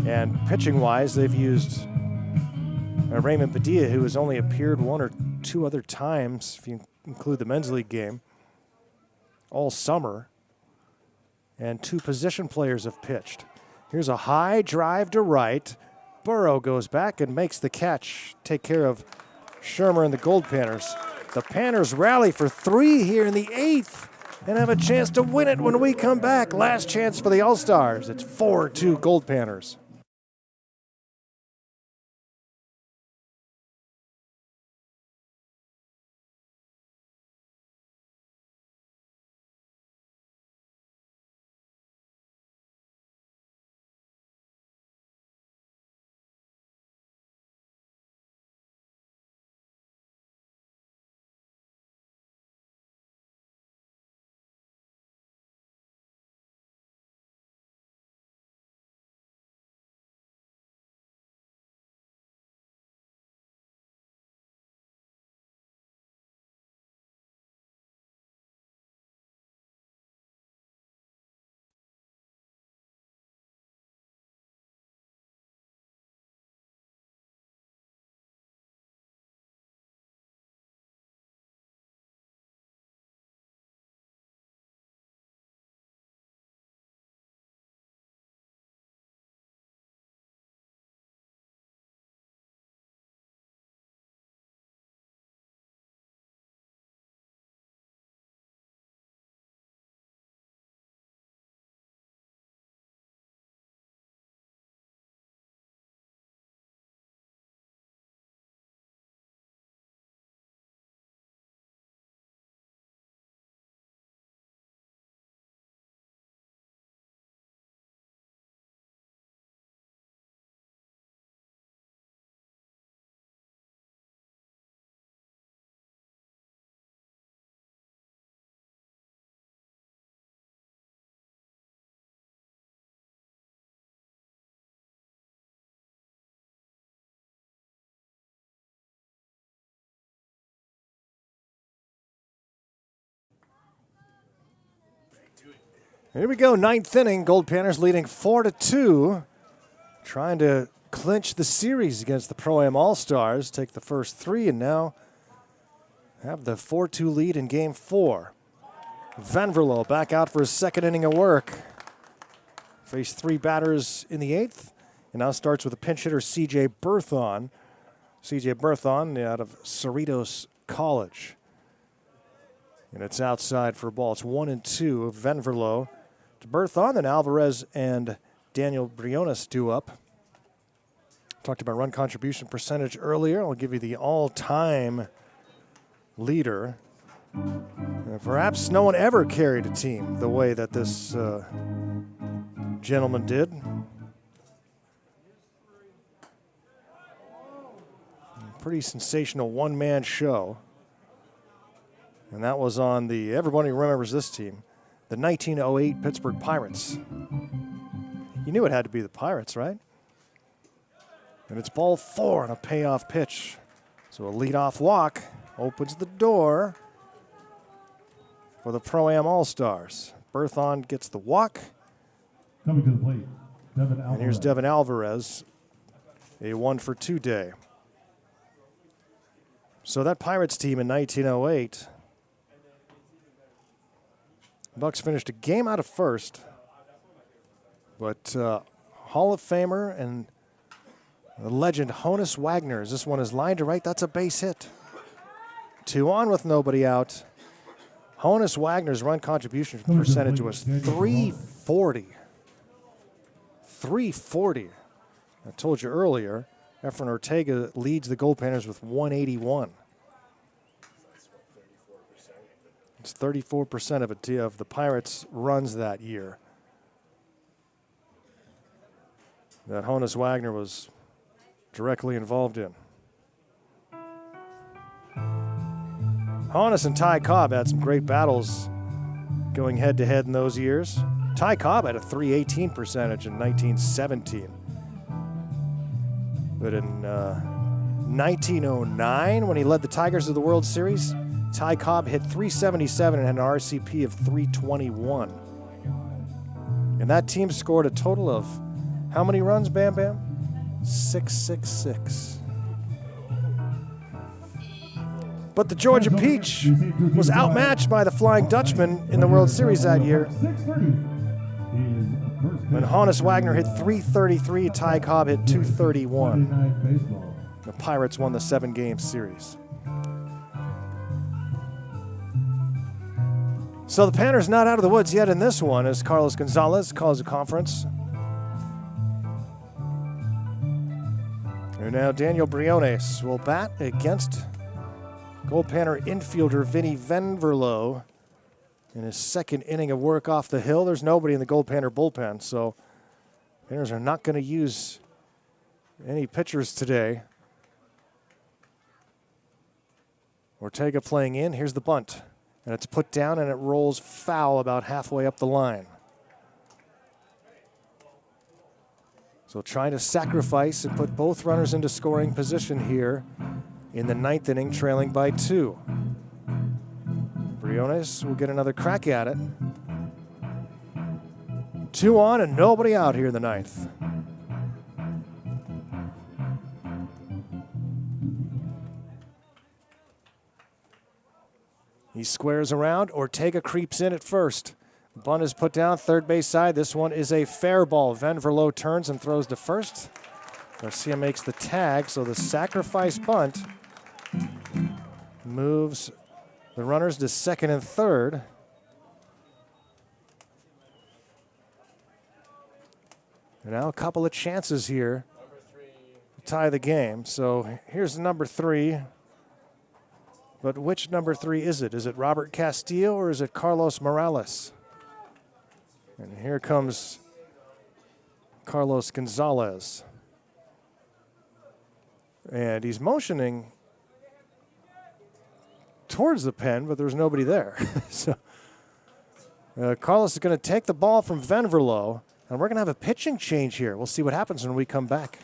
And pitching-wise, they've used Raymond Padilla, who has only appeared 1 or 2 other times, if you include the men's league game, all summer. And 2 position players have pitched. Here's a high drive to right. Burrow goes back and makes the catch. Take care of Shermer and the Goldpanners. The Panthers rally for 3 here in the 8th and have a chance to win it when we come back. Last chance for the All-Stars. It's 4-2 Goldpanners. Here we go, 9th inning. Goldpanners leading 4-2. Trying to clinch the series against the Pro-Am All-Stars. Take the first 3 and now have the 4-2 lead in Game 4. Vanverlo back out for his 2nd inning of work. Faced 3 batters in the 8th. And now starts with a pinch hitter, C.J. Berthon. C.J. Berthon out of Cerritos College. And it's outside for a ball. It's 1-2 of Vanverlo to Berthon. Then Alvarez and Daniel Briones due up. Talked about run contribution percentage earlier. I'll give you the all-time leader. Perhaps no one ever carried a team the way that this gentleman did. Pretty sensational one-man show. And that was on the, everybody remembers this team, the 1908 Pittsburgh Pirates. You knew it had to be the Pirates, right? And it's ball 4 on a payoff pitch. So a leadoff walk opens the door for the Pro-Am All-Stars. Berthon gets the walk. Coming to the plate, Devin Alvarez. And here's Devin Alvarez, a 1-for-2 day. So that Pirates team in 1908, Bucks finished a game out of first, but Hall of Famer and the legend Honus Wagner, as this one is lined to right, that's a base hit. 2 on with nobody out. Honus Wagner's run contribution percentage was 340. 340. I told you earlier, Efren Ortega leads the Goldpanners with 181. It's 34% of the Pirates' runs that year that Honus Wagner was directly involved in. Honus and Ty Cobb had some great battles going head-to-head in those years. Ty Cobb had a .318 percentage in 1917. But in 1909, when he led the Tigers to the World Series, Ty Cobb hit .377 and had an RCP of .321. And that team scored a total of how many runs, Bam Bam? 666. But the Georgia Peach was outmatched by the Flying Dutchman in the World Series that year. 6:30 is first pitch. Honus Wagner hit 333, Ty Cobb hit 231. Monday Night Baseball. The Pirates won the 7-game series. So the Panthers not out of the woods yet in this one as Carlos Gonzalez calls a conference. And now Daniel Briones will bat against Goldpanner infielder Vinny Venverlo in his second inning of work off the hill. There's nobody in the Goldpanner bullpen, so Panthers are not going to use any pitchers today. Ortega playing in. Here's the bunt. And it's put down and it rolls foul about halfway up the line. So trying to sacrifice and put both runners into scoring position here in the 9th inning, trailing by 2. Briones will get another crack at it. 2 on and nobody out here in the 9th. He squares around. Ortega creeps in at first. Bunt is put down, third base side. This one is a fair ball. Venverlo turns and throws to first. Garcia makes the tag, so the sacrifice bunt moves the runners to second and third. And now a couple of chances here to tie the game. So here's number 3. But which number 3 is it? Is it Robert Castillo or is it Carlos Morales? And here comes Carlos Gonzalez. And he's motioning towards the pen, but there's nobody there. So Carlos is going to take the ball from Venverlo, and we're going to have a pitching change here. We'll see what happens when we come back.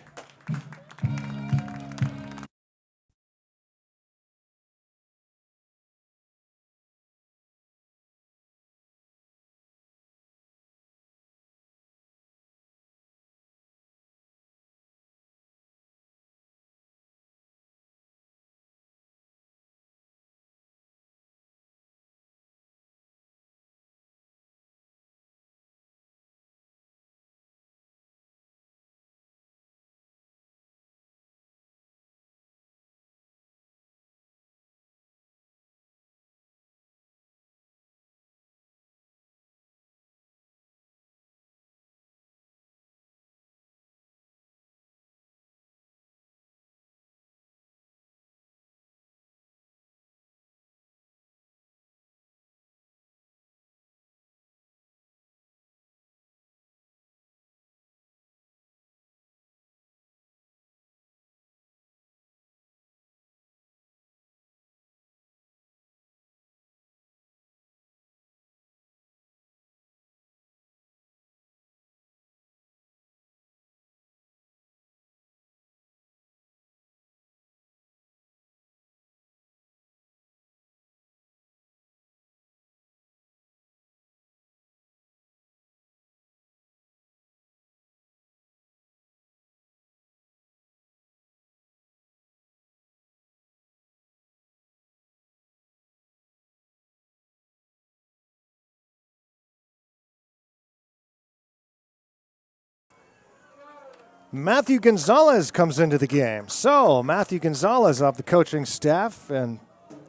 Matthew Gonzalez comes into the game. So Matthew Gonzalez off the coaching staff and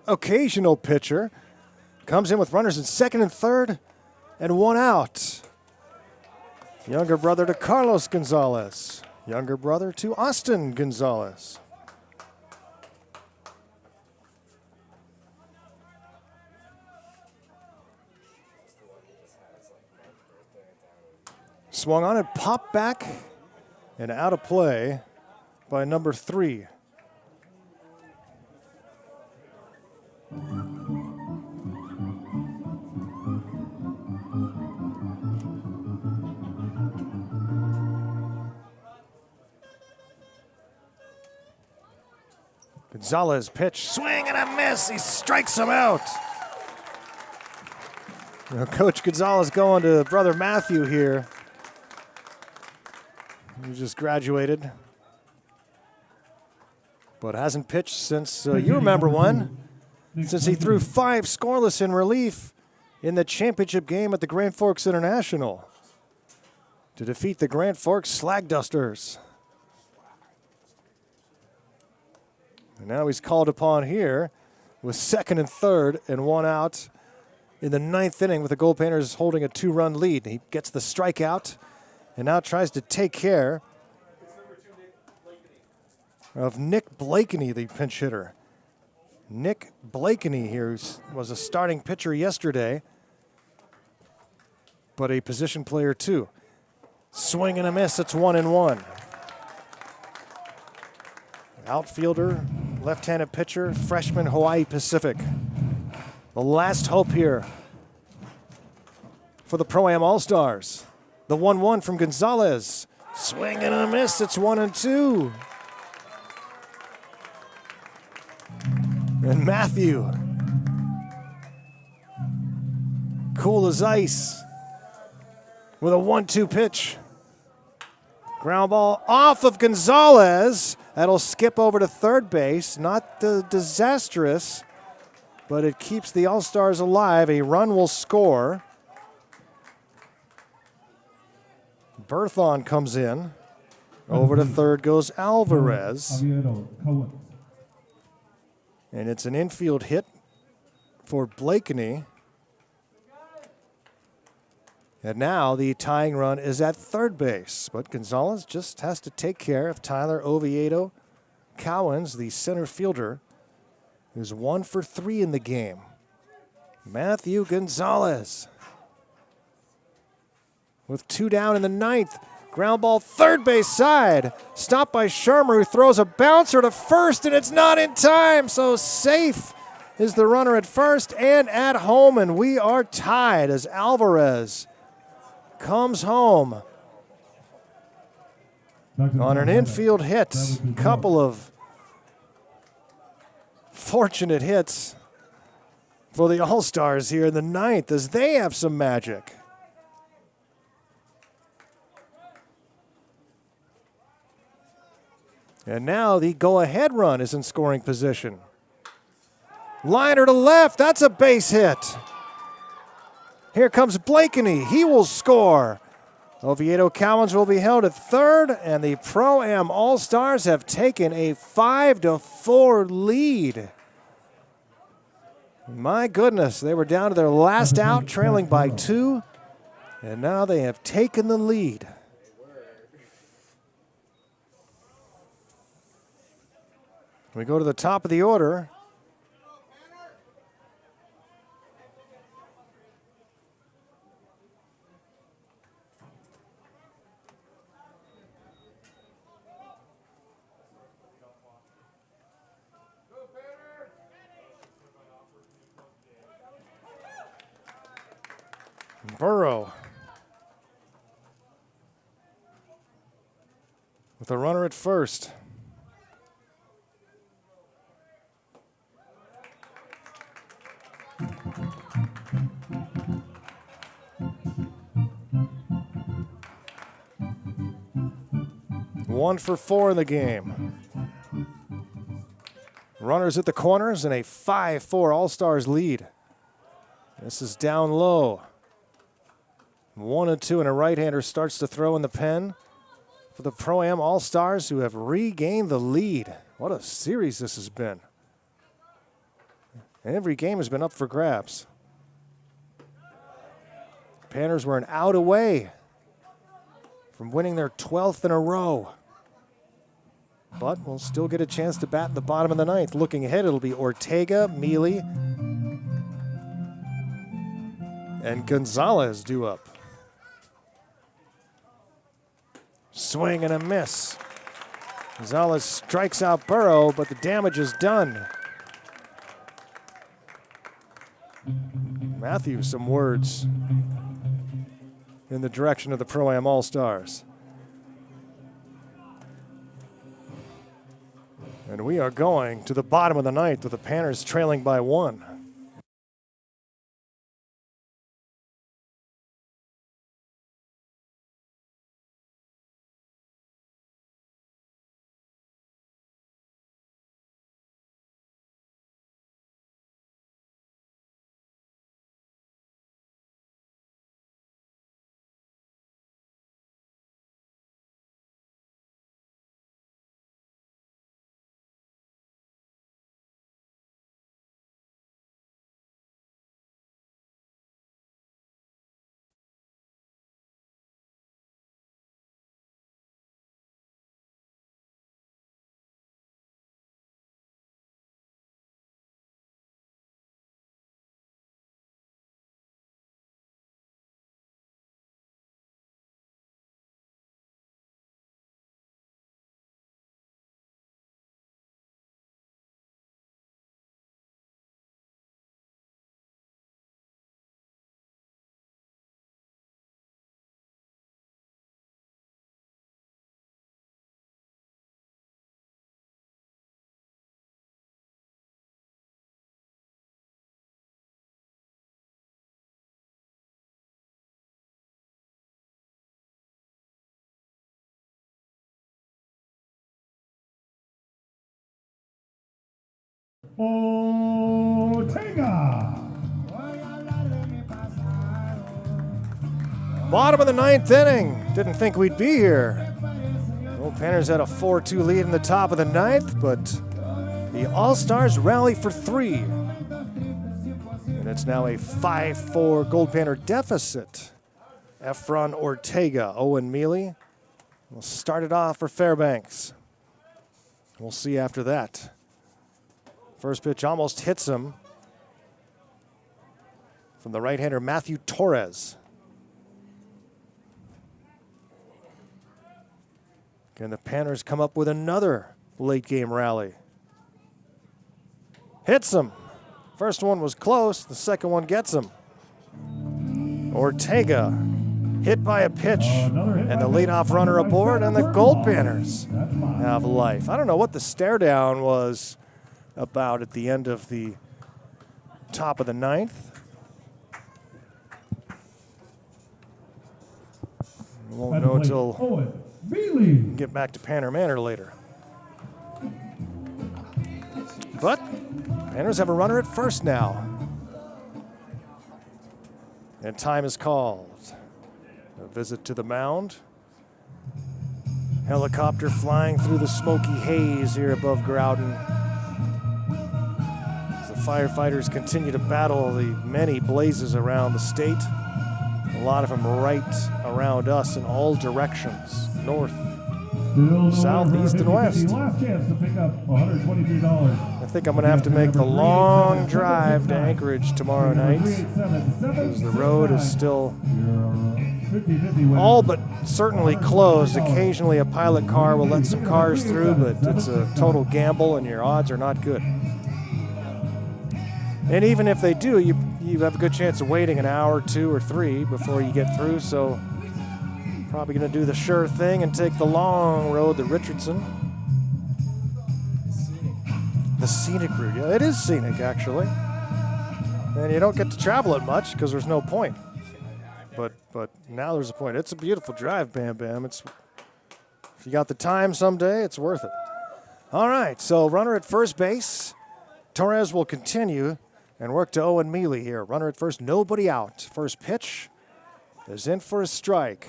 occasional pitcher comes in with runners in second and third and 1 out. Younger brother to Carlos Gonzalez. Younger brother to Austin Gonzalez. Swung on and popped back and out of play by number 3. Gonzalez pitch, swing and a miss. He strikes him out. Now, Coach Gonzalez going to brother Matthew here. He just graduated, but hasn't pitched since, you remember when, since he threw 5 scoreless in relief in the championship game at the Grand Forks International. to defeat the Grand Forks Slag Dusters. And now he's called upon here with second and third and one out in the ninth inning with the Goldpanners holding a 2-run lead. He gets the strikeout and now tries to take care of Nick Blakeney, the pinch hitter. Nick Blakeney here was a starting pitcher yesterday, but a position player too. Swing and a miss, it's 1-1. Outfielder, left-handed pitcher, freshman Hawaii Pacific. The last hope here for the Pro-Am All-Stars. The 1-1 from Gonzalez. Swing and a miss, it's 1-2. And Matthew, cool as ice, with a 1-2 pitch. Ground ball off of Gonzalez. That'll skip over to third base. Not disastrous, but it keeps the All-Stars alive. A run will score. Berthon comes in. Over to third goes Alvarez. And it's an infield hit for Blakeney. And now the tying run is at third base. But Gonzalez just has to take care of Tyler Oviedo Cowens, the center fielder, who's 1 for 3 in the game. Matthew Gonzalez with 2 down in the ninth. Ground ball third base side. Stopped by Shermer, who throws a bouncer to first, and it's not in time. So safe is the runner at first and at home, and we are tied as Alvarez comes home on an infield hit. Couple of fortunate hits for the All-Stars here in the ninth as they have some magic. And now the go-ahead run is in scoring position. Liner to left, that's a base hit. Here comes Blakeney, he will score. Oviedo Cowens will be held at third, and the Pro-Am All-Stars have taken a 5-4 lead. My goodness, they were down to their last out, trailing by 2, and now they have taken the lead. We go to the top of the order. Burrow with a runner at first. One for 4 in the game. Runners at the corners and a 5-4 All-Stars lead. This is down low. 1-2 and a right-hander starts to throw in the pen for the Pro-Am All-Stars, who have regained the lead. What a series this has been. Every game has been up for grabs. Panthers were an out away from winning their 12th in a row. But we'll still get a chance to bat in the bottom of the ninth. Looking ahead, it'll be Ortega, Mealy, and Gonzalez due up. Swing and a miss. Gonzalez strikes out Burrow, but the damage is done. Matthew, some words in the direction of the Pro-Am All-Stars. And we are going to the bottom of the ninth with the Panthers trailing by 1. Ortega. Bottom of the 9th inning. Didn't think we'd be here. Goldpanners had a 4-2 lead in the top of the 9th, but the All-Stars rally for 3. And it's now a 5-4 Goldpanner deficit. Efron Ortega, Owen Mealy will start it off for Fairbanks. We'll see after that. First pitch almost hits him from the right-hander Matthew Torres. Can the Panthers come up with another late-game rally? Hits him. First one was close. The second one gets him. Ortega hit by a pitch, and the leadoff runner aboard, and the Goldpanners have life. I don't know what the stare down was about at the end of the top of the 9th. We won't know until we get back to Panner Manor later. But Panthers have a runner at first now. And time is called. A visit to the mound. Helicopter flying through the smoky haze here above Growden. As the firefighters continue to battle the many blazes around the state. A lot of them right around us in all directions. North, south, east, and west. Last chance to pick up $123. I think I'm going to have to make the long drive to Anchorage tomorrow night, because the road is still all but certainly closed. Occasionally a pilot car will let some cars through, but it's a total gamble and your odds are not good. And even if they do, you have a good chance of waiting an hour, 2 or 3 before you get through, so probably going to do the sure thing and take the long road to Richardson. The scenic route. Yeah, it is scenic, actually. And you don't get to travel it much because there's no point. But now there's a point. It's a beautiful drive, Bam Bam. If you got the time someday, it's worth it. All right, so runner at first base. Torres will continue and work to Owen Mealy here. Runner at first, nobody out. First pitch is in for a strike.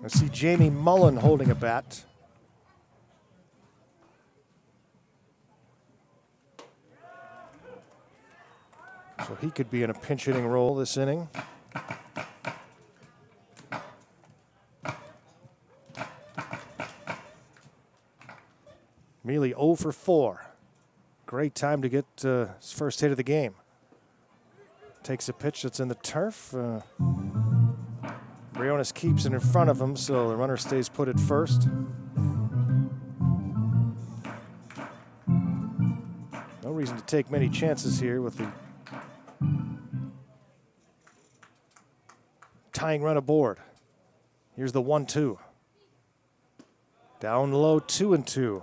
I see Jamie Mullen holding a bat. So he could be in a pinch hitting role this inning. Mealy 0 for 4. Great time to get his first hit of the game. Takes a pitch that's in the turf. Briones keeps it in front of him, so the runner stays put at first. No reason to take many chances here with the tying run aboard. Here's the 1-2. Down low, 2-2.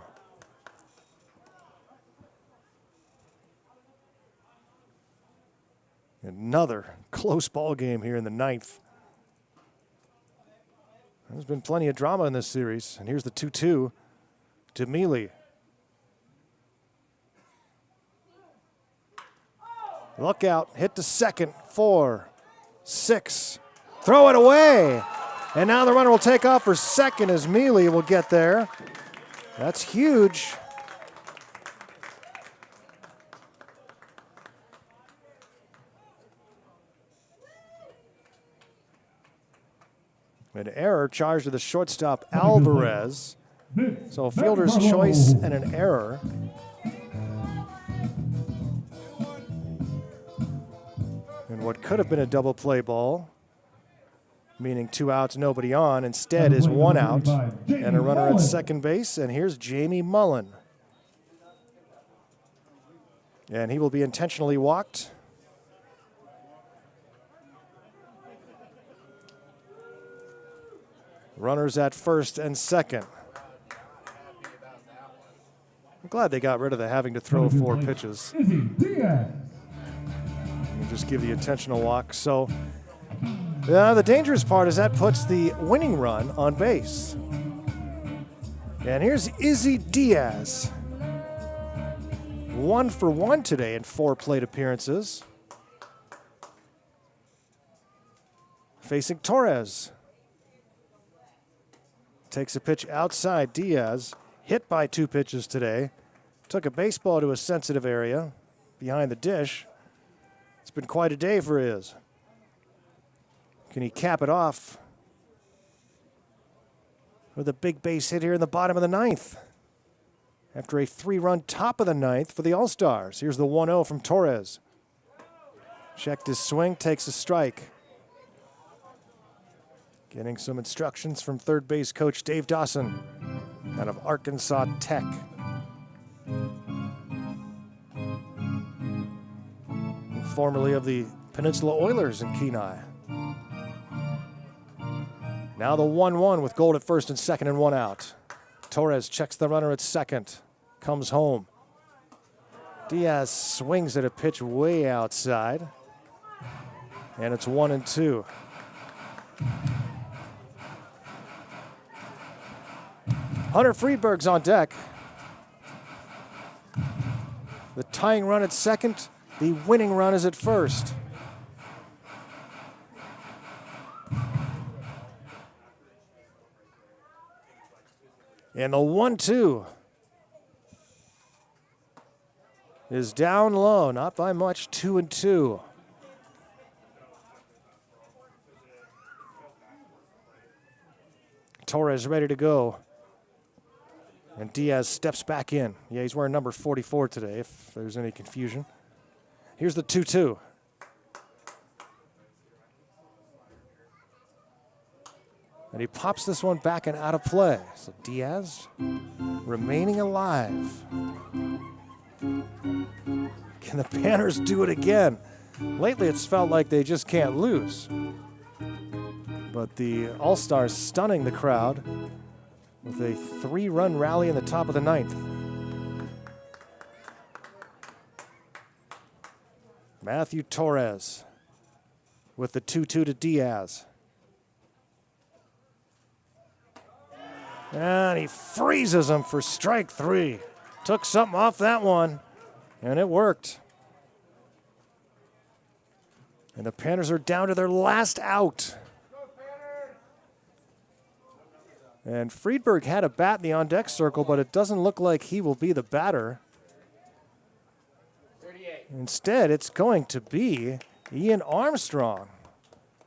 Another close ball game here in the 9th. There's been plenty of drama in this series. And here's the 2-2 to Mealy. Look out, hit to second, 4, 6. Throw it away. And now the runner will take off for second as Mealy will get there. That's huge. An error charged to the shortstop Alvarez. So a fielder's choice and an error. And what could have been a double play ball, meaning 2 outs, nobody on, instead is 1 out and a runner at second base. And here's Jamie Mullen. And he will be intentionally walked. Runners at first and second. I'm glad they got rid of the having to throw 4 pitches. And just give the intentional walk. So The dangerous part is that puts the winning run on base. And here's Izzy Diaz. 1 for 1 today in 4 plate appearances. Facing Torres. Takes a pitch outside. Diaz hit by 2 pitches today. Took a baseball to a sensitive area behind the dish. It's been quite a day for Iz. Can he cap it off with a big base hit here in the bottom of the 9th? After a 3-run top of the 9th for the All-Stars. Here's the 1-0 from Torres. Checked his swing, takes a strike. Getting some instructions from third base coach Dave Dawson out of Arkansas Tech. Formerly of the Peninsula Oilers in Kenai. Now the 1-1 with Gold at first and second and 1 out. Torres checks the runner at second. Comes home. Diaz swings at a pitch way outside. And it's 1-2. Hunter Friedberg's on deck. The tying run at second. The winning run is at first. And the 1-2 is down low, not by much, 2-2. Torres ready to go. And Diaz steps back in. Yeah, he's wearing number 44 today, if there's any confusion. Here's the 2-2. And he pops this one back and out of play. So Diaz remaining alive. Can the Panthers do it again? Lately it's felt like they just can't lose. But the All-Stars stunning the crowd with a 3-run rally in the top of the 9th. Matthew Torres with the 2-2 to Diaz. And he freezes him for strike 3. Took something off that one, and it worked. And the Panthers are down to their last out. And Friedberg had a bat in the on-deck circle, but it doesn't look like he will be the batter. 38. Instead, it's going to be Ian Armstrong.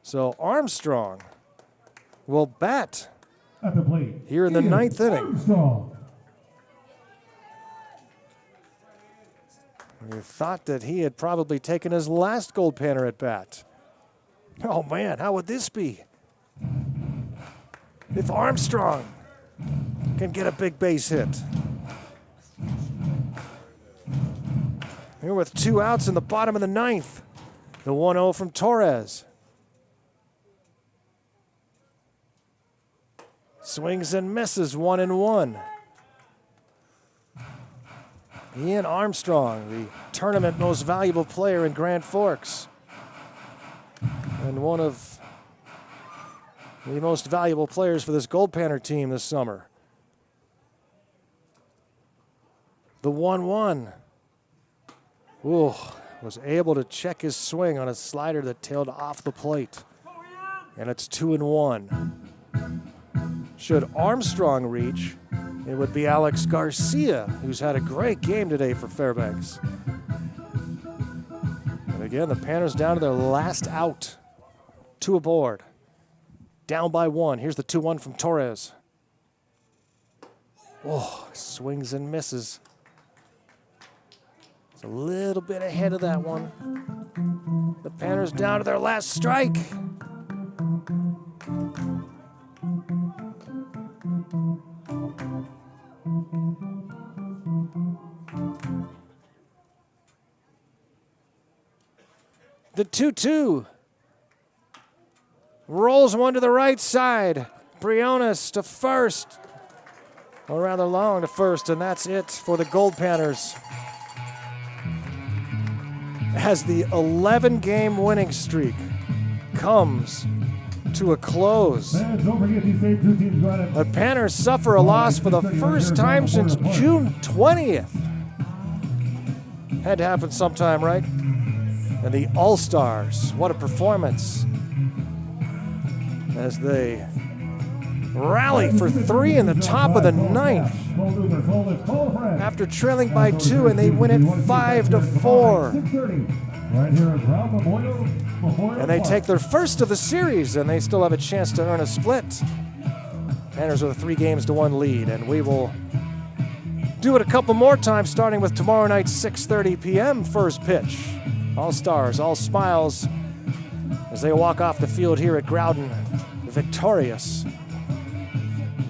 So Armstrong will bat At the plate. here in the Ian 9th inning. Armstrong. We thought that he had probably taken his last Goldpanner at bat. Oh man, how would this be? If Armstrong can get a big base hit. Here with 2 outs in the bottom of the 9th. The 1-0 from Torres. Swings and misses, 1-1. Ian Armstrong, the tournament most valuable player in Grand Forks. And one of the most valuable players for this Goldpanner team this summer. The 1-1. Ooh, was able to check his swing on a slider that tailed off the plate. And it's 2-1. Should Armstrong reach, it would be Alex Garcia, who's had a great game today for Fairbanks. And again, the Panthers down to their last out. 2 aboard. Down by 1. Here's the 2-1 from Torres. Oh, swings and misses. It's a little bit ahead of that one. The Panthers down to their last strike. The 2-2. Rolls one to the right side. Briones to first. Or rather long to first, and that's it for the Goldpanners. As the 11-game winning streak comes to a close. And don't forget these same two teams go at it. The Panthers suffer a loss for the first time since June 20th. Had to happen sometime, right? And the All-Stars, what a performance. As they rally for 3 in the top of the 9th. After trailing by 2, and they win it 5-4. Right here at Ground Memorial And they take their first of the series, and they still have a chance to earn a split. Panthers with a 3-1 lead, and we will do it a couple more times, starting with tomorrow night, 6:30 p.m. first pitch. All stars, all smiles, as they walk off the field here at Growden, victorious.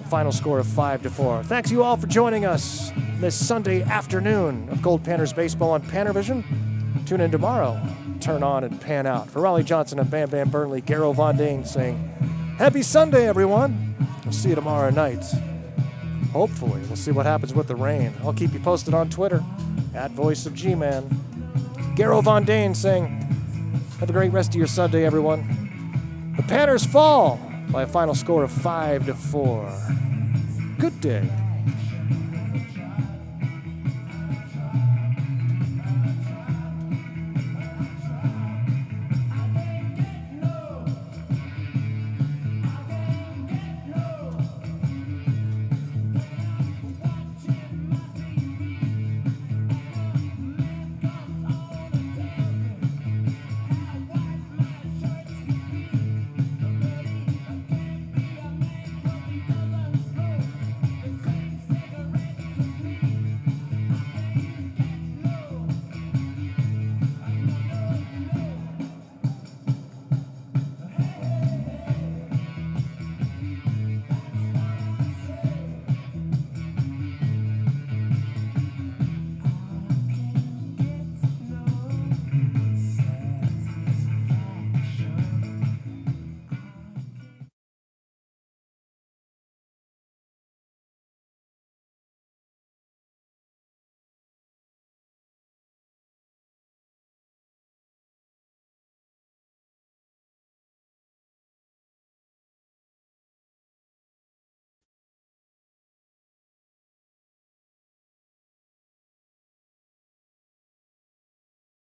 Final score of 5-4. Thanks you all for joining us this Sunday afternoon of Goldpanners baseball on PannerVision. Tune in tomorrow. Turn on and pan out. For Raleigh Johnson and Bam Bam Burnley, Garrow Von Dane saying, Happy Sunday, everyone. We'll see you tomorrow night. Hopefully. We'll see what happens with the rain. I'll keep you posted on Twitter, @VoiceOfGman. Garrow Von Dane saying, have a great rest of your Sunday, everyone. The Panthers fall by a final score of 5-4. Good day.